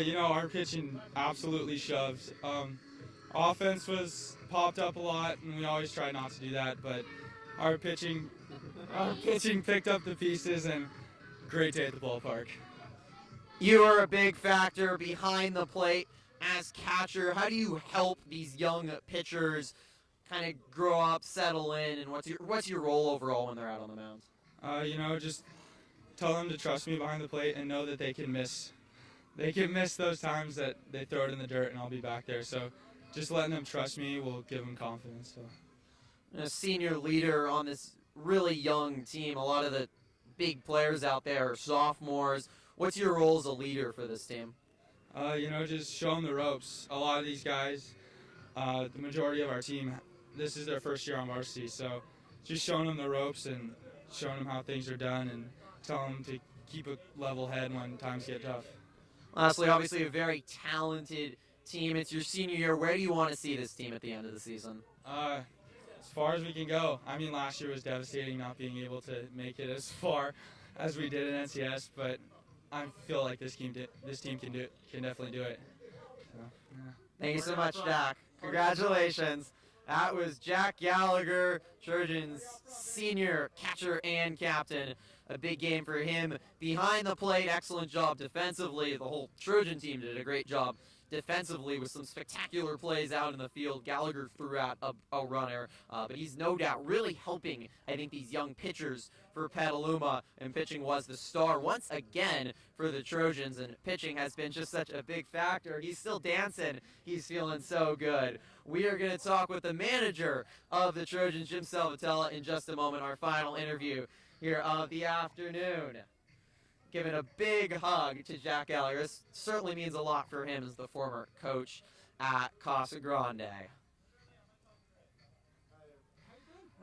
You know, our pitching absolutely shoved. Offense was popped up a lot, and we always try not to do that, but our pitching picked up the pieces, and great day at the ballpark. You are a big factor behind the plate as catcher. How do you help these young pitchers kind of grow up, settle in, and what's your role overall when they're out on the mound? You know, just tell them to trust me behind the plate and know that they can miss. They can miss those times that they throw it in the dirt, and I'll be back there. So just letting them trust me will give them confidence. So. A senior leader on this really young team. A lot of the big players out there are sophomores. What's your role as a leader for this team? You know, just show them the ropes. A lot of these guys, the majority of our team, this is their first year on varsity. So just showing them the ropes and showing them how things are done and telling them to keep a level head when times get tough. Lastly, obviously a very talented team. It's your senior year. Where do you want to see this team at the end of the season? As far as we can go. I mean, last year was devastating not being able to make it as far as we did in NCS, but I feel like this team can definitely do it. So, yeah. Thank you so much, Jack. Congratulations. That was Jack Gallagher, Trojans' senior catcher and captain. A big game for him behind the plate. Excellent job defensively. The whole Trojan team did a great job defensively with some spectacular plays out in the field. Gallagher threw out a runner, but he's no doubt really helping, I think, these young pitchers for Petaluma, and pitching was the star once again for the Trojans, and pitching has been just such a big factor. He's still dancing. He's feeling so good. We are going to talk with the manager of the Trojans, Jim Salvatella, in just a moment, our final interview here of the afternoon. Giving a big hug to Jack Gallagher. This certainly means a lot for him as the former coach at Casa Grande.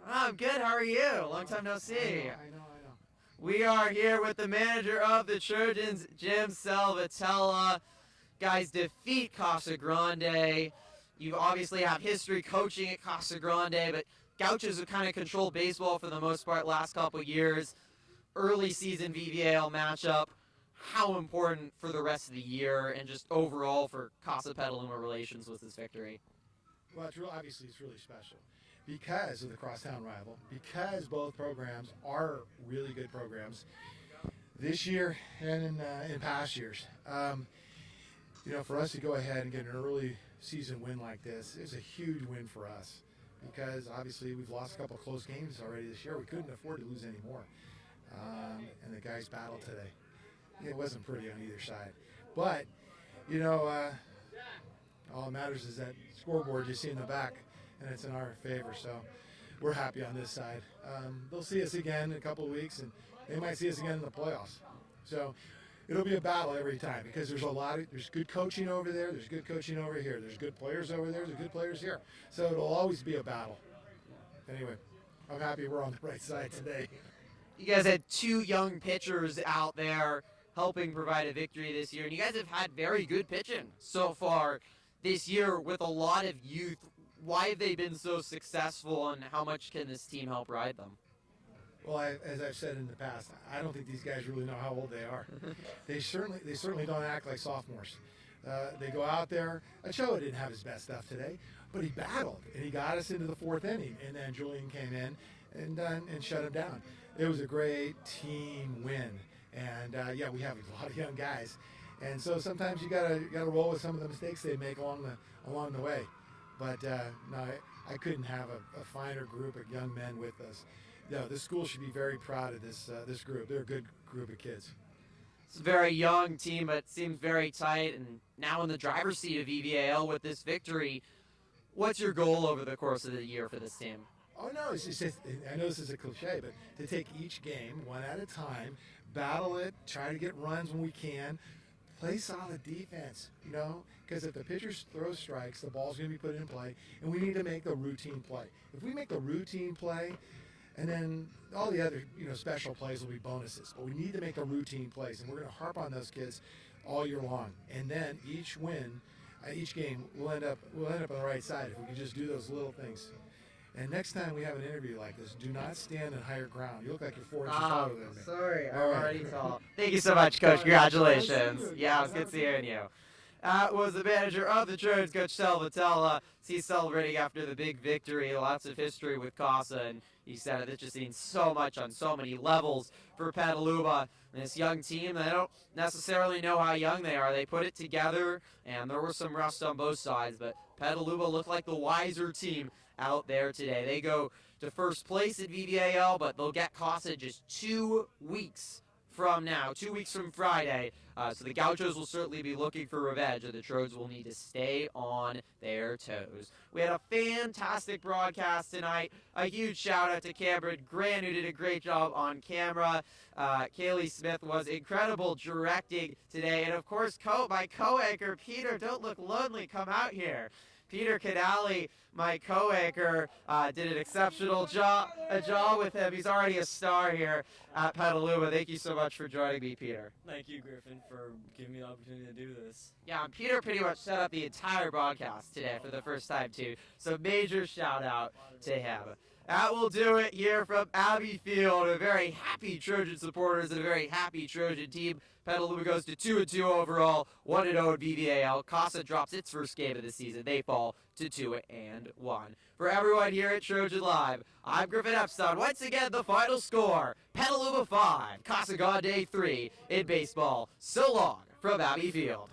I'm good. How are you? Long time no see. I know. We are here with the manager of the Trojans, Jim Salvatella. Guys, defeat Casa Grande. You obviously have history coaching at Casa Grande, but Gauchos have kind of controlled baseball for the most part last couple years. Early season VVAL matchup. How important for the rest of the year and just overall for Casa Petaluma relations was this victory? Well, obviously it's really special because of the crosstown rival, because both programs are really good programs this year and in past years. For us to go ahead and get an early season win like this is a huge win for us because obviously we've lost a couple of close games already this year. We couldn't afford to lose any more. And the guys battled today. It wasn't pretty on either side. But, all that matters is that scoreboard you see in the back, and it's in our favor. So we're happy on this side. They'll see us again in a couple of weeks, and they might see us again in the playoffs. So it'll be a battle every time because there's good coaching over there, there's good coaching over here, there's good players over there, there's good players here. So it'll always be a battle. Anyway, I'm happy we're on the right side today. You guys had two young pitchers out there helping provide a victory this year, and you guys have had very good pitching so far this year with a lot of youth. Why have they been so successful, and how much can this team help ride them? Well, as I've said in the past, I don't think these guys really know how old they are. They certainly don't act like sophomores. They go out there. Ochoa didn't have his best stuff today, but he battled, and he got us into the fourth inning, and then Julian came in and shut him down. It was a great team win. And we have a lot of young guys, and so sometimes you gotta roll with some of the mistakes they make along the way. But no, I couldn't have a finer group of young men with us. No, this school should be very proud of this group. They're a good group of kids. It's a very young team, but it seems very tight, and now in the driver's seat of VVAL with this victory. What's your goal over the course of the year for this team? Oh no, it's just I know this is a cliche, but to take each game one at a time, battle it, try to get runs when we can, play solid defense, because if the pitcher throws strikes, the ball's going to be put in play, and we need to make the routine play. If we make the routine play, and then all the other, special plays will be bonuses, but we need to make the routine plays, and we're going to harp on those kids all year long. And then each game, we'll end up on the right side if we can just do those little things. And next time we have an interview like this, do not stand in higher ground. You look like you're 4 inches taller than me. Sorry, I'm All right. already tall. Thank you so much, Coach. Congratulations. Yeah, it was good seeing you. Was the manager of the Trojans, Coach Salvatella. He's celebrating after the big victory. Lots of history with Casa, and he said it's just seen so much on so many levels for Petaluma. And this young team, they don't necessarily know how young they are. They put it together, and there was some rust on both sides, but Petaluma looked like the wiser team out there today. They go to first place at VVAL, but they'll get Casa just 2 weeks from now, 2 weeks from Friday. So the Gauchos will certainly be looking for revenge, and the Trojans will need to stay on their toes. We had a fantastic broadcast tonight. A huge shout out to Cameron Grant, who did a great job on camera. Kaylee Smith was incredible directing today. And of course, my co-anchor, Peter, don't look lonely, come out here. Peter Canali, my co-anchor, did an exceptional job with him. He's already a star here at Petaluma. Thank you so much for joining me, Peter. Thank you, Griffin, for giving me the opportunity to do this. Yeah, and Peter pretty much set up the entire broadcast today for the first time, too. So major shout out to him. That will do it here from Abbey Field. A very happy Trojan supporters and a very happy Trojan team. Petaluma goes to 2-2 overall, 1-0 in VVAL. Casa drops its first game of the season. They fall to 2-1. For everyone here at Trojan Live, I'm Griffin Epstein. Once again, the final score: Petaluma 5, Casa Grande 3 in baseball. So long from Abbey Field.